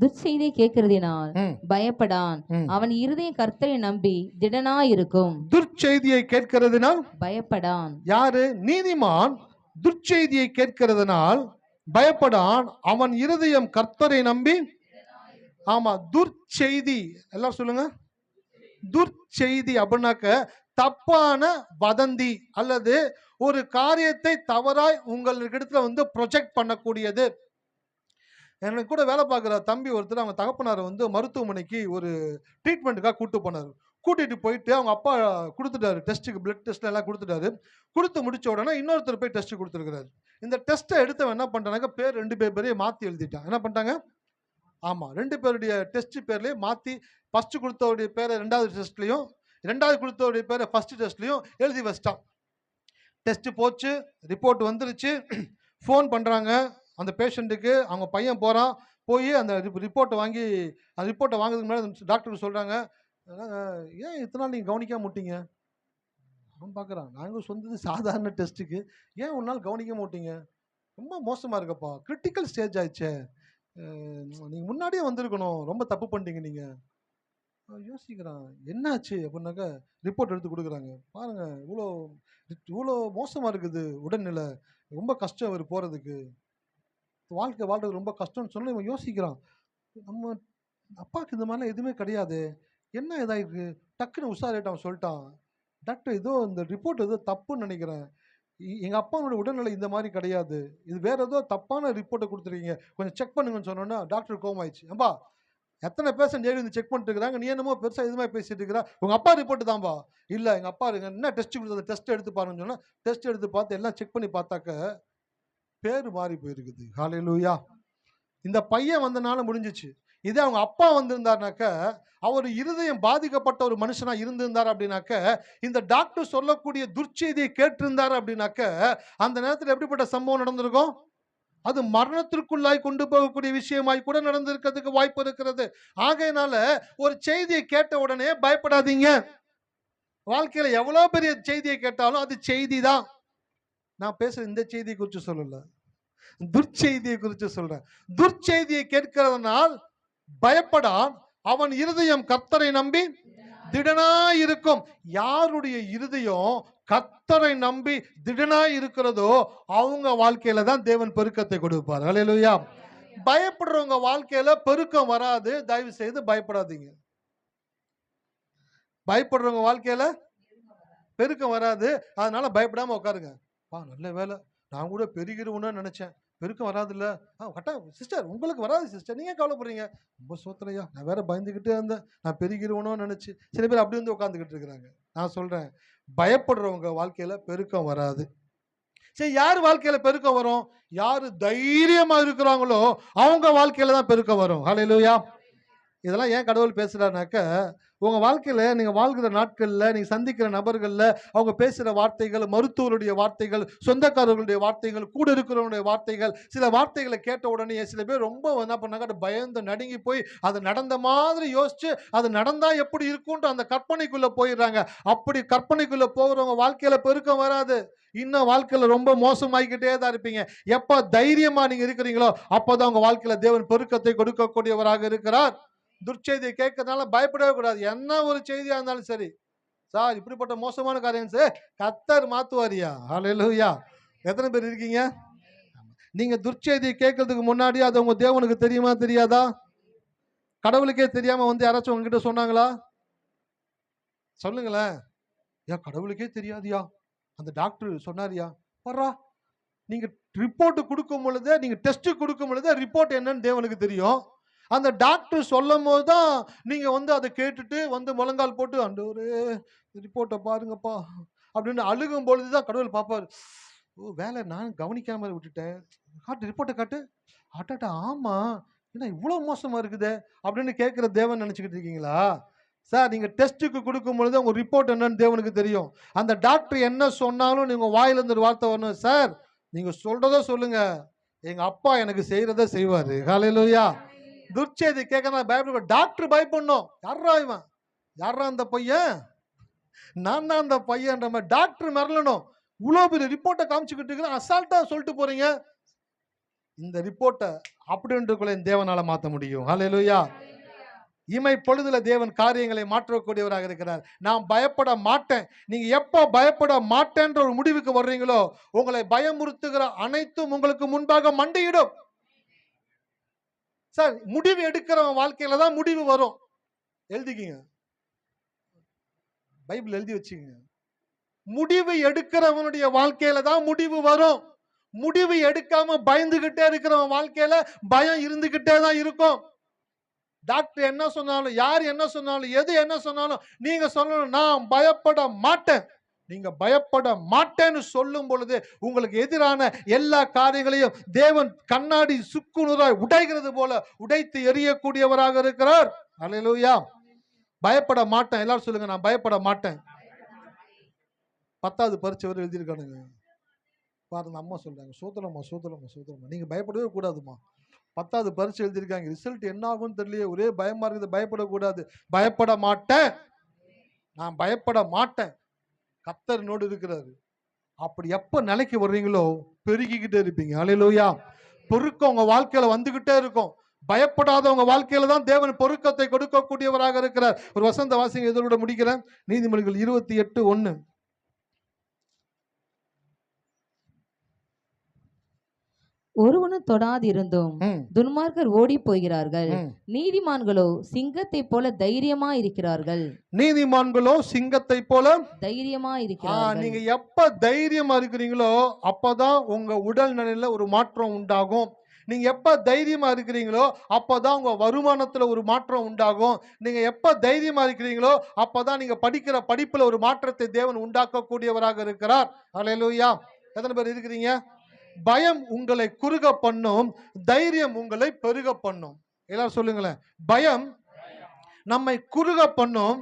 துர்ச்செய்தியை கேட்கிறதினால் பயப்படான். அவன் இருதயம் கர்த்தரை நம்பி திடனாயிருக்கும். துர்ச்செய்தியை கேட்கிறதுனால் பயப்படான். யாரு? நீதிமான் துர்ச்செய்தியை கேட்கிறதுனால் பயப்படான். அவன் இருதயம் கர்த்தரை நம்பி. ஆமா, துர்ச்செய்தி எல்லாரும் சொல்லுங்க. துர்ச்செய்தி அப்படின்னாக்க தப்பான வதந்தி அல்லது ஒரு காரியத்தை தவறாய் உங்களிடத்துல ப்ரொஜெக்ட் பண்ணக்கூடியது. எனக்கு கூட வேலை பார்க்குற தம்பி ஒருத்தர் அவங்க தகப்பனாரை மருத்துவமனைக்கு ஒரு ட்ரீட்மெண்ட்டுக்காக கூட்டிட்டு போயிட்டு அவங்க அப்பா கொடுத்துட்டாரு. டெஸ்ட்டுக்கு பிளட் டெஸ்ட் எல்லாம் கொடுத்துட்டாரு. கொடுத்து முடிச்ச உடனே இன்னொருத்தர் போய் டெஸ்ட் கொடுத்துருக்காரு. இந்த டெஸ்ட்டை எடுத்தவன் என்ன பண்ணிட்டாங்க, பேர் 2 பேரையும் மாற்றி எழுதிட்டான். என்ன பண்ணிட்டாங்க? ஆமா, 2 பேருடைய டெஸ்ட் பேர்லயே மாற்றி ஃபர்ஸ்ட் கொடுத்தவருடைய பேரை 2வது டெஸ்ட்லையும் 2வது கொடுத்தவருடைய பேரை ஃபர்ஸ்ட் டெஸ்ட்லையும் எழுதி வச்சிட்டான். டெஸ்ட் போச்சு, ரிப்போர்ட் வந்துருச்சு. ஃபோன் பண்ணுறாங்க அந்த பேஷண்ட்டுக்கு. அவங்க பையன் போகிறான். போய் அந்த ரிப்போர்ட்டை வாங்குறதுக்கு முன்னாடி டாக்டர் சொல்கிறாங்க, ஏன் இத்தனை நாள் நீங்கள் கவனிக்காம விட்டீங்க? அவன் பார்க்குறான், நாங்கள் சொந்தது சாதாரண டெஸ்ட்டுக்கு, ஏன் ஒரு நாள் கவனிக்க மாட்டீங்க? ரொம்ப மோசமாக இருக்கப்பா, கிரிட்டிக்கல் ஸ்டேஜ் ஆயிடுச்சே, நீங்கள் முன்னாடியே வந்திருக்கணும், ரொம்ப தப்பு பண்ணிட்டீங்க நீங்கள். யோசிக்கிறான், என்னாச்சு அப்படின்னாக்கா ரிப்போர்ட் எடுத்து கொடுக்குறாங்க. பாருங்கள், இவ்வளோ மோசமாக இருக்குது உடல்நிலை, ரொம்ப கஷ்டம் இவர் போகிறதுக்கு, வாழ்க்கை வாழ்றது ரொம்ப கஷ்டம்னு சொன்னால் இவன் யோசிக்கிறான், நம்ம அப்பாவுக்கு இந்த மாதிரிலாம் எதுவுமே கிடையாது, என்ன இதாயிருக்கு? டக்குன்னு உஷாராயிட்டு அவன் சொல்லிட்டான், டாக்டர் ஏதோ இந்த ரிப்போர்ட் ஏதோ தப்புன்னு நினைக்கிறேன், எங்கள் அப்பாவோட உடல்நிலை இந்த மாதிரி கிடையாது, இது வேற ஏதோ தப்பான ரிப்போர்ட்டை கொடுத்துருக்கீங்க, கொஞ்சம் செக் பண்ணுங்கன்னு சொன்னோன்னா டாக்டர் கோவம் ஆயிடுச்சு. அம்பா, எத்தனை பேஷண்ட் ஏறி செக் பண்ணிட்டு இருக்கிறாங்க, நீ என்னமோ பெருசாக இது மாதிரி பேசிட்டு இருக்கிறா, உங்கள் அப்பா ரிப்போர்ட்டு தான்பா. இல்லை, எங்கள் அப்பா இருங்க, என்ன டெஸ்ட் கொடுத்தது, டெஸ்ட் எடுத்து பாருன்னு சொன்னால் டெஸ்ட் எடுத்து பார்த்து எல்லாம் செக் பண்ணி பார்த்தாக்க பேர் மாறி போயிருக்குது. ஹல்லேலூயா. இந்த பையன் வந்தனால முடிஞ்சிச்சு. இதே அவங்க அப்பா வந்திருந்தாருனாக்க, அவர் இருதயம் பாதிக்கப்பட்ட ஒரு மனுஷனா இருந்திருந்தார் அப்படின்னாக்க, இந்த டாக்டர் சொல்லக்கூடிய துர்ச்செய்தியை கேட்டிருந்தார் அப்படின்னாக்க, அந்த நேரத்தில் எப்படிப்பட்ட சம்பவம் நடந்திருக்கும்? அது மரணத்திற்குள்ளாய் கொண்டு போகக்கூடிய விஷயமாய் கூட நடந்திருக்கிறதுக்கு வாய்ப்பு இருக்கிறது. ஆகையினால ஒரு செய்தியை கேட்ட உடனே பயப்படாதீங்க. வாழ்க்கையில எவ்வளவு பெரிய செய்தியை கேட்டாலும் அது செய்தி தான். நான் பேசுற இந்த செய்தியை குறித்து சொல்லல, துர்ச்செய்தியை குறித்து சொல்றேன். துர்ச்செய்தியை கேட்கிறதுனால் பயப்படான், அவன் இருதயம் கர்த்தரை நம்பி திடனாய் இருக்கும். யாருடைய இருதயம் கர்த்தரை நம்பி திடனாய் இருக்கிறதோ அவங்க வாழ்க்கையில தான் தேவன் பெருக்கத்தை கொடுப்பார். ஹல்லேலூயா. பயப்படுறவங்க வாழ்க்கையில பெருக்கம் வராது. தயவு செய்து பயப்படாதீங்க. பயப்படுறவங்க வாழ்க்கையில பெருக்கம் வராது. அதனால பயப்படாம உட்காருங்க. நல்ல வேலை, நான் கூட பெருகிருவோன்னு நினைச்சேன், பெருக்கம் வராது இல்ல. சிஸ்டர் உங்களுக்கு வராது சிஸ்டர், நீங்க கவலைப்படுறீங்க. ரொம்ப சோத்திரையா, நான் வேற பயந்துகிட்டே இருந்தேன், நான் பெருகிருவனோன்னு நினைச்சு. சில பேர் அப்படி வந்து உட்காந்துக்கிட்டு இருக்கிறாங்க. நான் சொல்றேன், பயப்படுறவங்க வாழ்க்கையில பெருக்கம் வராது. சரி, யார் வாழ்க்கையில பெருக்கம் வரும்? யாரு தைரியமா இருக்கிறாங்களோ அவங்க வாழ்க்கையில தான் பெருக்கம் வரும். ஹல்லேலூயா. இதெல்லாம் ஏன் கடவுள் பேசுறாருனாக்க, உங்க வாழ்க்கையில நீங்க வாழ்கிற நாட்கள்ல நீங்க சந்திக்கிற நபர்கள்ல அவங்க பேசுற வார்த்தைகள், மருத்துவருடைய வார்த்தைகள், சொந்தக்காரர்களுடைய வார்த்தைகள், கூட இருக்கிறவங்களுடைய வார்த்தைகள், சில வார்த்தைகளை கேட்ட உடனே சில பேர் ரொம்ப என்ன பண்ணாங்க, பயந்து நடுங்கி போய் அது நடந்த மாதிரி யோசிச்சு அது நடந்தா எப்படி இருக்கும்ன்ற அந்த கற்பனைக்குள்ள போயிடுறாங்க. அப்படி கற்பனைக்குள்ள போகிறவங்க வாழ்க்கையில பெருக்கம் வராது. இன்னும் வாழ்க்கையில ரொம்ப மோசமாகிக்கிட்டே தான் இருப்பீங்க. எப்ப தைரியமா நீங்க இருக்கிறீங்களோ அப்பதான் உங்க வாழ்க்கையில தேவன் பெருக்கத்தை கொடுக்கக்கூடியவராக இருக்கிறார். துர்ச்செய்தியை கேட்கறதுனால பயப்படவே கூடாது. என்ன ஒரு செய்தியா இருந்தாலும் சரி, சார் இப்படிப்பட்ட மோசமான காரியம் கர்த்தர் மாத்துவாரியா. ஹல்லேலூயா. எத்தனை பேர் இருக்கீங்க? நீங்க துர்ச்செய்தியை கேட்கறதுக்கு முன்னாடி அது உங்க தேவனுக்கு தெரியுமா தெரியாதா? கடவுளுக்கே தெரியாம வந்து யாராச்சும் உங்ககிட்ட சொன்னாங்களா? சொல்லுங்களேன். ஏன் கடவுளுக்கே தெரியாதியா, அந்த டாக்டர் சொன்னாரியா? வர்றா, நீங்க ரிப்போர்ட் கொடுக்கும் பொழுதே, நீங்க டெஸ்ட் கொடுக்கும் பொழுதே ரிப்போர்ட் என்னன்னு தேவனுக்கு தெரியும். அந்த டாக்டர் சொல்லும் போது தான் நீங்க வந்து அதை கேட்டுட்டு வந்து முழங்கால் போட்டு ஆண்டவரே ரிப்போர்ட்டை பாருங்கப்பா அப்படின்னு அழுகும் பொழுதுதான் கடவுள் பார்ப்பாரு. ஓ, வேலை நான் கவனிக்காம விட்டுட்டேன், காட்டு ரிப்போர்ட்டை காட்டு. அட்டாட்டா, ஆமா, ஏன்னா இவ்வளவு மோசமா இருக்குதே அப்படின்னு கேட்கிற தேவன் நினைச்சுக்கிட்டு இருக்கீங்களா? சார், நீங்க டெஸ்ட்டுக்கு கொடுக்கும் பொழுது உங்க ரிப்போர்ட் என்னன்னு தேவனுக்கு தெரியும். அந்த டாக்டர் என்ன சொன்னாலும் நீங்க வாயில இருந்து ஒரு வார்த்தை வரணும், சார் நீங்க சொல்றத சொல்லுங்க, எங்க அப்பா எனக்கு செய்யறத செய்வாரு. ஹல்லேலூயா. துர்ச்செய்தி கேட்க பயப்பட, டாக்டர் பயப்படணும். யாரா இவன், யாரா அந்த பையன், நான் தான் அந்த பையன்ற மாதிரி டாக்டர் மிரளணும். இவ்வளவு பெரிய ரிப்போர்ட்டை காமிச்சுக்கிட்டு இருக்கிறேன், அசால்ட்டா சொல்லிட்டு போறீங்க. இந்த ரிப்போர்ட்டை அப்படின்றக்குள்ள தேவனால மாற்ற முடியும். ஹல்லேலூயா. இமை பொழுதுல தேவன் காரியங்களை மாற்றக்கூடியவராக இருக்கிறார். நான் பயப்பட மாட்டேன். நீங்க எப்ப பயப்பட மாட்டேன்ற ஒரு முடிவுக்கு வர்றீங்களோ உங்களை பயமுறுத்துகிற அனைத்தும் உங்களுக்கு முன்பாக மண்டியிடும். சார், முடிவு எடுக்கிறவன் வாழ்க்கையில தான் முடிவு வரும். எழுதிக்கிங்க, பைபிள் எழுதி வச்சுக்கங்க. முடிவு எடுக்கிறவனுடைய வாழ்க்கையில தான் முடிவு வரும். முடிவு எடுக்காம பயந்துகிட்டே இருக்கிறவன் வாழ்க்கையில பயம் இருந்துகிட்டே தான் இருக்கும். டாக்டர் என்ன சொன்னாலும், யார் என்ன சொன்னாலும், எது என்ன சொன்னாலும் நீங்க சொல்லணும், நான் பயப்பட மாட்டேன். நீங்க பயப்பட மாட்டேன்னு சொல்லும் பொழுது உங்களுக்கு எதிரான எல்லா காரியங்களையும் தேவன் கண்ணாடி சுக்குநூறாய் உடைகிறது போல உடைத்து எறியக்கூடியவராக இருக்கிறார். ஹல்லேலூயா. பயப்பட மாட்டேன். எல்லாரும் சொல்லுங்க, நான் பயப்பட மாட்டேன். 10வது பரீட்சை வரை எழுதியிருக்கானுங்க பாருங்க. அம்மா சொல்றாங்க, சோதரம்மா சோதரம்மா சோதரம்மா, நீங்க பயப்படவே கூடாதுமா. 10வது பரீட்சை எழுதியிருக்காங்க, ரிசல்ட் என்ன ஆகும்னு தெரியல, ஒரே பயமா இருக்குது. பயப்படக்கூடாது. பயப்பட மாட்டேன், நான் பயப்பட மாட்டேன். கர்த்தர் என்னோடு இருக்கிறாரு. அப்படி எப்ப நிலைக்கு வர்றீங்களோ பெருகிக்கிட்டே இருப்பீங்க. ஹல்லேலூயா. பெருக்கம் உங்க வாழ்க்கையில வந்துகிட்டே இருக்கும். பயப்படாதவங்க வாழ்க்கையில தான் தேவன் பெருக்கத்தை கொடுக்கக்கூடியவராக இருக்கிறார். ஒரு வசந்த வாசிங்க, இதோட முடிக்கிறேன். நீதிமொழிகள் 28:1. ஒருவனும் தொடாதிருந்தும் துன்மார்க்கர் ஓடி போகிறார்கள், நீதிமான்களோ சிங்கத்தை போல தைரியமா இருக்கிறார்கள். நீதிமான்களோ சிங்கத்தை போல தைரியமா இருக்கிறார்கள். நீங்க எப்ப தைரியமா இருக்கிறீங்களோ அப்பதான் உங்க உடல் நிலையில ஒரு மாற்றம் உண்டாகும். நீங்க எப்ப தைரியமா இருக்கிறீங்களோ அப்பதான் உங்க வருமானத்துல ஒரு மாற்றம் உண்டாகும். நீங்க எப்ப தைரியமா இருக்கிறீங்களோ அப்பதான் நீங்க படிக்கிற படிப்புல ஒரு மாற்றத்தை தேவன் உண்டாக்கக்கூடியவராக இருக்கிறார். ஹல்லேலூயா. எத்தனை பேர் இருக்கிறீங்க? பயம் உங்களை குறுக பண்ணும், தைரியம் உங்களை பெருக பண்ணும். எல்லாரும் சொல்லுங்களேன், பயம் நம்மை குறுக பண்ணும்,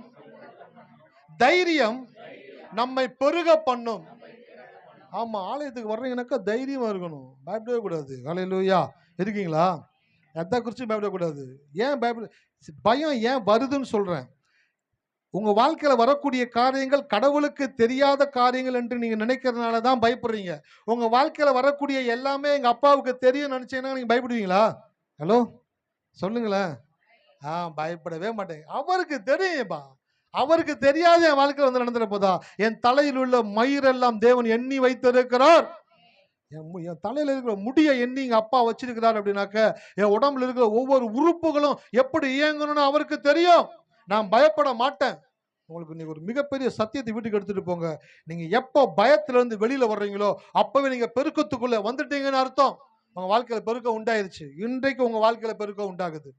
தைரியம் நம்மை பெருக பண்ணும். ஆமா, ஆலயத்துக்கு வர்றீங்கன்னாக்கா தைரியமா இருக்கணும், பயப்படவே கூடாது. ஹல்லேலூயா. இருக்கீங்களா? எதை குறிச்சும் பயப்படக்கூடாது. ஏன் பயப்பட, பயம் ஏன் வருதுன்னு சொல்றேன். உங்க வாழ்க்கையில வரக்கூடிய காரியங்கள் கடவுளுக்கு தெரியாத காரியங்கள் என்று நீங்க நினைக்கிறதுனால தான் பயப்படுறீங்க. உங்க வாழ்க்கையில வரக்கூடிய எல்லாமே எங்க அப்பாவுக்கு தெரியும் நினைச்சீங்கன்னா நீங்க பயப்படுவீங்களா? ஹலோ, சொல்லுங்களேன். பயப்படவே மாட்டேங்க. அவருக்கு தெரியும்பா. அவருக்கு தெரியாத என் வாழ்க்கையில வந்து நடந்துட போதா? என் தலையில் உள்ள மயிரெல்லாம் தேவன் எண்ணி வைத்திருக்கிறார். என் தலையில இருக்கிற முடிய எண்ணி எங்க அப்பா வச்சிருக்கிறார் அப்படின்னாக்க, என் உடம்புல இருக்கிற ஒவ்வொரு உறுப்புகளும் எப்படி இயங்கணும்னு அவருக்கு தெரியும். நான் பயப்பட மாட்டேன். உங்களுக்கு நீங்க ஒரு மிகப்பெரிய சத்தியத்தை வீட்டுக்கு எடுத்துட்டு போங்க. நீங்க எப்போ பயத்துல இருந்து வெளியில வர்றீங்களோ, அப்பவே நீங்க பெருக்கத்துக்குள்ள வந்துட்டீங்கன்னு அர்த்தம். உங்க வாழ்க்கையில பெருக்கம் உண்டாயிருச்சு. இன்றைக்கு உங்க வாழ்க்கையில பெருக்கம் உண்டாகுது.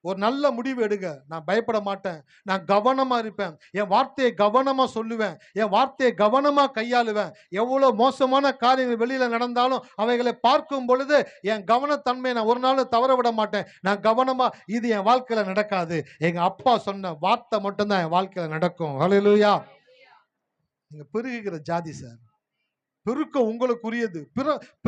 ஒரு நல்ல முடிவு எடுங்க. நான் பயப்பட மாட்டேன். நான் கவனமா இருப்பேன். என் வார்த்தையை கவனமா சொல்லுவேன். என் வார்த்தையை கவனமா கையாளுவேன். எவ்வளவு மோசமான காரியங்கள் வெளியில நடந்தாலும் அவைகளை பார்க்கும் பொழுது என் கவனத்தன்மையை நான் ஒரு நாள் தவற விட மாட்டேன். நான் கவனமா, இது என் வாழ்க்கையில நடக்காது. எங்க அப்பா சொன்ன வார்த்தை மட்டும்தான் என் வாழ்க்கையில நடக்கும். ஹல்லேலூயா. நீங்க பெருகுகிற ஜாதி சார். பெருக்கம் உங்களுக்குரியது.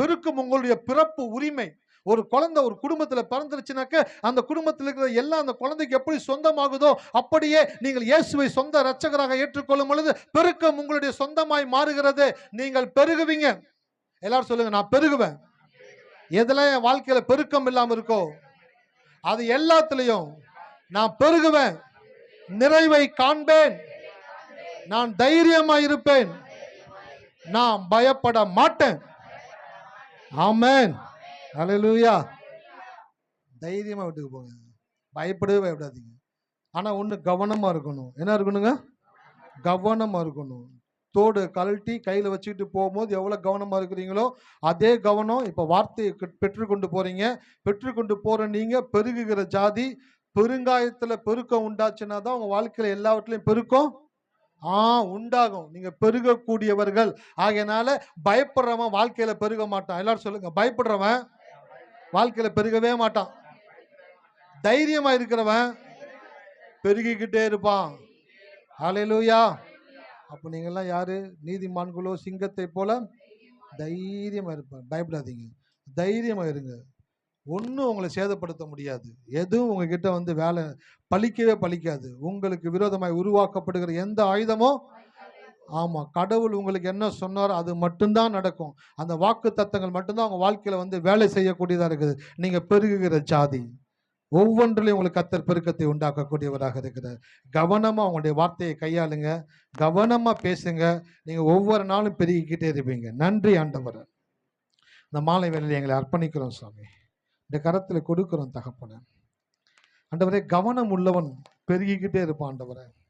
பெருக்கம் உங்களுடைய பிறப்பு உரிமை. ஒரு குழந்தை ஒரு குடும்பத்துல பிறந்துருச்சுனாக்க அந்த குடும்பத்தில் இருக்கிற எல்லாம் அந்த குழந்தைக்கு எப்படி சொந்தமாகுதோ அப்படியே நீங்கள் இயேசுவை சொந்த இரட்சகராக ஏற்றுக்கொள்ளும் பொழுது பெருக்கம் உங்களுடைய சொந்தமாய் மாறுகிறது. நீங்கள் பெருகுவீங்க. எல்லாரும் சொல்லுங்க, நான் பெருகுவேன். எதுல என் வாழ்க்கையில பெருக்கம் இல்லாம இருக்கோ அது எல்லாத்திலையும் நான் பெருகுவேன். நிறைவை காண்பேன். நான் தைரியமா இருப்பேன். நான் பயப்பட மாட்டேன். ஆமென். ஹல்லேலூயா. தைரியமா வீட்டுக்கு போங்க. பயப்படவே பயப்படாதீங்க. ஆனா ஒண்ணு, கவனமா இருக்கணும். என்ன இருக்கணுங்க? கவனமா இருக்கணும். தோடு கழட்டி கையில வச்சுக்கிட்டு போகும்போது எவ்வளவு கவனமா இருக்கிறீங்களோ அதே கவனம் இப்ப வார்த்தையை பெற்றுக்கொண்டு போறீங்க. பெற்றுக்கொண்டு போற நீங்க பெருகுகிற ஜாதி. பெருங்காயத்துல பெருக்கம் உண்டாச்சுன்னா தான் உங்க வாழ்க்கையில எல்லாவற்றிலையும் பெருக்கம் உண்டாகும். நீங்க பெருகக்கூடியவர்கள். ஆகையினால பயப்படுறவன் வாழ்க்கையில பெருக மாட்டான். எல்லாரும் சொல்லுங்க, பயப்படுறவன் வாழ்க்கையில பெருகவே மாட்டான். தைரியமா இருக்கிறவன் பெருகிக்கிட்டே இருப்பான். ஹல்லேலூயா. அப்ப நீங்க எல்லாம் யாரு? நீதிமான்களோ சிங்கத்தை போல தைரியமா இருப்பாங்க. பயப்படாதீங்க. தைரியமா இருங்க. ஒன்றும் உங்களை சேதப்படுத்த முடியாது. எதுவும் உங்ககிட்ட வந்து வேலை பலிக்கவே பலிக்காது. உங்களுக்கு விரோதமாய் உருவாக்கப்படுகிற எந்த ஆயுதமும் கடவுள் உங்களுக்கு என்ன சொன்னாரோ அது மட்டும்தான் நடக்கும். அந்த வாக்கு தத்தங்கள் மட்டும்தான் உங்க வாழ்க்கையில வந்து வேலை செய்யக்கூடியதா இருக்குது. நீங்க பெருகுகிற ஜாதி. ஒவ்வொன்றிலையும் உங்களுக்கு கர்த்தர் பெருக்கத்தை உண்டாக்கக்கூடியவராக இருக்கிறார். கவனமா உங்களுடைய வார்த்தையை கையாளுங்க. கவனமா பேசுங்க. நீங்க ஒவ்வொரு நாளும் பெருகிக்கிட்டே இருப்பீங்க. நன்றி ஆண்டவரே. இந்த மாலை வேளையில எங்களை அர்ப்பணிக்கிறோம் சுவாமி. இந்த கரத்துல கொடுக்கிறோம் தகப்பனே. ஆண்டவரே, கவனம் உள்ளவன் பெருகிக்கிட்டே இருப்பான் ஆண்டவரே.